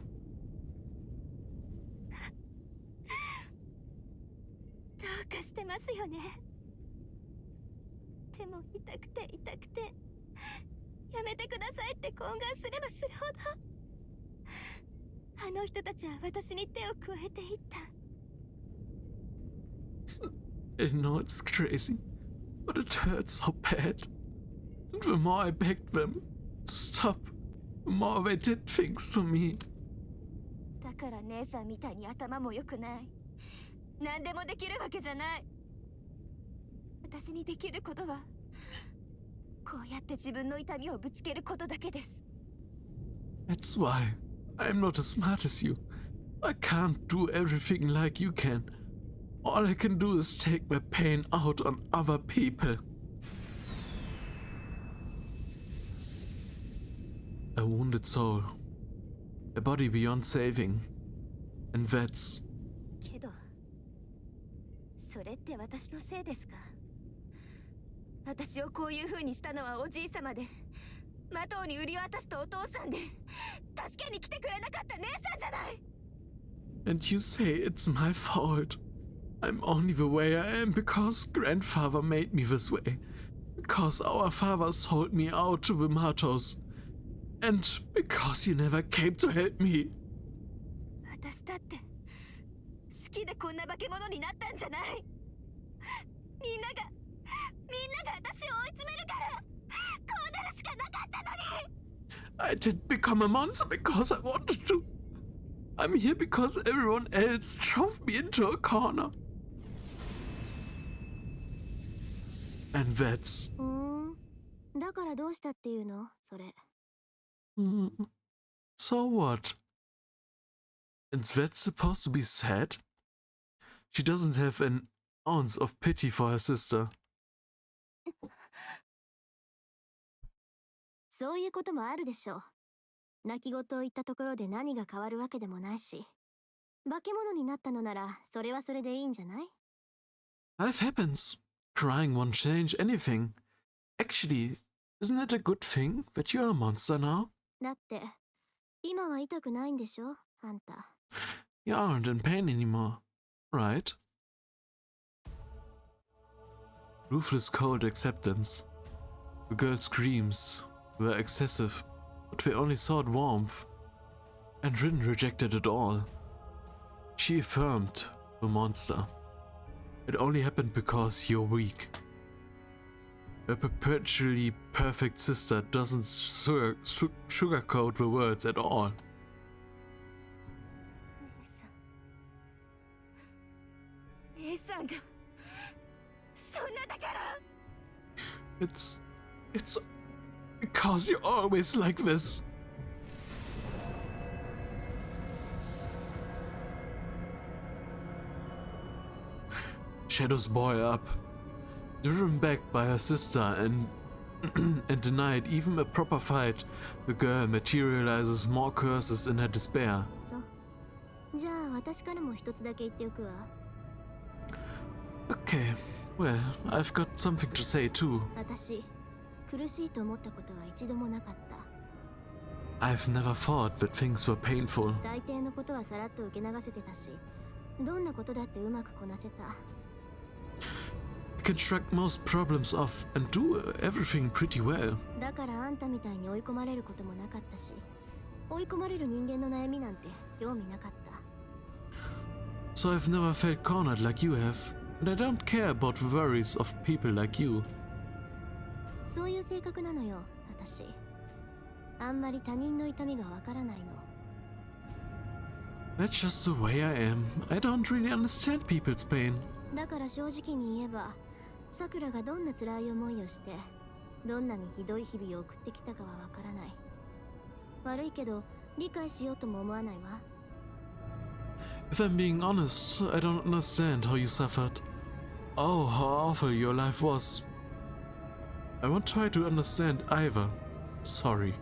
どうかしてますよね。でも痛くてやめてくださいって懇願すればするほどあの人たちは私に手を加えていった。 I know it's crazy, but it hurts so bad. And the more I begged them to stop, the more they did things to me. だから姉さんみたいに頭も良くない。何でもできるわけじゃない。私にできることはこうやって自分の痛みをぶつけることだけです。 That's why I'm not as smart as you. I can't do everything like you can. All I can do is take my pain out on other people. A wounded soul. A body beyond saving. And that's... けどそれって私のせいですか？私をこういう風にしたのはおじい様で、マトウに売り渡したお父さんで、助けに来てくれなかった姉さんじゃない。 And you say it's my fault. I'm only the way I am because grandfather made me this way. Because our father sold me out to the Matos. And because you never came to help me. 私だって好きでこんな化け物になったんじゃない。みんなが私を追い詰めるからこうなるしかなかったのに。 I didn't become a monster because I wanted to. I'm here because everyone else shoved me into a corner. And that's... だからどうしたっていうのそれ。So what? And that's supposed to be sad? She doesn't have an ounce of pity for her sister. そういうこともあるでしょう。泣き言を言ったところで何が変わるわけでもないし、化け物になったのならそれはそれでいいんじゃない？ Life happens. Crying won't change anything. Actually, isn't it a good thing that you're a monster now? だって今は痛くないんでしょあんた。 You aren't in pain anymore, right? Ruthless cold acceptance. The girl's screams were excessive, but they only sought warmth, and Rin rejected it all. She affirmed the monster. It only happened because you're weak. A perpetually perfect sister doesn't sugarcoat the words at all. 姉さんがそんなだから。 It's because you're always like this. Shadows boil up, driven back by her sister and and denied even a proper fight. The girl materializes more curses in her despair. そう。じゃあ私からも一つだけ言っておくわ。 Okay, well, I've got something to say too. 私苦しいと思ったことは一度もなかった。 I've never thought that things were painful. 大抵のことはさらっと受け流せてたし、どんなことだってうまくこなせた。 I can shrug most problems off and do everything pretty well. だからあんたみたいに追い込まれることもなかったし、追い込まれる人間の悩みなんて興味なかった。 So I've never felt cornered like you have, and I don't care about the worries of people like you. そういう性格なのよ、私。あんまり他人の痛みがわからないの。 That's just the way I am. I don't really understand people's pain. だから正直に言えば、さくらがどんな辛い思いをして、どんなにひどい日々を送ってきたかはわからない。悪いけど、理解しようとも思わないわ。 If I'm being honest, I don't understand how you suffered. Oh, how awful your life was. I won't try to understand either. Sorry.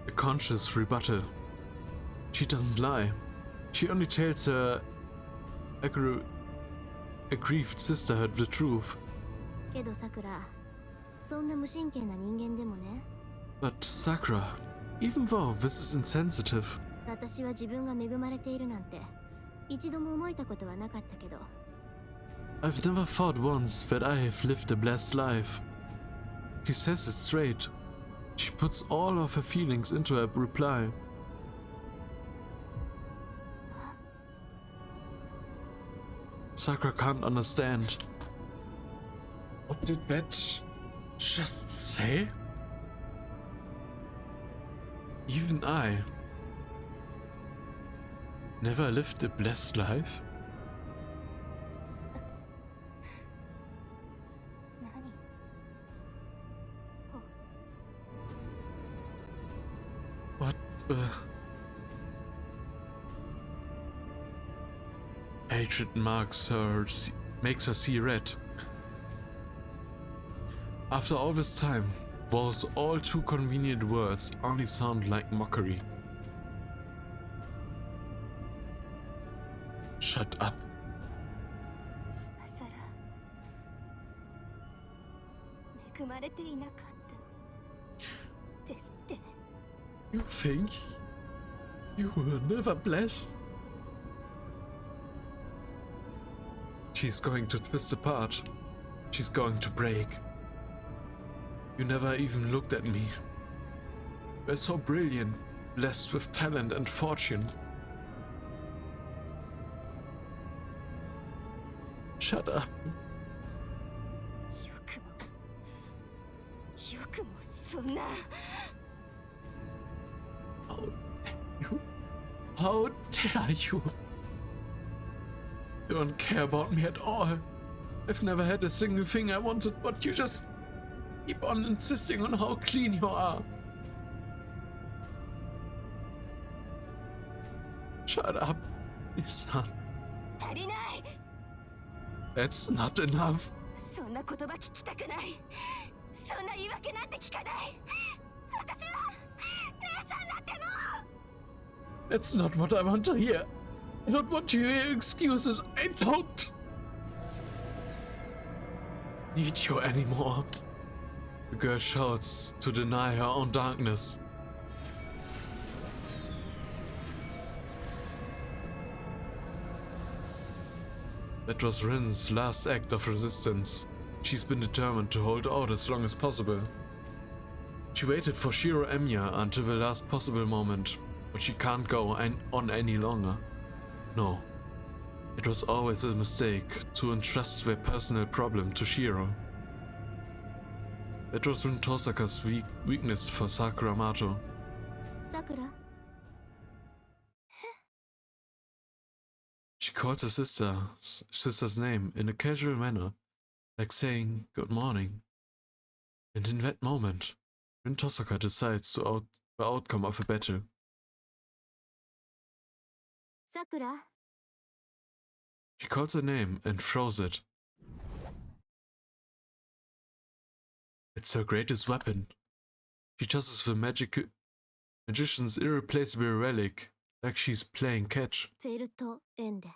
A conscious rebuttal. She doesn't lie. She only tells her aggrieved sisterhood the truth. けどさくら、そんな無神経な人間でもね。 But Sakura, even though this is insensitive, 私は自分が恵まれているなんて一度も思えたことはなかったけど、 I've never thought once that I have lived a blessed life. She says it straight. She puts all of her feelings into her reply. Sakura can't understand. What did that just say? Even I never lived a blessed life? 何？ What the... Hatred makes her see red. After all this time, those all too convenient words only sound like mockery. Shut up. 今さら恵まれていなかったですって。 You think you were never blessed? She's going to twist apart. She's going to break. You never even looked at me. We're so brilliant, blessed with talent and fortune. Shut up. よくもそんな。 How dare you? How dare you? You don't care about me at all. I've never had a single thing I wanted, but you just keep on insisting on how clean you are. Shut up, son. 足りない。 That's not enough. そんな言葉聞きたくない。そんな言い訳なんて聞かない。私は姉さんだってもう。 That's not what I want to hear. I don't want to hear excuses. I don't need you anymore. The girl shouts to deny her own darkness. That was Rin's last act of resistance. She's been determined to hold out as long as possible. She waited for Shiro Emiya until the last possible moment, but she can't go on any longer. No. It was always a mistake to entrust their personal problem to Shiro. That was Rin Tosaka's weakness for Sakura Mato. さくら、 She calls her sister's name in a casual manner, like saying good morning. And in that moment, Rin Tosaka decides the outcome of a battle. さくら、 She calls her name and throws it. It's her greatest weapon. She tosses the magician's irreplaceable relic like she's playing catch. フェルトエンデ。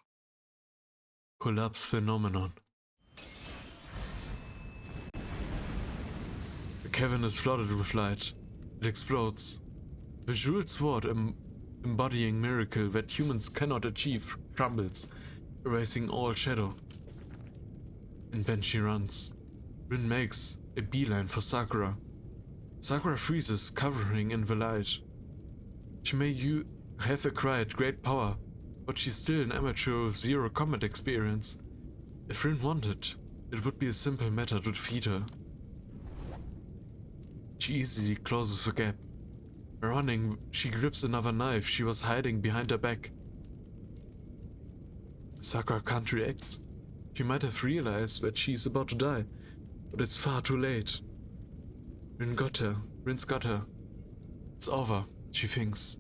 Collapse phenomenon. The cavern is flooded with light. It explodes. The jeweled sword embodying miracle that humans cannot achieve crumbles, erasing all shadow. And then she runs. Rin makes a beeline for Sakura. Sakura freezes, covering in the light. She may have acquired great power, but she's still an amateur with zero combat experience. If Rin wanted, it would be a simple matter to defeat her. She easily closes the gap. Running, she grips another knife she was hiding behind her back. Sakura can't react. She might have realized that she's about to die, but it's far too late. Rin's got her. It's over, she thinks,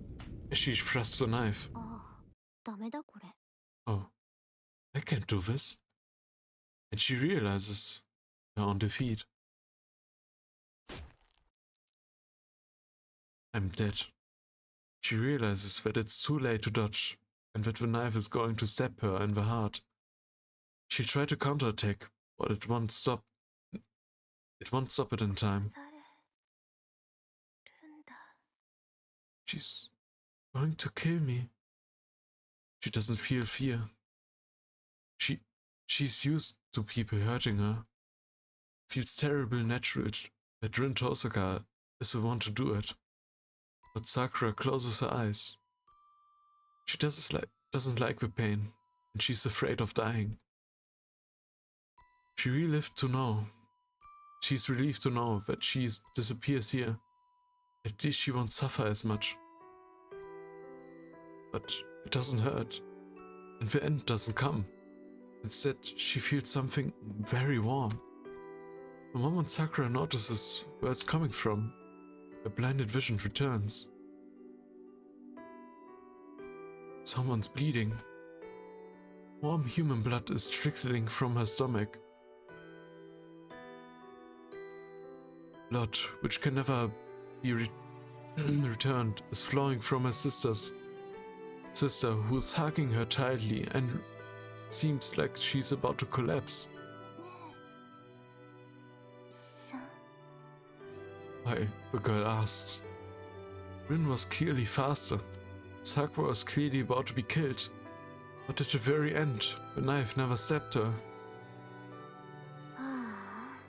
as she thrusts the knife. ああ、ダメだこれ。 Oh, I can't do this. And she realizes her own defeat. I'm dead. She realizes that it's too late to dodge, and that the knife is going to stab her in the heart. She'll try to counterattack, but it won't stop. It won't stop it in time. されるんだ。 She's going to kill me. She doesn't feel fear. She's used to people hurting her. Feels terribly natural that Rin Tosaka is the one to do it. But Sakura closes her eyes. She doesn't like the pain, and she's afraid of dying. She's relieved to know that she disappears here. At least she won't suffer as much. But it doesn't hurt, and the end doesn't come. Instead, she feels something very warm. The moment Sakura notices where it's coming from, her blinded vision returns. Someone's bleeding. Warm human blood is trickling from her stomach. Blood, which can never be returned, is flowing from her sister, who is hugging her tightly and seems like she's about to collapse. さん Why? The girl asked. Rin was clearly faster. Sakura was clearly about to be killed. But at the very end, the knife never stabbed her. はあ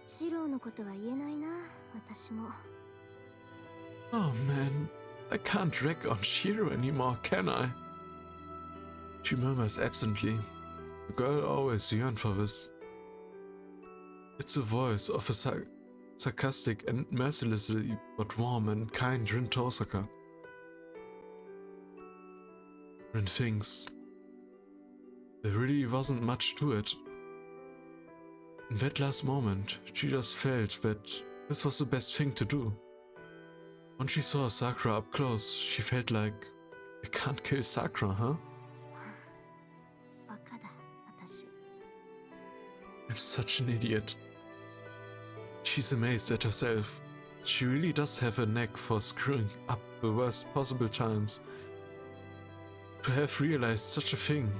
シローのことは言えないな私も Oh man, I can't wreck on Shiro anymore, can I? She murmurs absently. The girl always yearned for this. It's the voice of a sarcastic and mercilessly but warm and kind Rin Tosaka. Rin thinks. There really wasn't much to it. In that last moment, she just felt that this was the best thing to do. When she saw Sakura up close, she felt like, I can't kill Sakura, huh? バカだ私 I'm such an idiot. She's amazed at herself. She really does have a knack for screwing up the worst possible times. To have realized such a thing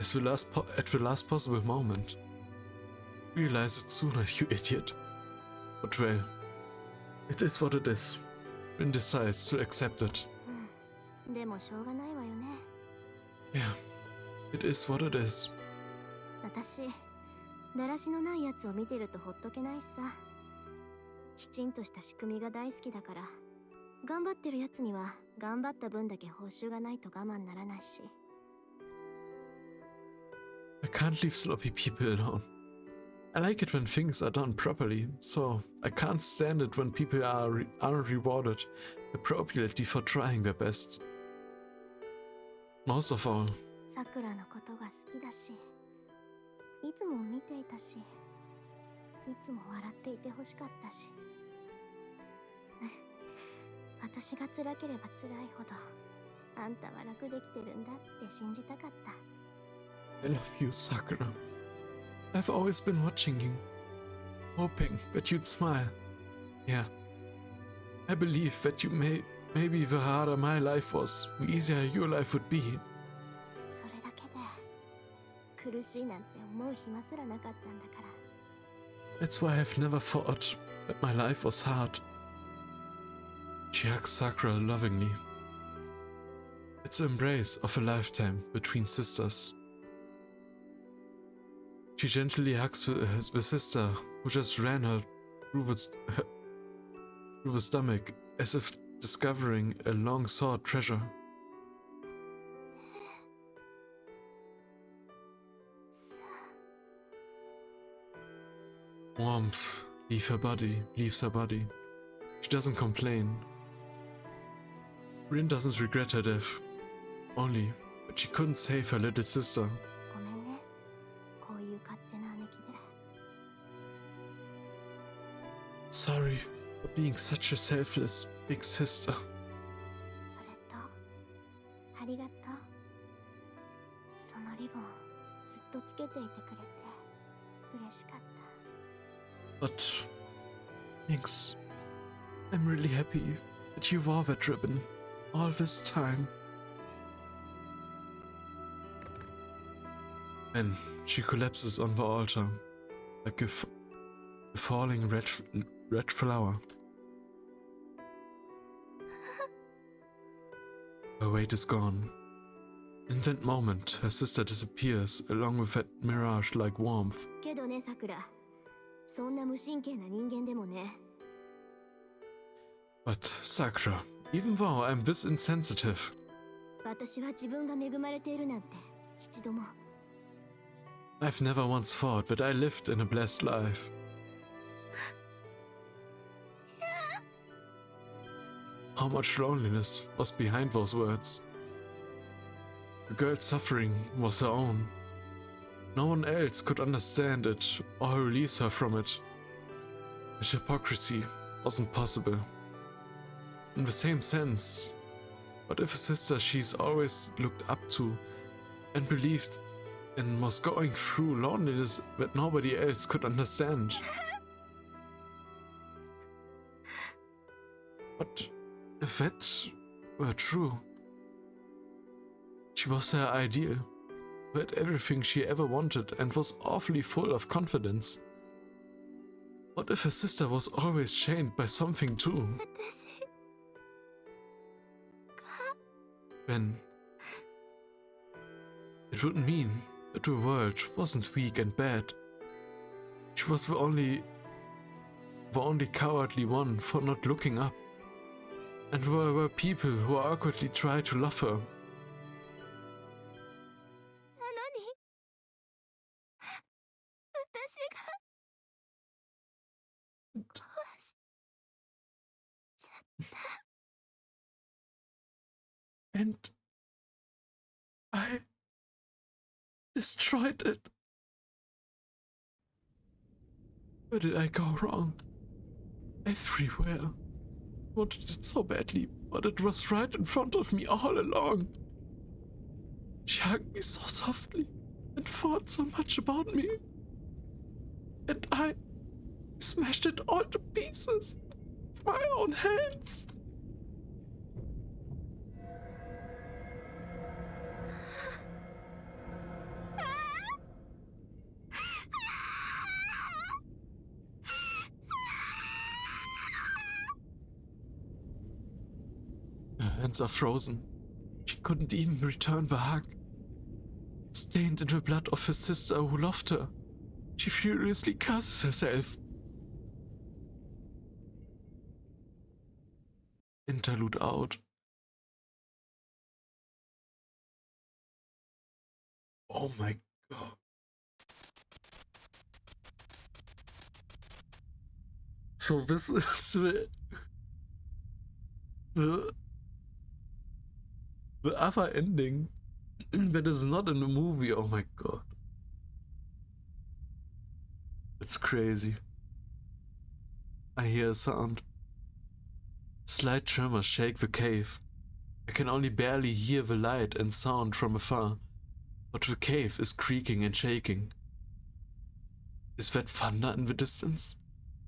as at the last possible moment. Realize it sooner, you idiot. But well, it is what it is. Rin decides to accept it. でもしょうがないわよね Yeah, it is what it is. 私だらしのないやつを見てるとほっとけないしさきちんとした仕組みが大好きだから頑張ってるやつには頑張った分だけ報酬がないと我慢ならないし I can't leave sloppy people alone. I like it when things are done properly, so I can't stand it when people aren't rewarded appropriately for trying their best. Most of all, さくらのことが好きだしいつも見ていたしいつも笑っていてほしかったし私が辛ければ辛いほどあんたは楽できてるんだって信じたかった I love you, Sakura. I've always been watching you, hoping that you'd smile. Yeah, I believe that maybe the harder my life was, the easier your life would be. それだけで苦しいなんて思う暇すらなかったんだから That's why I've never thought that my life was hard. She hugs Sakura lovingly. It's the embrace of a lifetime between sisters. She gently hugs the sister who just ran her through the stomach as if discovering a long-sought treasure. Warmth leaves her body. She doesn't complain. Rin doesn't regret her death, only that she couldn't save her little sister. ごめんねこういう勝手な姉貴で Sorry for being such a selfless big sister. それとありがとうそのリボンずっとつけていてくれて嬉しかった But thanks. I'm really happy that you wore that ribbon all this time. Then she collapses on the altar like a falling red flower. Her weight is gone. In that moment, her sister disappears along with that mirage-like warmth. けどねさくらそんな無神経な人間でもね But Sakura, even though I'm this insensitive, 私は自分が恵まれているなんて一度も I've never once thought that I lived in a blessed life. How much loneliness was behind those words. The girl's suffering was her own. No one else could understand it or release her from it. But hypocrisy wasn't possible. In the same sense, what if a sister she's always looked up to and believed in was going through loneliness that nobody else could understand? But if that were true, she was her ideal. who had everything she ever wanted and was awfully full of confidence. What if her sister was always chained by something too? 私 Then it would mean that the world wasn't weak and bad. She was the only cowardly one for not looking up. And there were people who awkwardly tried to love her. なのに私が壊しちゃった And I destroyed it. Where did I go wrong? Everywhere. I wanted it so badly, but it was right in front of me all along. She hugged me so softly and thought so much about me. And I smashed it all to pieces with my own hands. Her hands are frozen. She couldn't even return the hug. Stained in the blood of her sister who loved her, she furiously curses herself. Interlude out. Oh my god. So this is the other ending that is not in the movie. Oh my god. It's crazy. I hear a sound. Slight tremors shake the cave. I can only barely hear the light and sound from afar, but the cave is creaking and shaking. Is that thunder in the distance?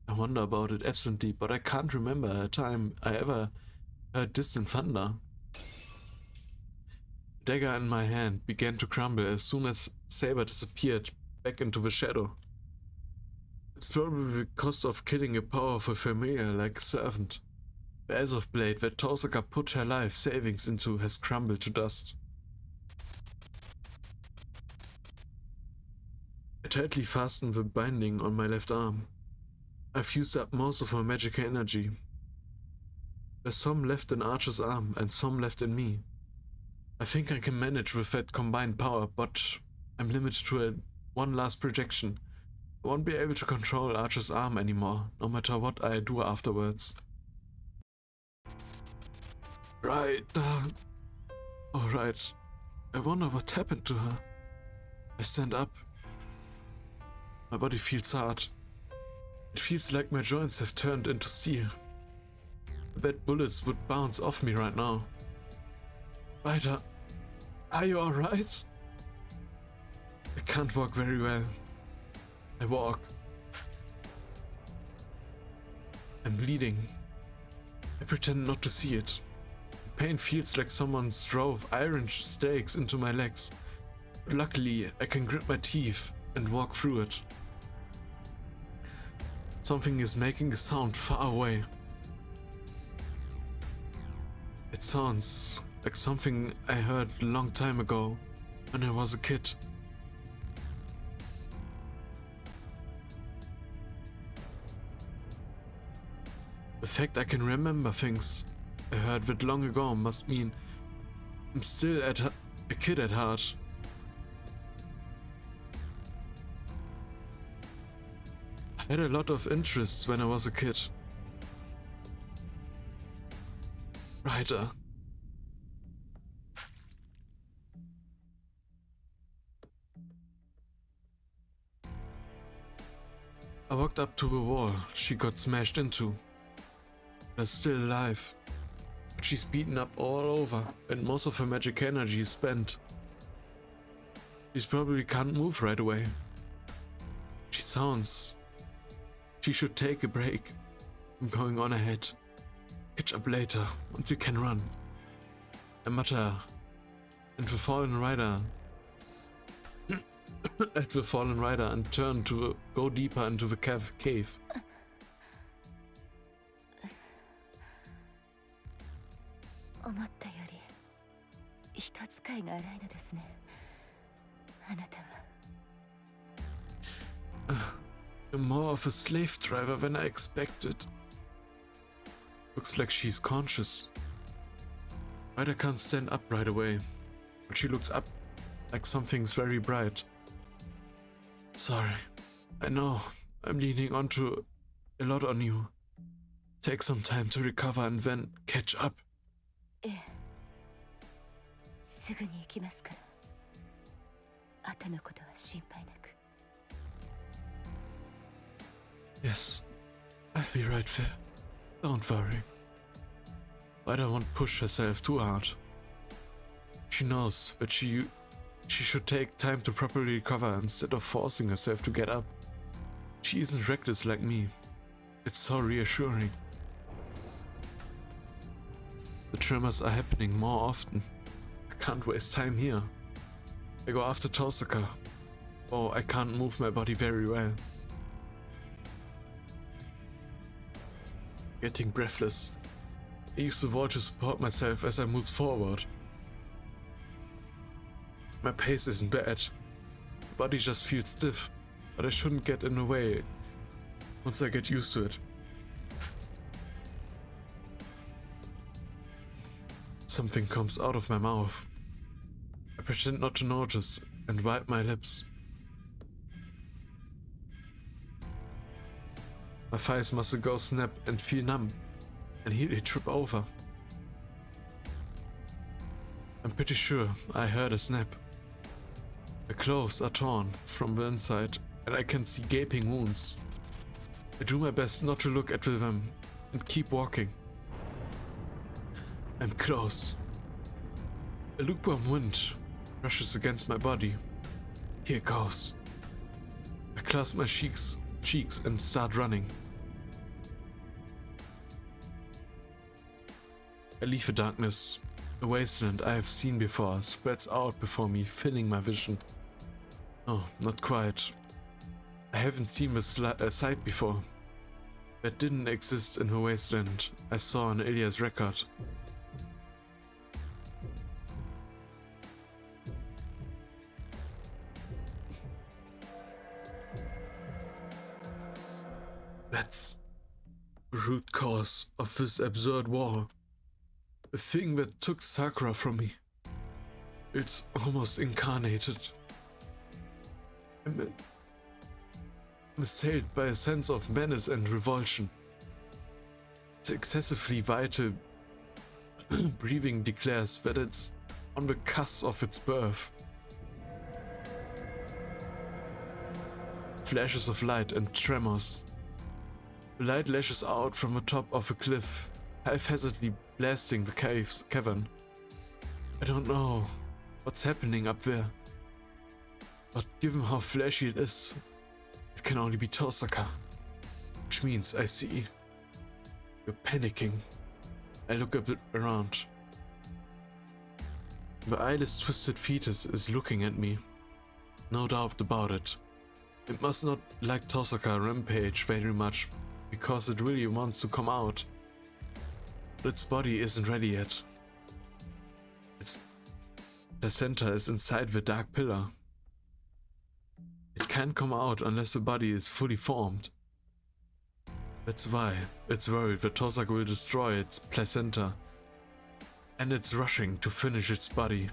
I wonder about it absently, but I can't remember a time I ever heard distant thunder. The dagger in my hand began to crumble as soon as Saber disappeared back into the shadow. It's probably the cost of killing a powerful familiar like a servant. The Azov blade that Tosaka put her life savings into has crumbled to dust. I tightly fastened the binding on my left arm. I've used up most of my magic energy. There's some left in Archer's arm and some left in me. I think I can manage with that combined power, but I'm limited to one last projection. I won't be able to control Archer's arm anymore, no matter what I do afterwards. Right. Alright. I wonder what happened to her. I stand up. My body feels hard. It feels like my joints have turned into steel. I bet bullets would bounce off me right now. Ryder, are you alright? I can't walk very well. I walk. I'm bleeding. I pretend not to see it. The pain feels like someone drove iron stakes into my legs. But luckily, I can grit my teeth and walk through it. Something is making a sound far away. It sounds like something I heard a long time ago when I was a kid. The fact I can remember things I heard that long ago must mean I'm still a kid at heart. I had a lot of interests when I was a kid. Ryder. I walked up to the wall she got smashed into. She's still alive, but she's beaten up all over and most of her magic energy is spent. She probably can't move right away. She sounds... She should take a break. I'm going on ahead. Catch up later, once you can run. I mutter, and the fallen rider at the fallen rider and turn to go deeper into the cave. 思ったより人使いが荒いのですね。あなたは。You're more of a slave driver than I expected. Looks like she's conscious. Ryder can't stand up right away, but she looks up like something's very bright. Sorry, I know I'm leaning onto a lot on you. Take some time to recover and then catch up. ええ、すぐに行きますから。後のことは心配なく。Yes, I'll be right there. Don't worry. Ryder won't push herself too hard. She knows that she should take time to properly recover instead of forcing herself to get up. She isn't reckless like me. It's so reassuring. The tremors are happening more often. I can't waste time here. I go after Tosaka. Oh, I can't move my body very well. Getting breathless. I use the wall to support myself as I move forward. My pace isn't bad. My body just feels stiff, but I shouldn't get in the way once I get used to it. Something comes out of my mouth. I pretend not to notice and wipe my lips. My thighs must go snap and feel numb and nearly trip over. I'm pretty sure I heard a snap. The clothes are torn from the inside and I can see gaping wounds. I do my best not to look at them and keep walking. I'm close. A lukewarm wind rushes against my body. Here goes. I clasp my cheeks and start running. I leave the darkness. A wasteland I have seen before spreads out before me, filling my vision. No, not quite. I haven't seen this sight before. That didn't exist in the wasteland I saw on Ilya's record. That's the root cause of this absurd war. The thing that took Sakura from me. It's almost incarnated. I'm assailed by a sense of menace and revulsion. Its excessively vital breathing declares that it's on the cusp of its birth. Flashes of light and tremors. The light lashes out from the top of a cliff, haphazardly blasting the cavern. I don't know what's happening up there, but given how flashy it is, it can only be Tosaka. Which means I see you're panicking. I look a bit around. The eyeless twisted fetus is looking at me. No doubt about it. It must not like Tosaka Rampage very much, because it really wants to come out. But its body isn't ready yet. Its placenta is inside the dark pillar. It can't come out unless the body is fully formed. That's why it's worried that Tosaka will destroy its placenta, and it's rushing to finish its body.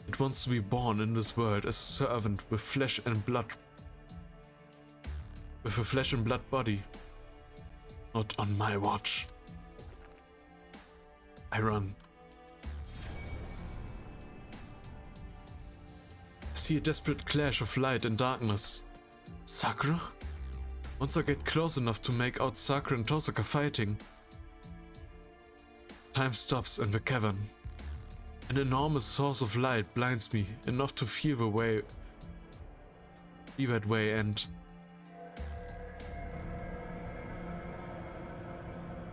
It wants to be born in this world as a servant with flesh and blood. With a flesh and blood body. Not on my watch. I run. I see a desperate clash of light and darkness. Sakura? Once I get close enough to make out Sakura and Tosaka fighting, time stops in the cavern. An enormous source of light blinds me enough to feel that way and...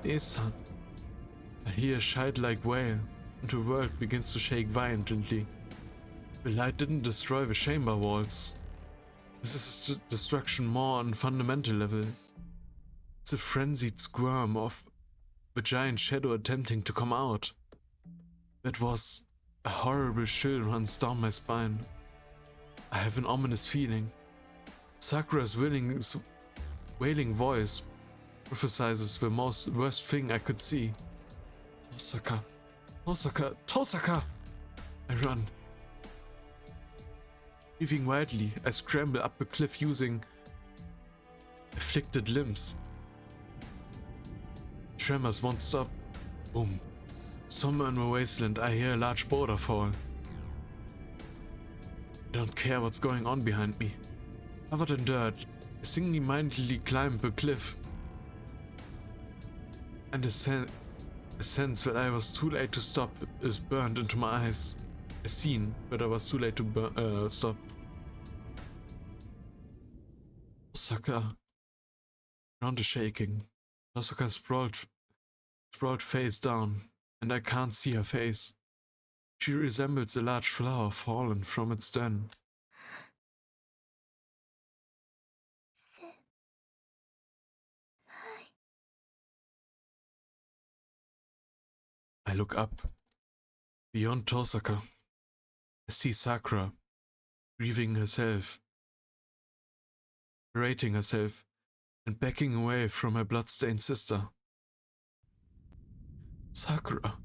Nesan. I hear a childlike wail, and the world begins to shake violently. The light didn't destroy the chamber walls. This is destruction more on fundamental level. It's a frenzied squirm of the giant shadow attempting to come out. That was a horrible chill runs down my spine. I have an ominous feeling. Sakura's wailing voice prophesizes the worst thing I could see. Tosaka, Tosaka, Tosaka! I run. Breathing wildly, I scramble up the cliff using afflicted limbs. Tremors won't stop. Boom. Somewhere in the wasteland I hear a large boulder fall. I don't care what's going on behind me. Covered in dirt, I single-mindedly climb the cliff. And a sense that I was too late to stop is burned into my eyes. A scene that I was too late to stop. Tosaka. Ground is shaking. Tosaka sprawled face down, and I can't see her face. She resembles a large flower fallen from its den. I look up. Beyond Tosaka, I see Sakura, grieving herself, berating herself, and backing away from her bloodstained sister. Sakura.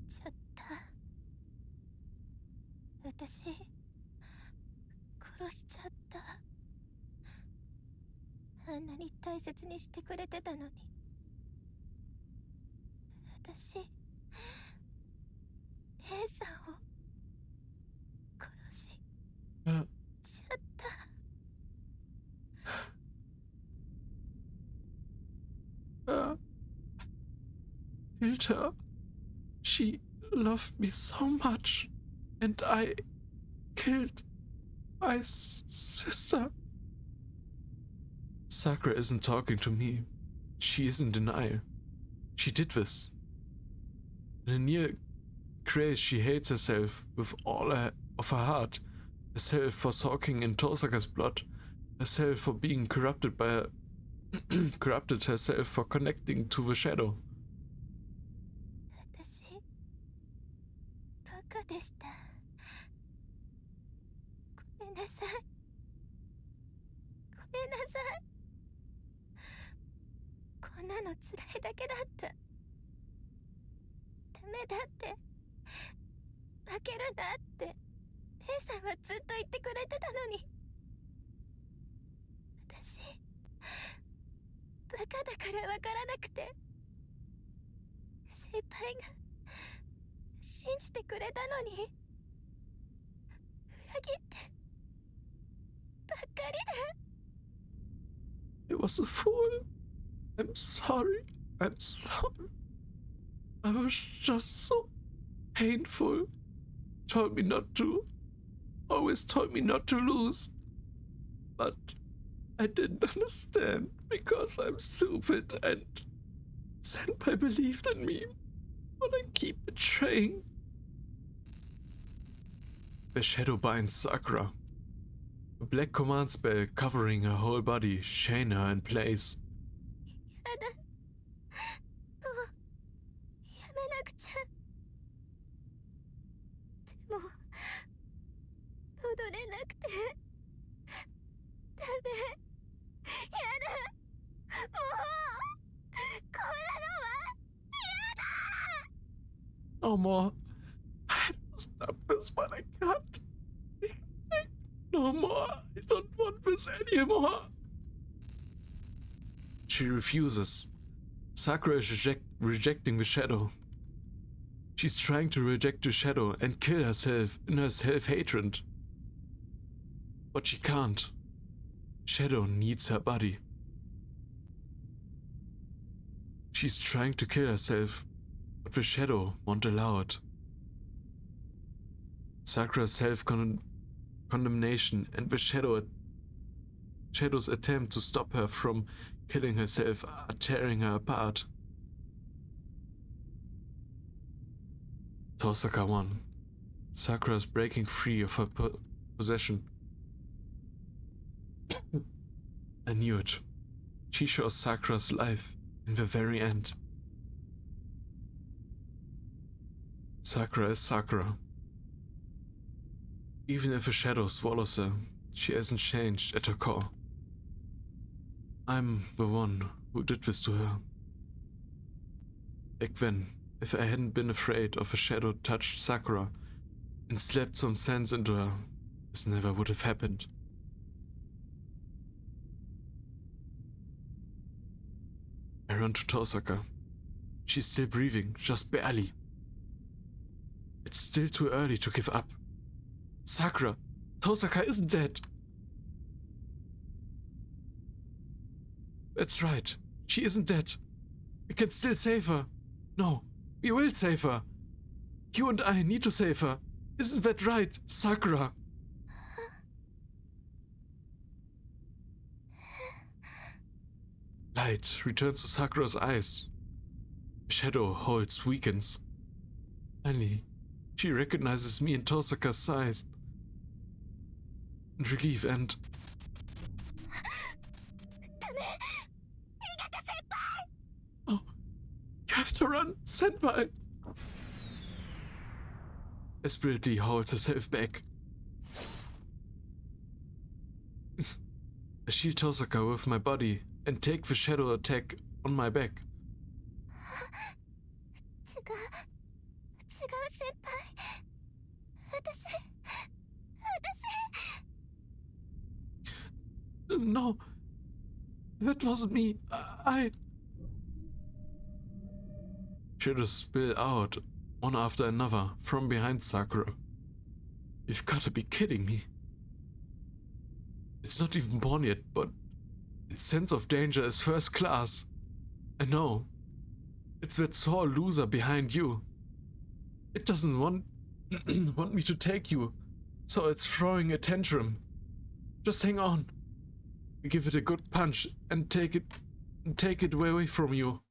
ちょっと私殺しちゃった。あんなに大切にしてくれてたのに。私姉さんを殺しちゃった。Killed her. She loved me so much, and I killed my sister. Sakura isn't talking to me. She is in denial. She did this. In a near craze, she hates herself with all of her heart. Herself for soaking in Tosaka's blood. Herself for being corrupted by corrupted herself for connecting to the shadow. 私バカでした。ごめんなさい。ごめんなさい。こんなの辛いだけだった。ダメだって、負けるなって姉さんはずっと言ってくれてたのに。私バカだからわからなくて、先輩が信じてくれたのに裏切ってばっかりで。 I was a fool. I'm sorry. I'm sorry. I was just so painful. Told me not to. Always told me not to lose. But I didn't understand because I'm stupid and Senpai believed in me. But I keep betraying. The shadow binds Sakura. A black command spell covering her whole body, chain her in place. やだ。もうやめなくちゃ。でも戻れなくてダメ。やだ。もうこんなのは嫌だ。 No more. I have to stop this, but I can't. No more. I don't want this anymore. She refuses. Sakura is rejecting the shadow. She's trying to reject the shadow and kill herself in her self-hatred. But she can't. Shadow needs her body. She's trying to kill herself, but the shadow won't allow it. Sakura's self-condemnation and the shadow's attempt to stop her from killing herself are tearing her apart. Tosaka won. Sakura is breaking free of her possession. I knew it. She shows Sakura's life in the very end. Sakura is Sakura. Even if a shadow swallows her, she hasn't changed at her core. I'm the one who did this to her. Back then, if I hadn't been afraid of a shadow touched Sakura and slapped some sense into her, this never would have happened. I run to Tosaka. She's still breathing, just barely. It's still too early to give up. Sakura, Tosaka isn't dead. That's right, she isn't dead. We can still save her. No, we will save her. You and I need to save her. Isn't that right, Sakura? Light returns to Sakura's eyes. The shadow holds weakens. Finally, she recognizes me in Tosaka's size. And relief and... Oh, you have to run, senpai! Desperately holds herself back. I shield Tosaka with my body and take the shadow attack on my back. No, that wasn't me. I... Shadows spill out, one after another, from behind Sakura. You've gotta be kidding me. It's not even born yet, but its sense of danger is first class. I know. It's that sore loser behind you. It doesn't want want me to take you, so it's throwing a tantrum. Just hang on. Give it a good punch and take it away from you.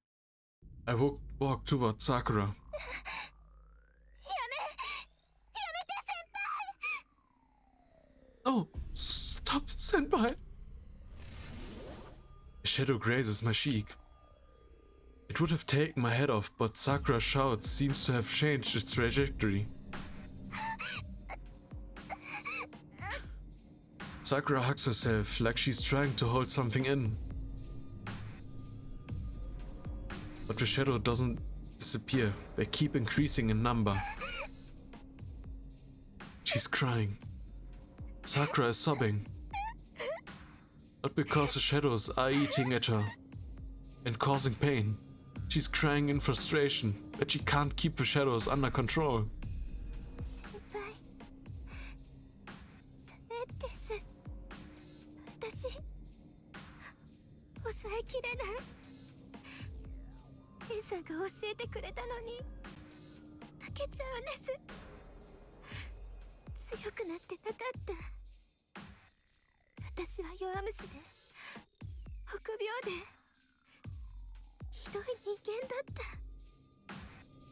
I walk toward Sakura. Oh, stop, senpai! A shadow grazes my cheek. It would have taken my head off, but Sakura's shout seems to have changed its trajectory. Sakura hugs herself like she's trying to hold something in. But the shadow doesn't disappear, they keep increasing in number. She's crying. Sakura is sobbing. Not because the shadows are eating at her and causing pain. She's crying in frustration that she can't keep the shadows under control.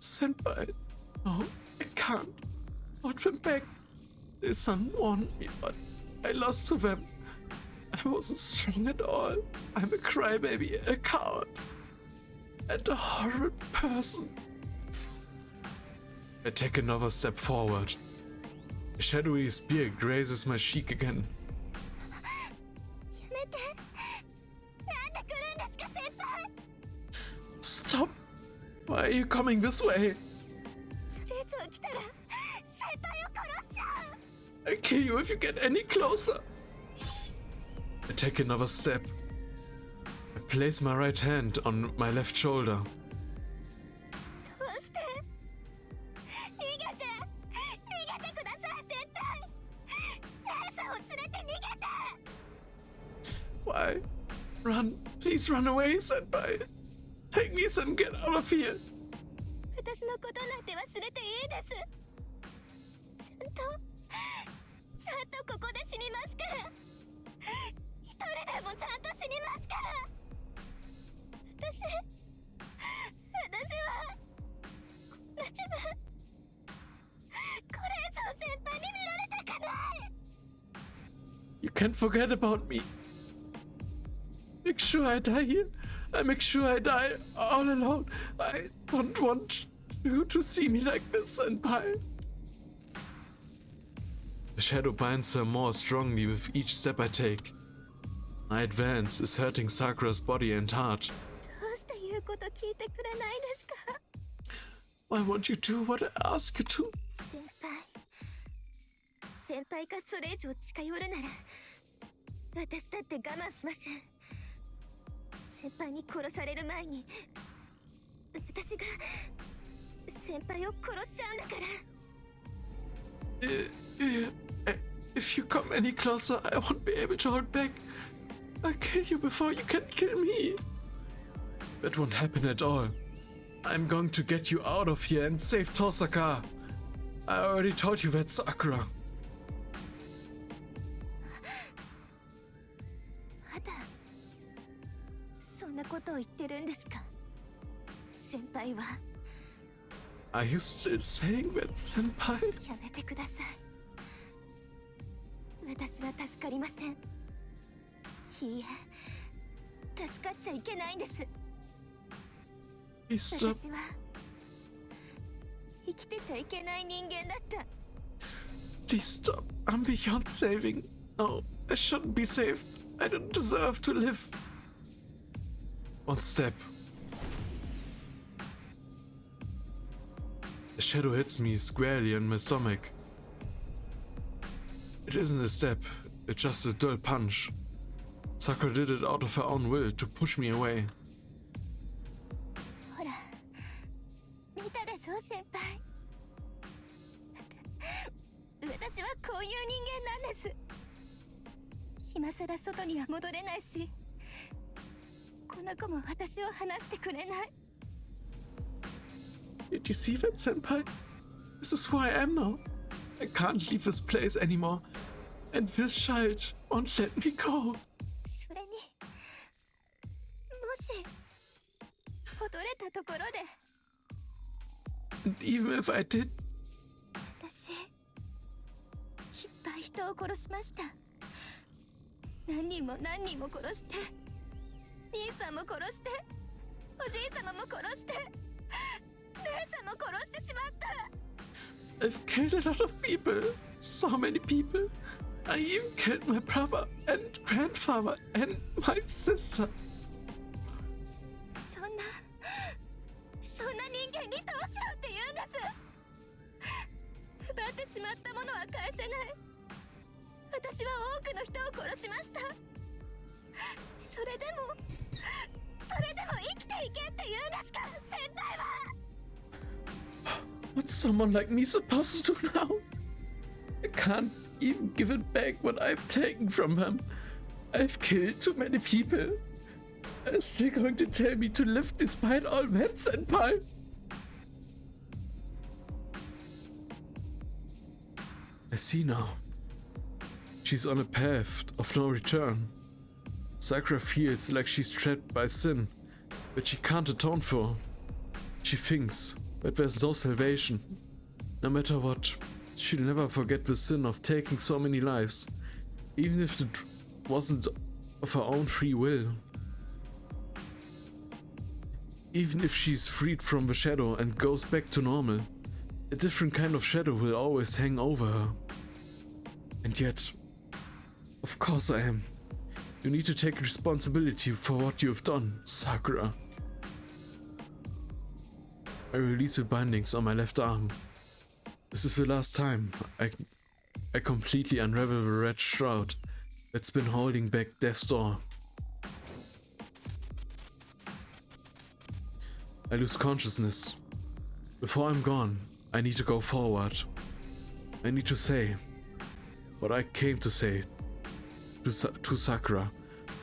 Senpai, no, I can't. Want them back. The sun warned me, but I lost to them. I wasn't strong at all. I'm a crybaby, a coward, and a horrid person. I take another step forward. A shadowy spear grazes my cheek again. Stop! Why are you coming this way? I'll kill you if you get any closer. I take another step. I place my right hand on my left shoulder. Why? Run. Please run away, senpai. Take me and get out of here. can't forget about me. Make sure I die here. I make sure I die all alone. I don't want you to see me like this, Senpai. The shadow binds her more strongly with each step I take. My advance is hurting Sakura's body and heart. どうして言うこと聞いてくれないんですか？ Why won't you do what I ask you to? 先輩がそれ以上近寄るなら私だって我慢しません。先輩に殺される前に私が先輩を殺しちゃうんだから。If you come any closer, I won't be able to hold back. I'll kill you before you can kill me. That won't happen at all. I'm going to get you out of here and save Tosaka. I already told you that, Sakura. まだそんなことを言ってるんですか？先輩は。Are you still saying that, Senpai? やめてください。私は助かりません。いいえ、助かっちゃいけないんです。 Please stop. 私は生きてちゃいけない人間だった。 Please stop. I'm beyond saving. No, I shouldn't be saved. I don't deserve to live. One step. The shadow hits me squarely in my stomach. It isn't a step, it's just a dull punch. Sakura did it out of her own will to push me away. ほら、見たでしょ先輩。私はこういう人間なんです。今さら外には戻れないし、この子も私を離してくれない。 Did you see that, Senpai? This is who I am now. I can't leave this place anymore. And this child won't let me go. それに、もし戻れたところで、 And even if I did, 私いっぱい人を殺しました。何人も何人も殺して、兄さんも殺して、おじい様も殺して、姉さんも殺してしまった。 I've killed a lot of people. So many people. I even killed my brother and grandfather and my sister. そんな人間にどうしろって言うんです。奪ってしまったものは返せない。私は多くの人を殺しました。それでも生きていけって言うんですか、先輩は。 What's someone like me supposed to do now? I can't even give it back what I've taken from them. I've killed too many people. Are still going to tell me to live despite all that, Senpai? I see now. She's on a path of no return. Sakura feels like she's trapped by sin, which she can't atone for. She thinks that there's no salvation. No matter what, she'll never forget the sin of taking so many lives, even if it wasn't of her own free will. Even if she's freed from the shadow and goes back to normal, a different kind of shadow will always hang over her. And yet, of course I am. You need to take responsibility for what you've done, Sakura. I release the bindings on my left arm. This is the last time I completely unravel the red shroud that's been holding back Death's Door. I lose consciousness. Before I'm gone, I need to go forward. I need to say what I came to say to Sakura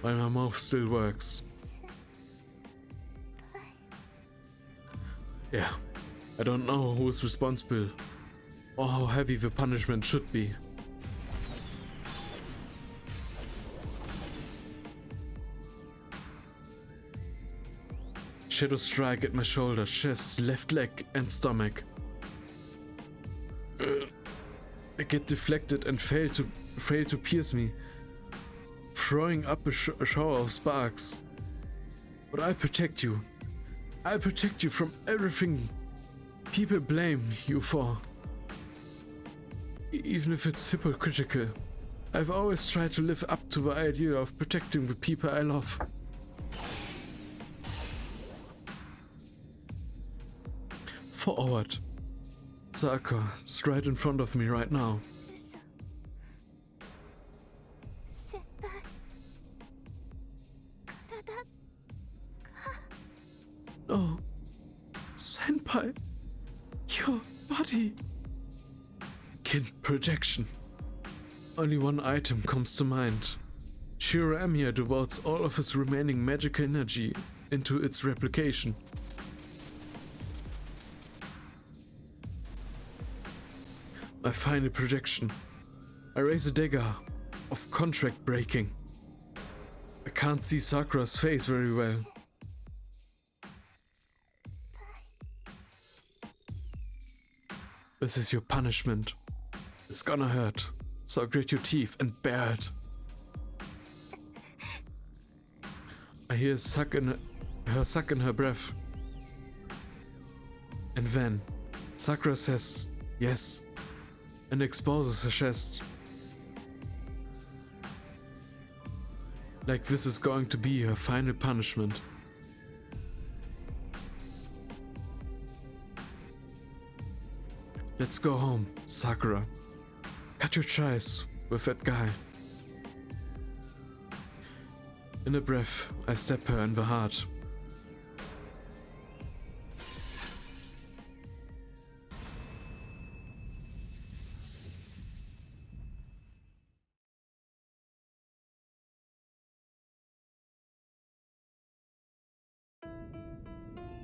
while my mouth still works. Yeah, I don't know who is responsible or how heavy the punishment should be. Shadows strike at my shoulder, chest, left leg and stomach. I get deflected and fail to pierce me. throwing up a shower of sparks. But I'll protect you. I'll protect you from everything people blame you for. Even if it's hypocritical. I've always tried to live up to the idea of protecting the people I love. Forward. Sakura is right in front of me right now. 嘘先輩体 Oh, Senpai, your body. Kin projection. Only one item comes to mind. Shiramia devotes all of his remaining magical energy into its replication. My final projection. I raise a dagger of contract breaking. I can't see Sakura's face very well. This is your punishment. It's gonna hurt. So grit your teeth and bear it. I hear her suck in her breath. And then Sakura says yes and exposes her chest. Like this is going to be her final punishment. Let's go home, Sakura. Cut your ties with that guy. In a breath, I stab her in the heart.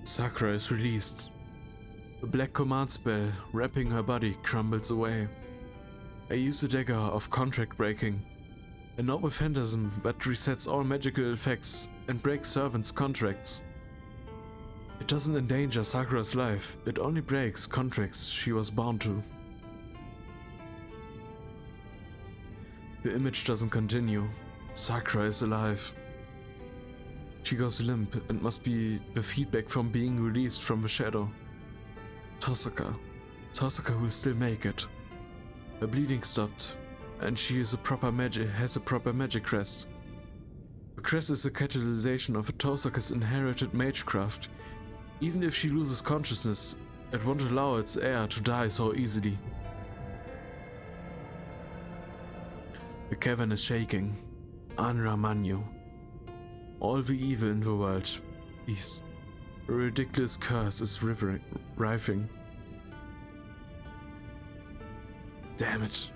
Sakura is released. The black command spell wrapping her body crumbles away. I use a dagger of contract breaking, a noble phantasm that resets all magical effects and breaks servants' contracts. It doesn't endanger Sakura's life, it only breaks contracts she was bound to. The image doesn't continue. Sakura is alive. She goes limp and must be the feedback from being released from the shadow. Tosaka will still make it. Her bleeding stopped, and she is has a proper magic crest. The crest is a catalyzation of a Tosaka's inherited magecraft. Even if she loses consciousness, it won't allow its heir to die so easily. The cavern is shaking. Anra Manyu. All the evil in the world. Peace. A ridiculous curse is riving. Damn it.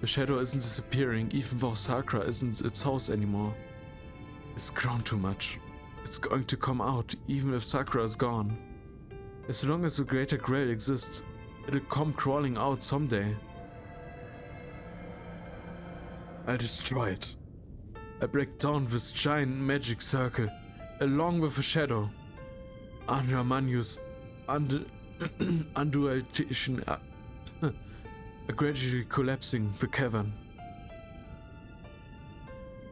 The shadow isn't disappearing even though Sakura isn't its host anymore. It's grown too much. It's going to come out even if Sakura is gone. As long as the greater Grail exists, it'll come crawling out someday. I'll destroy it. I break down this giant magic circle, along with the shadow. Anra Manyu's undulation gradually collapsing the cavern.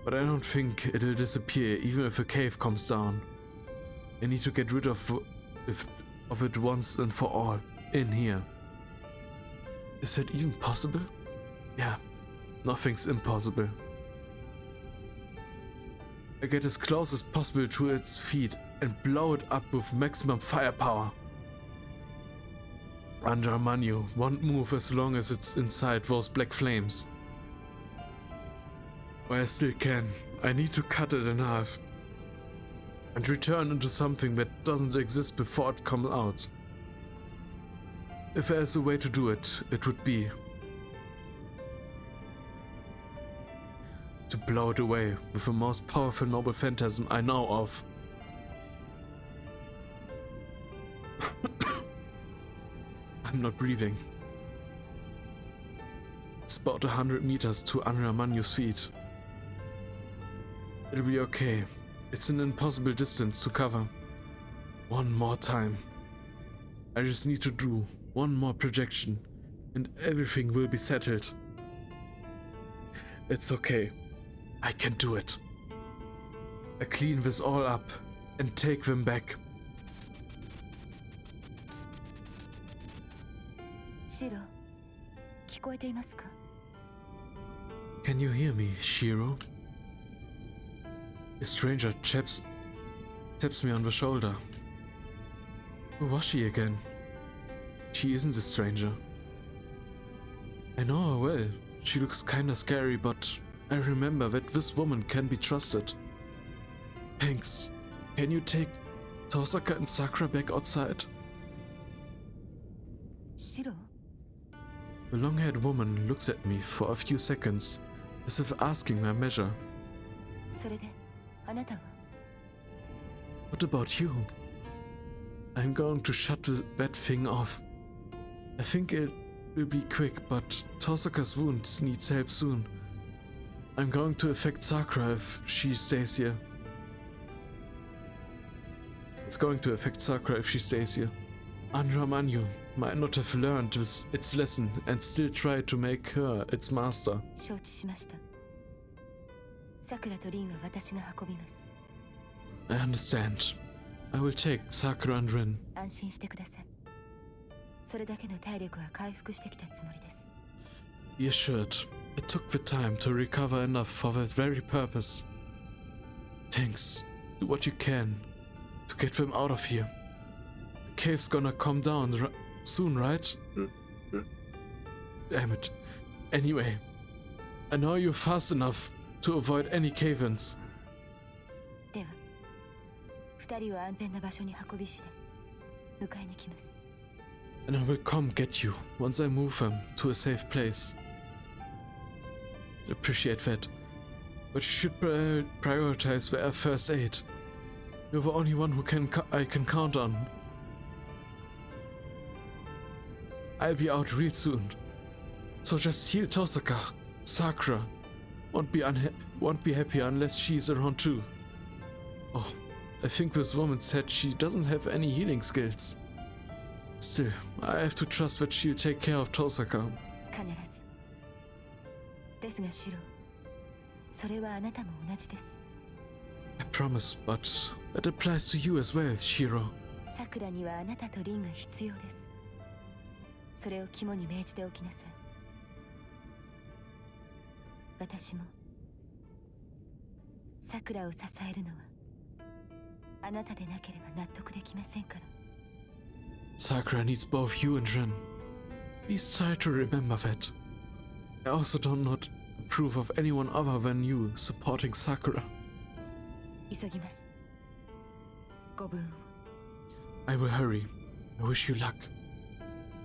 But I don't think it'll disappear even if the cave comes down. I need to get rid of it once and for all, in here. Is that even possible? Yeah, nothing's impossible. I get as close as possible to its feet and blow it up with maximum firepower. Anra Manyu won't move as long as it's inside those black flames. But I still can. I need to cut it in half and return into something that doesn't exist before it comes out. If there's a way to do it, it would be to blow it away with the most powerful noble phantasm I know of. I'm not breathing. It's about 100 meters to Anra Manyu's feet. It'll be okay. It's an impossible distance to cover. One more time. I just need to do one more projection and everything will be settled. It's okay. I can do it. I clean this all up and take them back. シロ、聞こえていますか？ Can you hear me, Shiro? A stranger taps me on the shoulder. Who was she again? She isn't a stranger. I know her well. She looks kinda scary, but I remember that this woman can be trusted. Thanks. Can you take Tosaka and Sakura back outside? シロ、 The long-haired woman looks at me for a few seconds, as if asking my measure. それであなたは？ What about you? I'm going to shut that thing off. I think it will be quick, but Tosaka's wounds needs help soon. I'm going to affect Sakura if she stays here. It's going to affect Sakura if she stays here. Anra Manyu might not have learned its lesson and still try to make her its master. 承知しました。さくらとリンは私が運びます。 I understand. I will take Sakura and Rin. 安心してください。それだけの体力は回復してきたつもりです。 Be assured, it took the time to recover enough for that very purpose. Thanks. Do what you can to get them out of here. The cave's gonna calm down soon, right? Damn it. Anyway, I know you're fast enough to avoid any cave-ins. では、二人を安全な場所に運び次第迎えに来ます。 And I will come get you once I move them to a safe place. Appreciate that. But you should prioritize their first aid. You're the only one I can count on. I'll be out real soon. So just heal Tosaka. Sakura won't be happy unless she's around too. Oh, I think this woman said she doesn't have any healing skills. Still, I have to trust that she'll take care of Tosaka. 必ず。ですがシロ、それはあなたも同じです。 I promise, but that applies to you as well, Shiro. さくらにはあなたとリンが必要です。それを肝に銘じておきなさい。私もさくらを支えるのはあなたでなければ納得できませんから。 Sakura needs both you and Rin. Please try to remember that. I also don't not approve of anyone other than you supporting Sakura. 急ぎます。ご分を。 I will hurry. I wish you luck.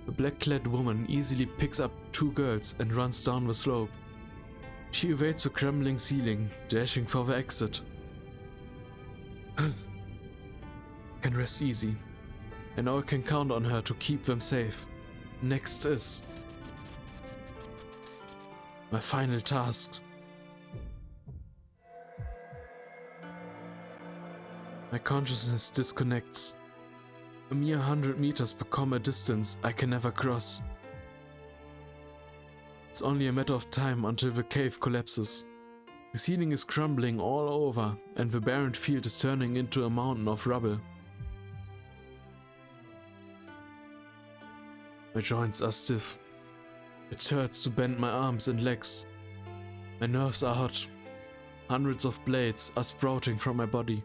The black-clad woman easily picks up two girls and runs down the slope. She evades the crumbling ceiling, dashing for the exit. Can rest easy. I know I can count on her to keep them safe. Next is my final task. My consciousness disconnects. A mere 100 meters become a distance I can never cross. It's only a matter of time until the cave collapses. The ceiling is crumbling all over and the barren field is turning into a mountain of rubble. My joints are stiff. It hurts to bend my arms and legs. My nerves are hot. Hundreds of blades are sprouting from my body.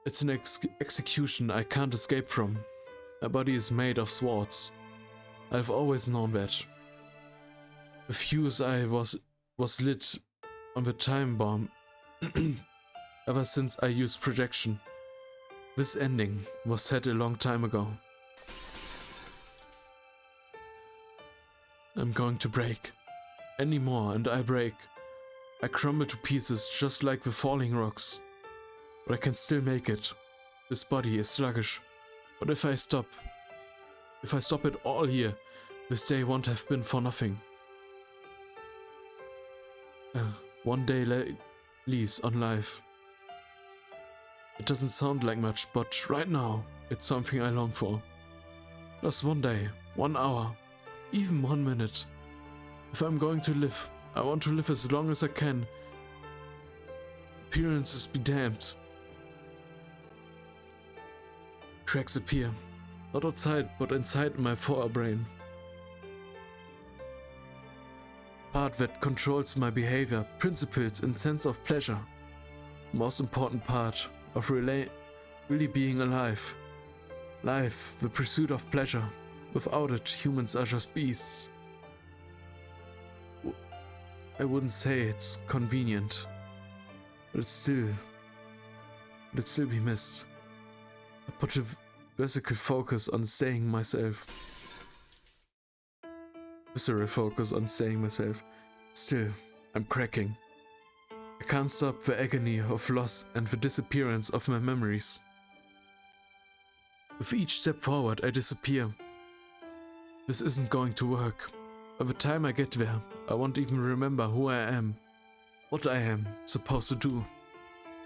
It's an execution I can't escape from. My body is made of swords. I've always known that. The fuse I was lit on the time bomb ever since I used projection. This ending was set a long time ago. I'm going to break. Any more and I break. I crumble to pieces just like the falling rocks. But I can still make it. This body is sluggish. But if I stop it all here, this day won't have been for nothing. One day lease on life. It doesn't sound like much, but right now, it's something I long for. Just one day, 1 hour, even 1 minute. If I'm going to live, I want to live as long as I can Appearances be damned. Cracks appear, not outside, but inside my forebrain. Part that controls my behavior, principles, and sense of pleasure. Most important part of really being alive. Life, the pursuit of pleasure. Without it, humans are just beasts. I wouldn't say it's convenient, but it'd still be missed. I put a visceral focus on staying myself. Still, I'm cracking. I can't stop the agony of loss and the disappearance of my memories. With each step forward, I disappear. This isn't going to work. By the time I get there, I won't even remember who I am, what I am supposed to do.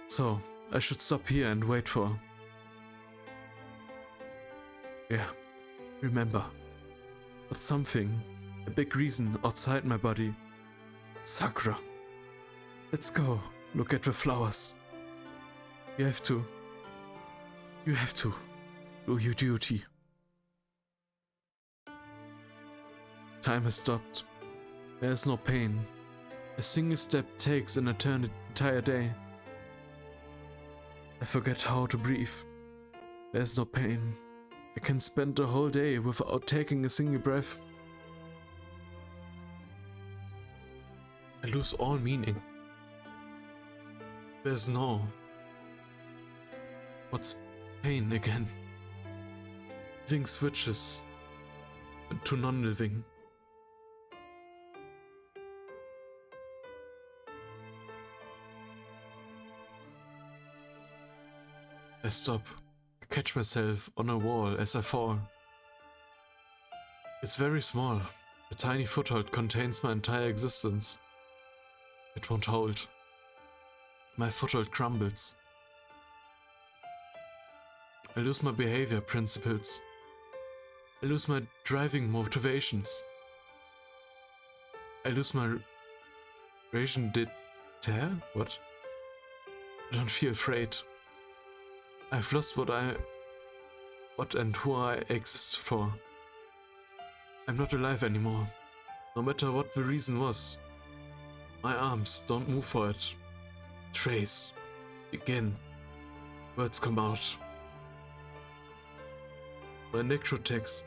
So, I should stop here and wait for... Yeah, remember. But something, a big reason outside my body. Sakura. Let's go, look at the flowers. You have to do your duty. Time has stopped. There is no pain. A single step takes an entire day. I forget how to breathe. There's no pain. I can spend the whole day without taking a single breath. I lose all meaning. There's no... What's pain again? Living switches to non-living. I stop. I catch myself on a wall as I fall. It's very small. A tiny foothold contains my entire existence. It won't hold. My foothold crumbles. I lose my behavior principles. I lose my driving motivations. I lose my raison d'être? What? Don't feel afraid. I've lost what and who I exist for. I'm not alive anymore, no matter what the reason was. My arms don't move for it. Trace. Begin. Words come out. My necrotex,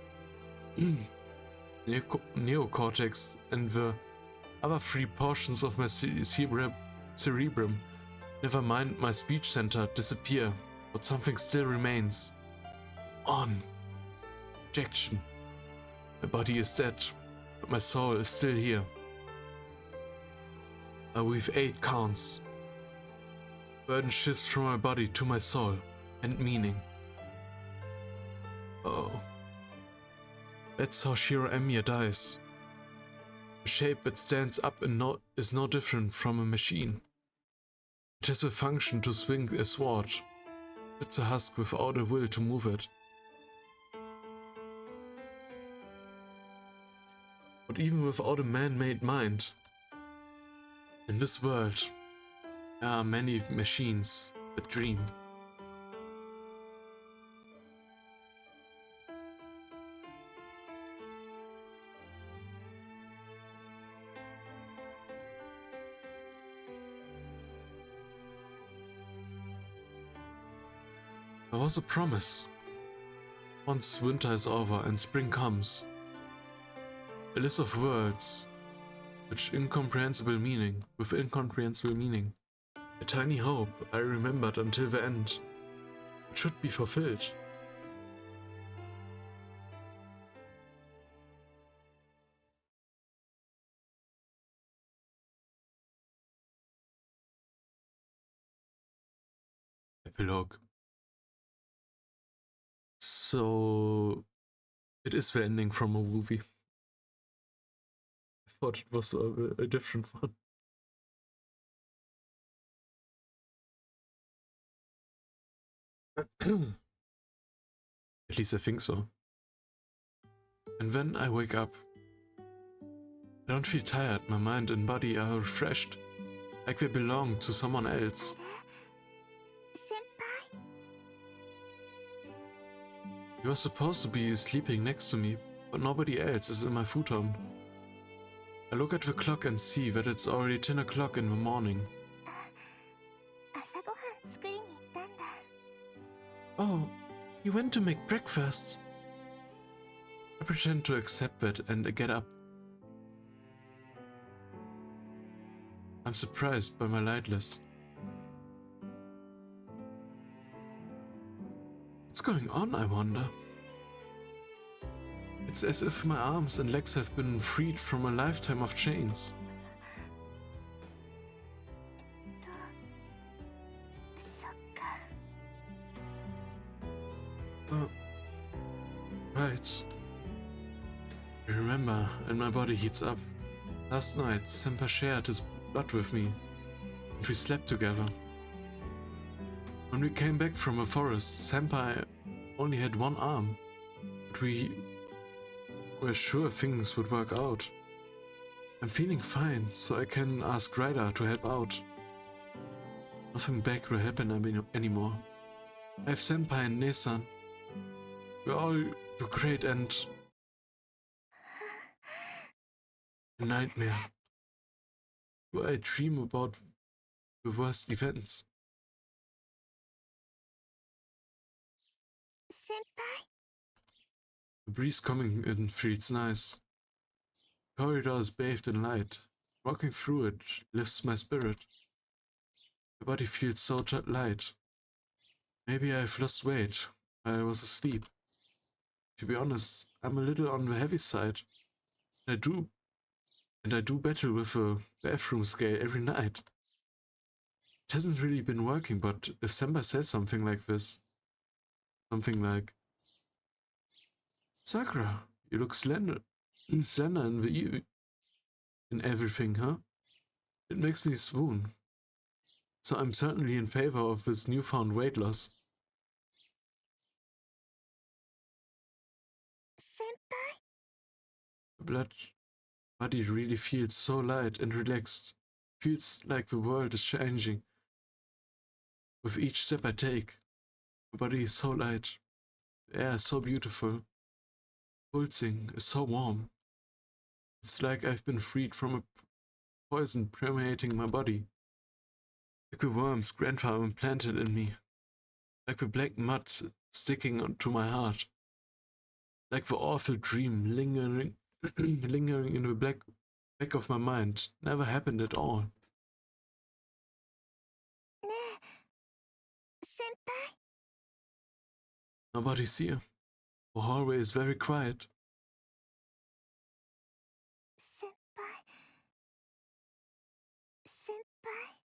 neocortex, and the other 3 portions of my cerebrum, never mind my speech center, disappear, but something still remains. On. Rejection. My body is dead, but my soul is still here. I weave 8 counts. Burden shifts from my body to my soul and meaning. Oh. That's how Shiro Emiya dies. The shape that stands up is no different from a machine. It has a function to swing a sword. It's a husk without a will to move it. But even without a man-made mind, in this world, there are many machines that dream. There was a promise. Once winter is over and spring comes, a list of words with incomprehensible meaning, a tiny hope I remembered until the end. It should be fulfilled. Epilogue. So, it is the ending from a movie. I thought it was a different one. At least I think so. And when I wake up, I don't feel tired. My mind and body are refreshed. Like they belong to someone else. 先輩 You are supposed to be sleeping next to me, but nobody else is in my futon. I look at the clock and see that it's already 10 o'clock in the morning. 朝ごはん作りに行ったんだ Oh, you went to make breakfast. I pretend to accept that and get up. I'm surprised by my lightness. What's going on, I wonder? It's as if my arms and legs have been freed from a lifetime of chains. そっか Right. I remember, and my body heats up. Last night, Senpai shared his blood with me, and we slept together. When we came back from the forest, Senpai only had one arm, but we were sure things would work out. I'm feeling fine, so I can ask Ryder to help out. Nothing bad will happen anymore. I have Senpai and Nesan. We're all do great and a nightmare. Do I dream about the worst events? 先輩 The breeze coming in feels nice. The corridor is bathed in light. Walking through it lifts my spirit. My body feels so light. Maybe I've lost weight while I was asleep. To be honest, I'm a little on the heavy side. I do battle with a bathroom scale every night. It hasn't really been working, but if Senpai says something like this, something like, Sakura, you look slender in in everything, huh? It makes me swoon. So I'm certainly in favor of this newfound weight loss. 先輩 The body really feels so light and relaxed. Feels like the world is changing. With each step I take, the body is so light. The air is so beautiful. Pulsing is so warm. It's like I've been freed from a poison permeating my body. Like the worms grandfather implanted in me. Like the black mud sticking to my heart. Like the awful dream lingering lingering in the back of my mind. Never happened at all. ねえ先輩 Nobody's here. The hallway is very quiet. 先輩先輩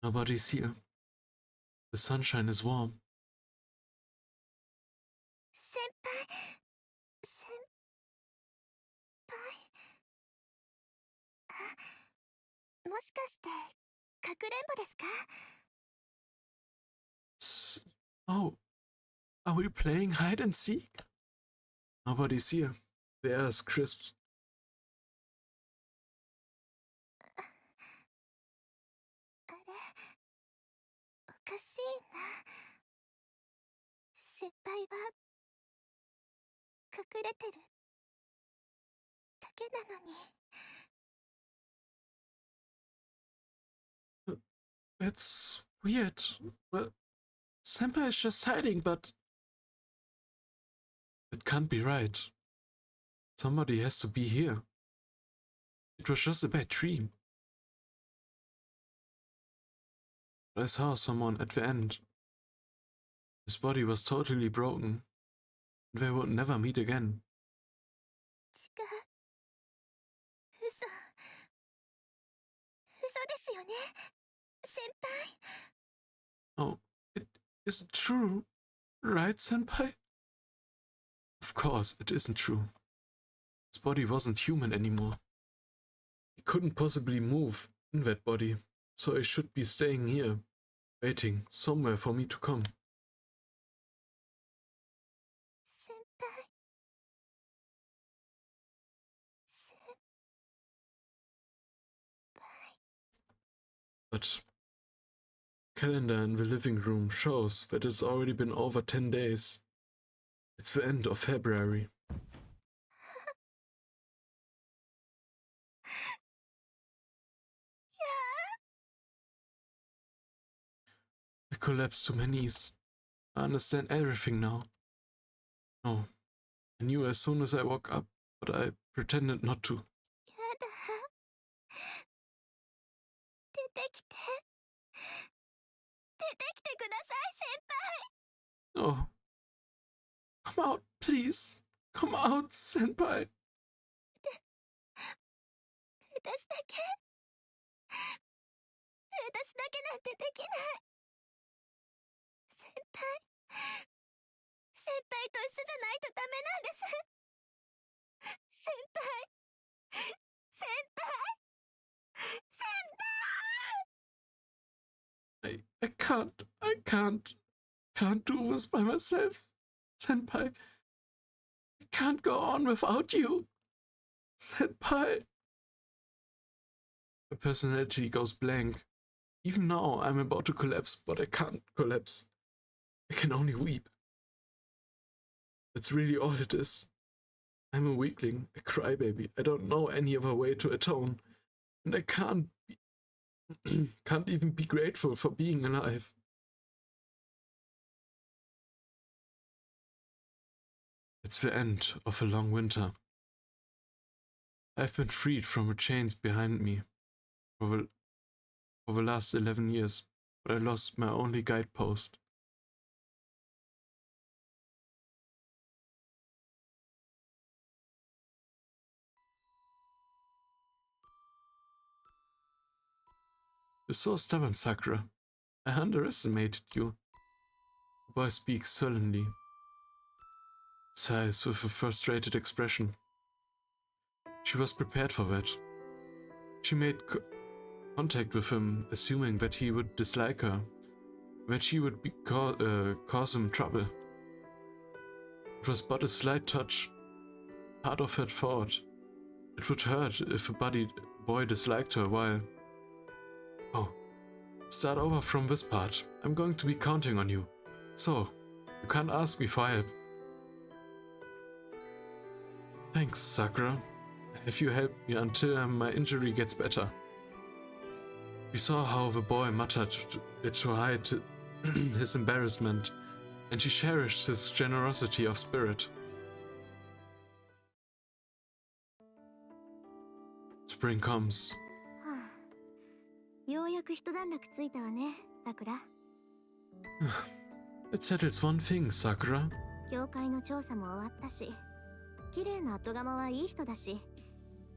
Nobody's here. The sunshine is warm. 先輩先輩あもしかしてかくれんぼですか Oh, are we playing hide and seek? Nobody's here. The air is crisp. あれおかしいな先輩は隠れてるだけなのに It's weird. Well, Senpai is just hiding, but it can't be right. Somebody has to be here. It was just a bad dream. I saw someone at the end. His body was totally broken. They would never meet again. 違う嘘嘘ですよね先輩 Oh, it isn't true. Right, Senpai? Of course, it isn't true. His body wasn't human anymore. He couldn't possibly move in that body, so I should be staying here, waiting somewhere for me to come. But calendar in the living room shows that it's already been over 10 days. It's the end of February. I collapsed to my knees. I understand everything now. No, I knew as soon as I woke up, but I pretended not to. 出てきて。出てきてください、先輩。 No. Come out, please. Come out, senpai. 私だけ。私だけなんてできない。先輩。先輩と一緒じゃないとダメなんです。先輩。先輩。先輩。 I can't do this by myself, senpai. I can't go on without you, senpai. My personality goes blank. Even now, I'm about to collapse, but I can't collapse. I can only weep. That's really all it is. I'm a weakling, a crybaby. I don't know any other way to atone, and I can't even be grateful for being alive. It's the end of a long winter. I've been freed from the chains behind me for the last 11 years, but I lost my only guidepost. You're so stubborn, Sakura. I underestimated you. The boy speaks sullenly, sighs with a frustrated expression. She was prepared for that. She made contact with him, assuming that he would dislike her, that she would cause him trouble. It was but a slight touch. Part of her thought. It would hurt if a boy disliked her while... Oh, start over from this part. I'm going to be counting on you. So, you can't ask me for help. Thanks, Sakura. If you help me until my injury gets better. We saw how the boy muttered to hide his embarrassment, and she cherished his generosity of spirit. Spring comes. ようやく一段落ついたわね、さくら。It settles one thing, Sakura. 教会の調査も終わったし、綺麗な後釜はいい人だし、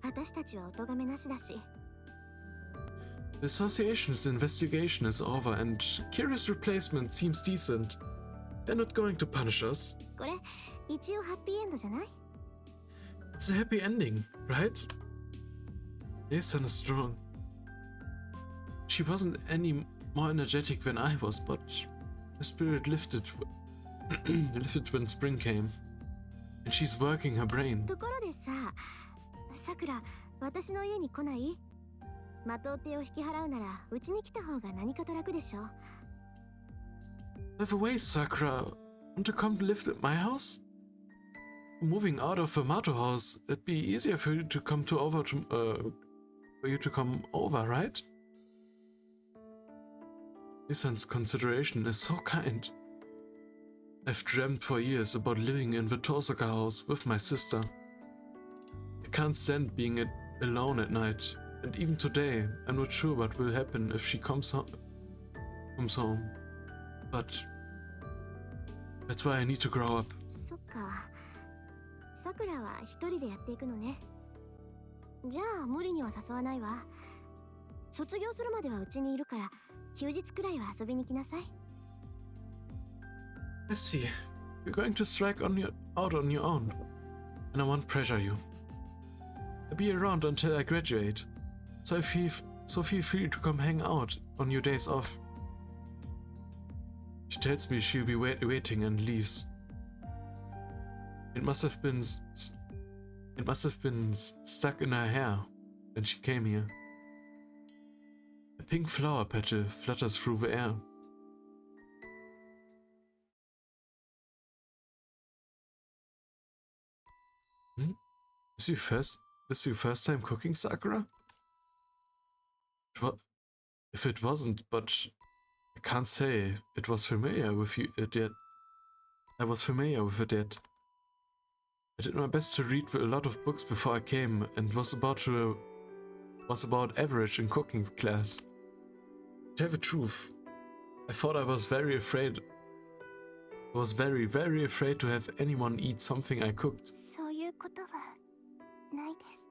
私たちはお咎めなしだし。The association's investigation is over and Kira's replacement seems decent. They're not going to punish us. これ、一応ハッピーエンドじゃない？ It's a happy ending, right? Yason is strong. She wasn't any more energetic than I was, but her spirit lifted when spring came. And she's working her brain. ところでさ、さくら、私の家に来ない？まとう手を引き払うなら、うちに来た方が何かと楽でしょ。By the way, Sakura, want to come live at my house? Moving out of the Mato house, it'd be easier for you to come over, right? Issan's consideration is so kind. I've dreamt for years about living in the Tosaka house with my sister. I can't stand being alone at night, and even today, I'm not sure what will happen if she comes home. But that's why I need to grow up. そっか。さくらは一人でやっていくのね。じゃあ無理には誘わないわ。卒業するまではうちにいるから、休日くらいは遊びに来なさい。I see. You're going to strike out on your own, and I won't pressure you. I'll be around until I graduate, so feel free to come hang out on your days off. She tells me she'll be waiting and leaves. It must have been stuck in her hair when she came here. A pink flower petal flutters through the air. This your first time cooking, Sakura? If it wasn't, but I can't say it was familiar with it yet. I was familiar with it yet. I did my best to read a lot of books before I came and was about average in cooking class. To tell the truth, I thought I was very afraid. I was very, very afraid to have anyone eat something I cooked. そういうことはないです。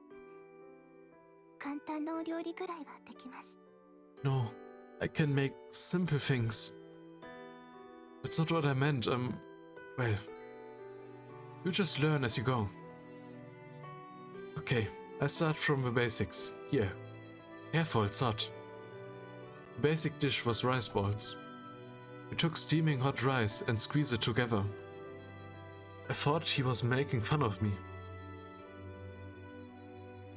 簡単なお料理ぐらいはできます。 No, I can make simple things. That's not what I meant. Well, you just learn as you go. Okay, I start from the basics. Here. Careful, it's hot. The basic dish was rice balls. We took steaming hot rice and squeezed it together. I thought he was making fun of me.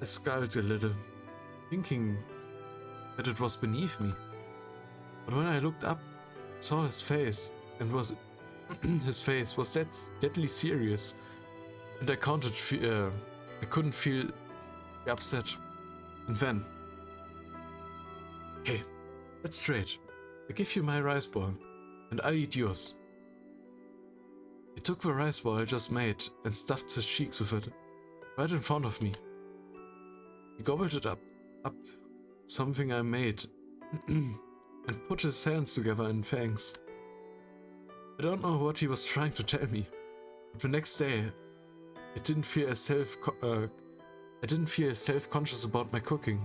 I scowled a little, thinking that it was beneath me. But when I looked up, saw his face, and his face was deadly serious, and I couldn't feel upset. And then, okay, let's trade. I give you my rice ball, and I'll eat yours. He took the rice ball I just made and stuffed his cheeks with it, right in front of me. He gobbled it up, something I made, and put his hands together in thanks. I don't know what he was trying to tell me, but the next day, I didn't feel self-conscious about my cooking,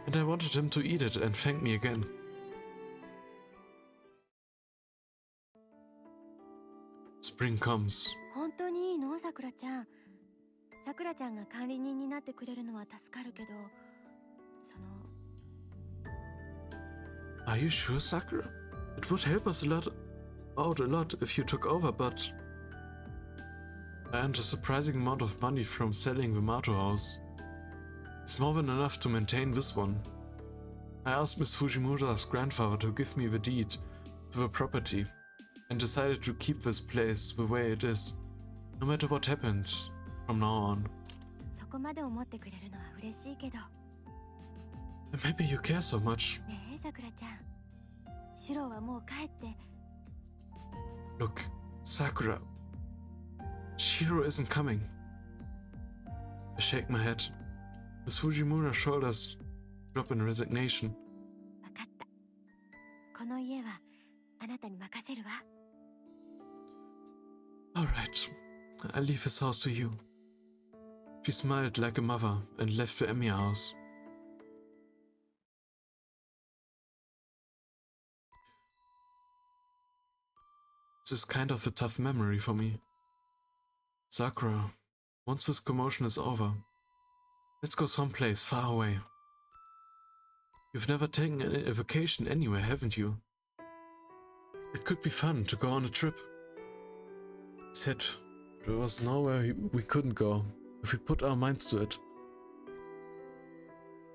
and I wanted him to eat it and thank me again. Spring comes. 本当にいいの、さくらちゃん。さくらちゃんが管理人になってくれるのは助かるけど、Are you sure, Sakura? It would help us out a lot if you took over, but I earned a surprising amount of money from selling the Mato house. It's more than enough to maintain this one. I asked Miss Fujimura's grandfather to give me the deed to the property and decided to keep this place the way it is, no matter what happens from now on. そこまで思ってくれるのは嬉しいけど。Maybe you care so much. ねえ、さくらちゃん。シロはもう帰って。Look, Sakura. Shiro isn't coming. I shake my head. Miss Fujimura's shoulders drop in resignation. わかった。この家はあなたに任せるわ。All right, I'll leave this house to you. She smiled like a mother and left the Emiya house. This is kind of a tough memory for me. Sakura, once this commotion is over, let's go someplace far away. You've never taken a vacation anywhere, haven't you? It could be fun to go on a trip. I said there was nowhere we couldn't go if we put our minds to it.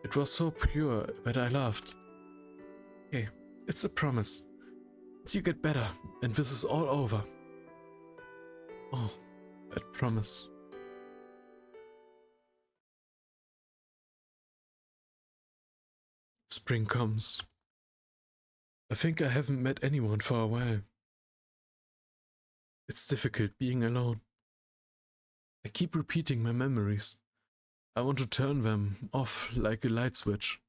It was so pure that I laughed. Hey, it's a promise. Once you get better and this is all over. Oh, that promise. Spring comes. I think I haven't met anyone for a while. It's difficult being alone. I keep repeating my memories. I want to turn them off like a light switch.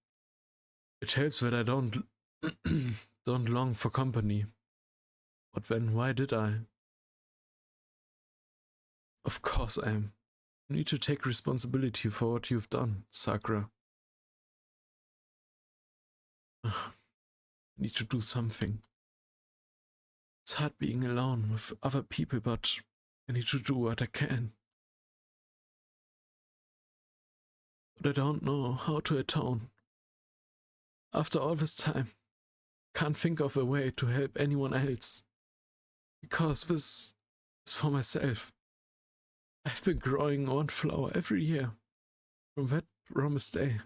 It helps that I don't long for company. But then why did I? Of course I am. You need to take responsibility for what you've done, Sakura. I need to do something. It's hard being alone with other people, but I need to do what I can. But I don't know how to atone. After all this time, I can't think of a way to help anyone else. Because this is for myself. I've been growing one flower every year. For that promised day.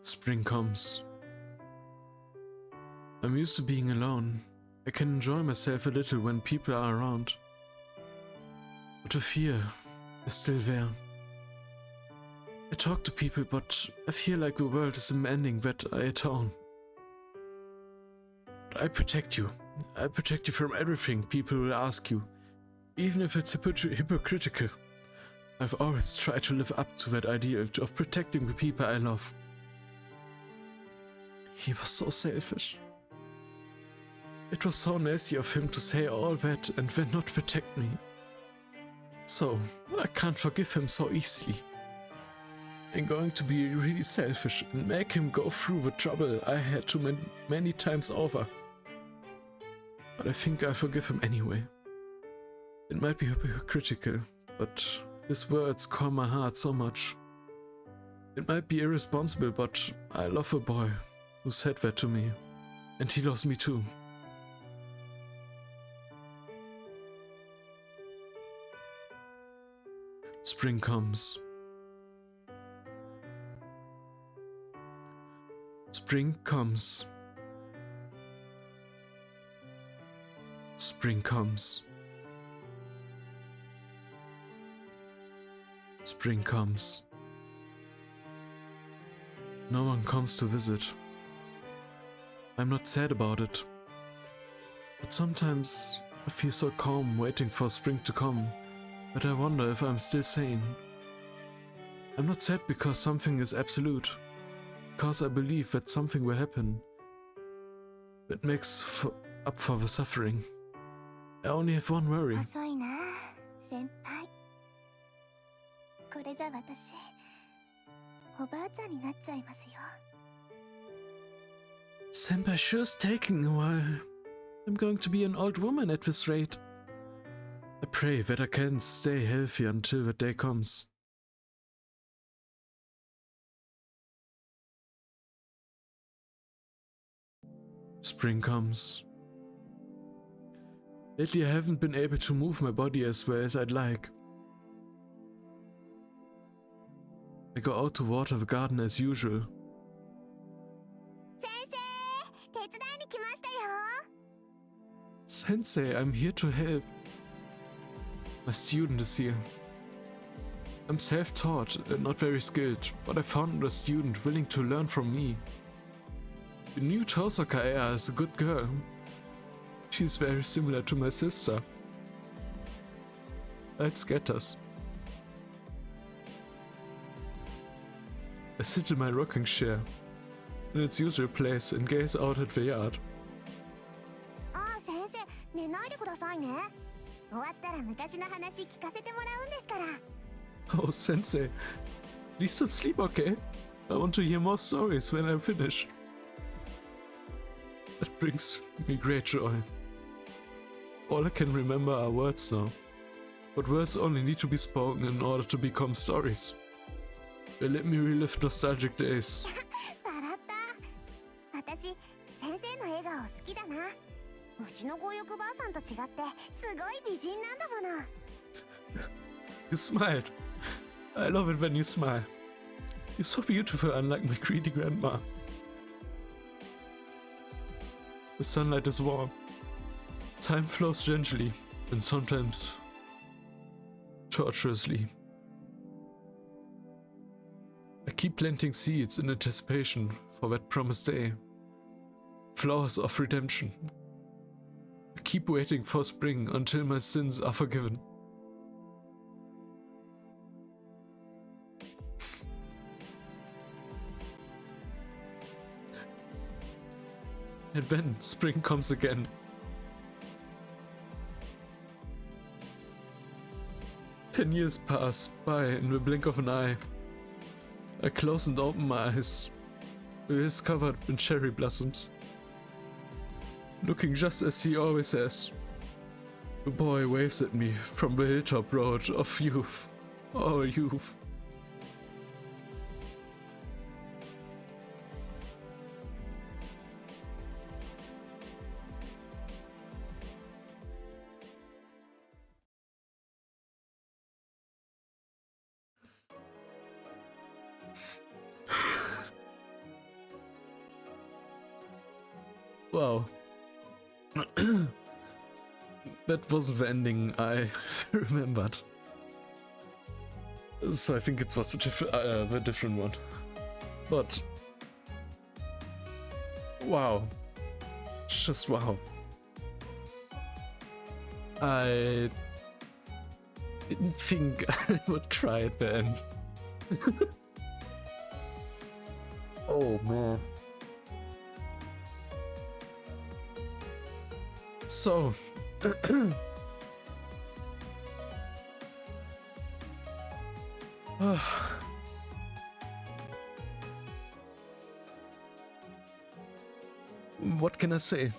Spring comes. I'm used to being alone. I can enjoy myself a little when people are around. But the fear is still there. I talk to people, but I feel like the world is demanding that I atone. But I protect you. I protect you from everything people will ask you, even if it's hypocritical. I've always tried to live up to that ideal of protecting the people I love. He was so selfish. It was so nasty of him to say all that and then not protect me. So, I can't forgive him so easily. I'm going to be really selfish and make him go through the trouble I had to many times over. But I think I'll forgive him anyway. It might be hypocritical, but his words calm my heart so much. It might be irresponsible, but I love a boy who said that to me, and he loves me too. Spring comes. Spring comes. Spring comes. Spring comes. No one comes to visit. I'm not sad about it. But sometimes I feel so calm waiting for spring to come that I wonder if I'm still sane. I'm not sad because something is absolute, because I believe that something will happen that makes up for the suffering. I only have one worry. 遅いな、先輩。これじゃ私、おばあちゃんになっちゃいますよ。Senpai sure's taking a while. I'm going to be an old woman at this rate. I pray that I can stay healthy until the day comes. Spring comes. Lately I haven't been able to move my body as well as I'd like. I go out to water the garden as usual. 先生、手伝いに来ましたよ。Sensei, I'm here to help. My student is here. I'm self-taught and not very skilled, but I found a student willing to learn from me. The new Tosaka Ea is a good girl. She's very similar to my sister. Let's get us. I sit in my rocking chair, in its usual place, and gaze out at the yard. ああ、先生、寝ないでくださいね。終わったら昔の話聞かせてもらうんですから。Oh, Sensei, please don't sleep, okay? I want to hear more stories when I finish. That brings me great joy. All I can remember are words now. But words only need to be spoken in order to become stories. They let me relive nostalgic days. 笑った。私、先生の笑顔好きだな。うちの強欲ばあさんと違ってすごい美人なんだもの。You smiled. I love it when you smile. You're so beautiful, unlike my greedy grandma. The sunlight is warm. Time flows gently, and sometimes torturously. I keep planting seeds in anticipation for that promised day. Flowers of redemption. I keep waiting for spring until my sins are forgiven. And then spring comes again. Ten years pass by in the blink of an eye. I close and open my eyes. The hills covered in cherry blossoms. Looking just as he always has. The boy waves at me from the hilltop road of youth. Oh, youth. Wow. That wasn't the ending I remembered. So I think it was a different one. But wow. Just wow. I didn't think I would cry at the end. Oh man. So what can I say?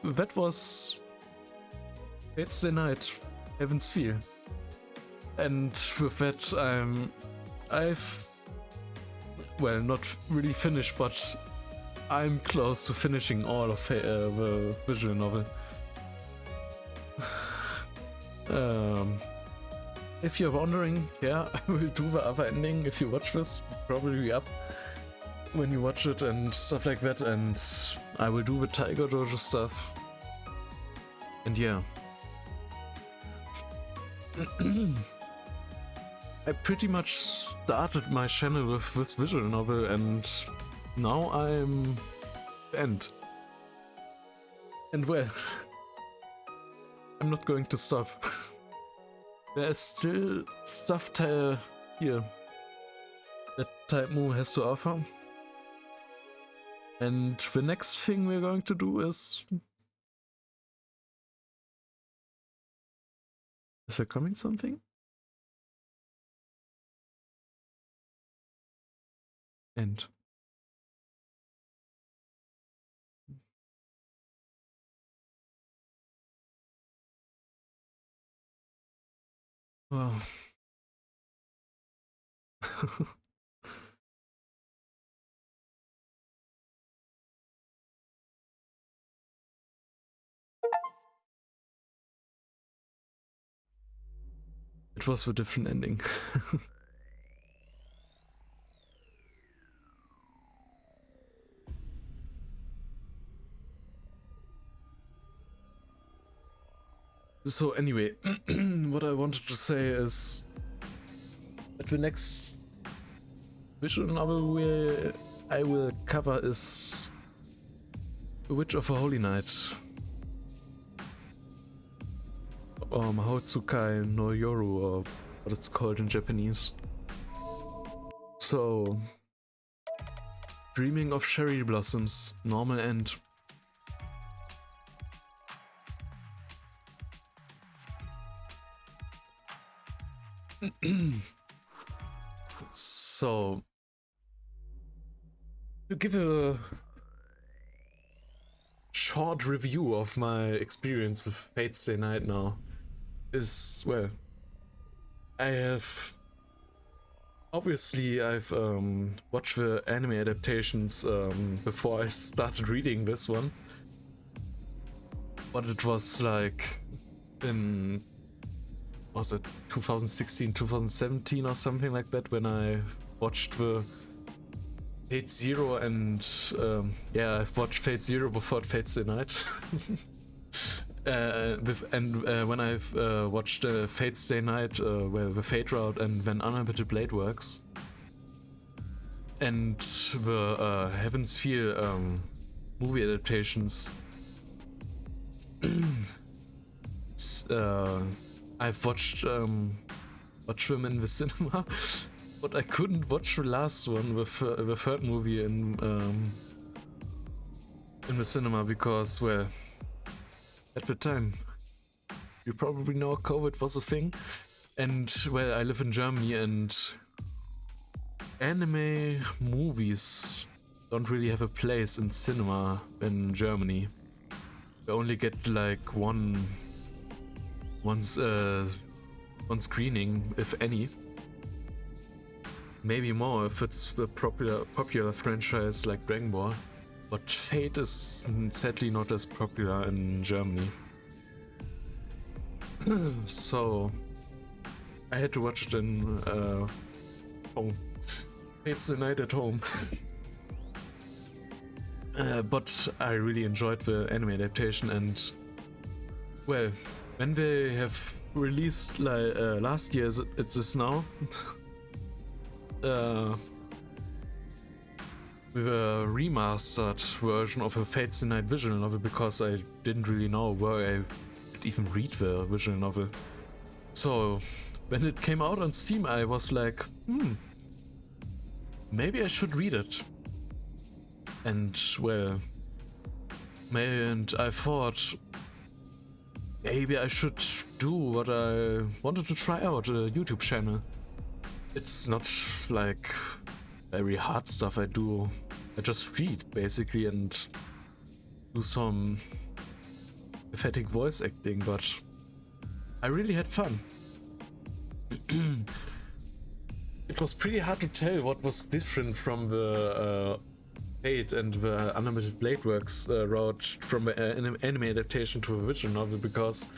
That was It's the Night, Heaven's Feel. And with that I've well, not really finished, but I'm close to finishing all of the visual novel. If you're wondering, yeah, I will do the other ending. If you watch this, probably up when you watch it and stuff like that, and I will do the Tiger Dojo stuff. And yeah. I pretty much started my channel with this visual novel, and now I'm end. And well, I'm not going to stop. There's still stuff here that Type Mu has to offer. And the next thing we're going to do is... Is there coming something? End. Wow. It was a different ending. So anyway, what I wanted to say is that the next visual novel I will cover is The Witch of a Holy Night, or Mahotsukai no Yoru, or what it's called in Japanese. So, Dreaming of Cherry Blossoms, normal end. So, to give a short review of my experience with Fate Stay Night now is, well, I've watched the anime adaptations before I started reading this one, but it was like in, was it 2016, 2017 or something like that when I watched the Fate Zero, and yeah, I've watched Fate Zero before Fate Stay Night. When I've watched Fate Stay Night, where the Fate Route and When Unlimited Blade Works, and the Heaven's Feel movie adaptations, I've watched them in the cinema, but I couldn't watch the last one with the third movie in the cinema because, well, at the time, you probably know COVID was a thing, and well, I live in Germany, and anime movies don't really have a place in cinema in Germany. You only get like one screening, if any. Maybe more if it's a popular franchise like Dragon Ball. But Fate is sadly not as popular in Germany. So I had to watch it in home. Fate's the Night at home. But I really enjoyed the anime adaptation, and well, when they have released like last year, it is now with a remastered version of a Fates the Night visual novel, because I didn't really know where I could even read the visual novel. So when it came out on Steam, I was like, maybe I should read it. And well, and I thought maybe I should do what I wanted to try out, a YouTube channel. It's not like very hard stuff I do. I just read basically and do some pathetic voice acting, but I really had fun. It was pretty hard to tell what was different from the Fate and the Unlimited Blade Works route from the anime adaptation to a visual novel, because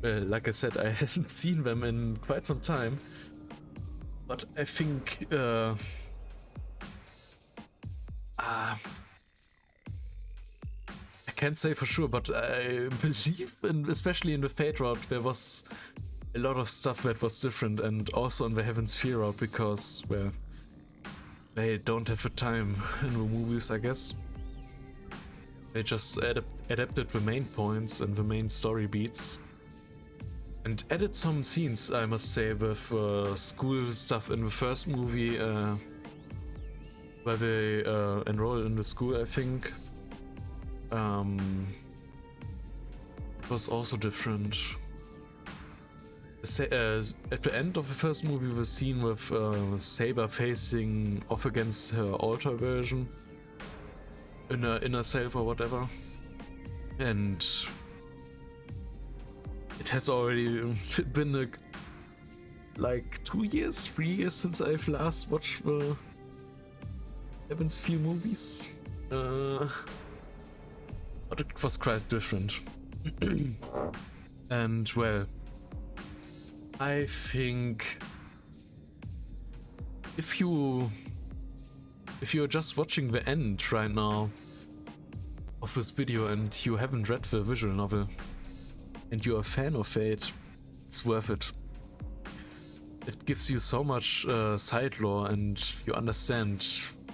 like I said, I hadn't seen them in quite some time. But I think I can't say for sure, but I believe, especially in the Fate route, there was a lot of stuff that was different, and also in the Heaven's Fear route, because, well, they don't have the time in the movies, I guess. They just adapted the main points and the main story beats. And added some scenes, I must say, with school stuff in the first movie, where they enroll in the school, I think. It was also different. At the end of the first movie, the scene with Saber facing off against her alter version, inner self or whatever, and it has already been like 2 years, 3 years since I've last watched the Heaven's Fear movies, but it was quite different. And well, I think if you're just watching the end right now of this video and you haven't read the visual novel and you're a fan of Fate, it's worth it. It gives you so much side lore, and you understand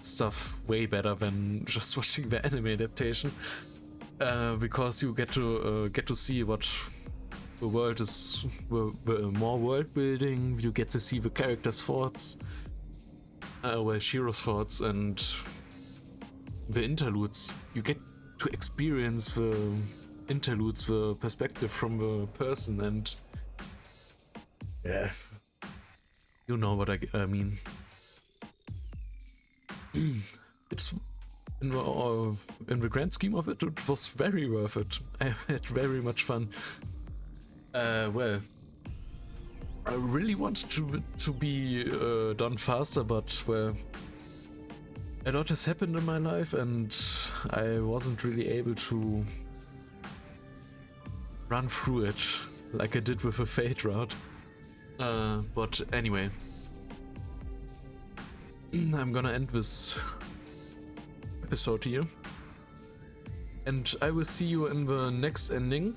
stuff way better than just watching the anime adaptation, because you get to see what the world is, the more world building. You get to see the characters' thoughts, Shiro's thoughts, and the interludes. You get to experience the interludes, the perspective from the person, and yeah, you know what I mean. It's in the grand scheme of it, it was very worth it. I had very much fun. Well, I really wanted to be done faster, but well, a lot has happened in my life, and I wasn't really able to run through it like I did with the Fate route. But anyway, I'm gonna end this episode here, and I will see you in the next ending.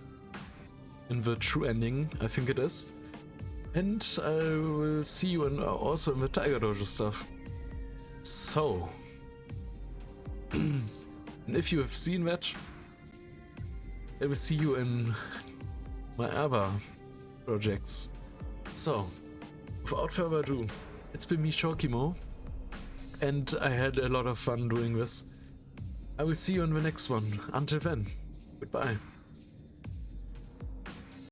In the true ending, I think it is. And I will see you also in the Tiger Dojo stuff. So, and if you have seen that, I will see you in my other projects. So, without further ado, it's been me, Shokimo, and I had a lot of fun doing this. I will see you in the next one. Until then, goodbye.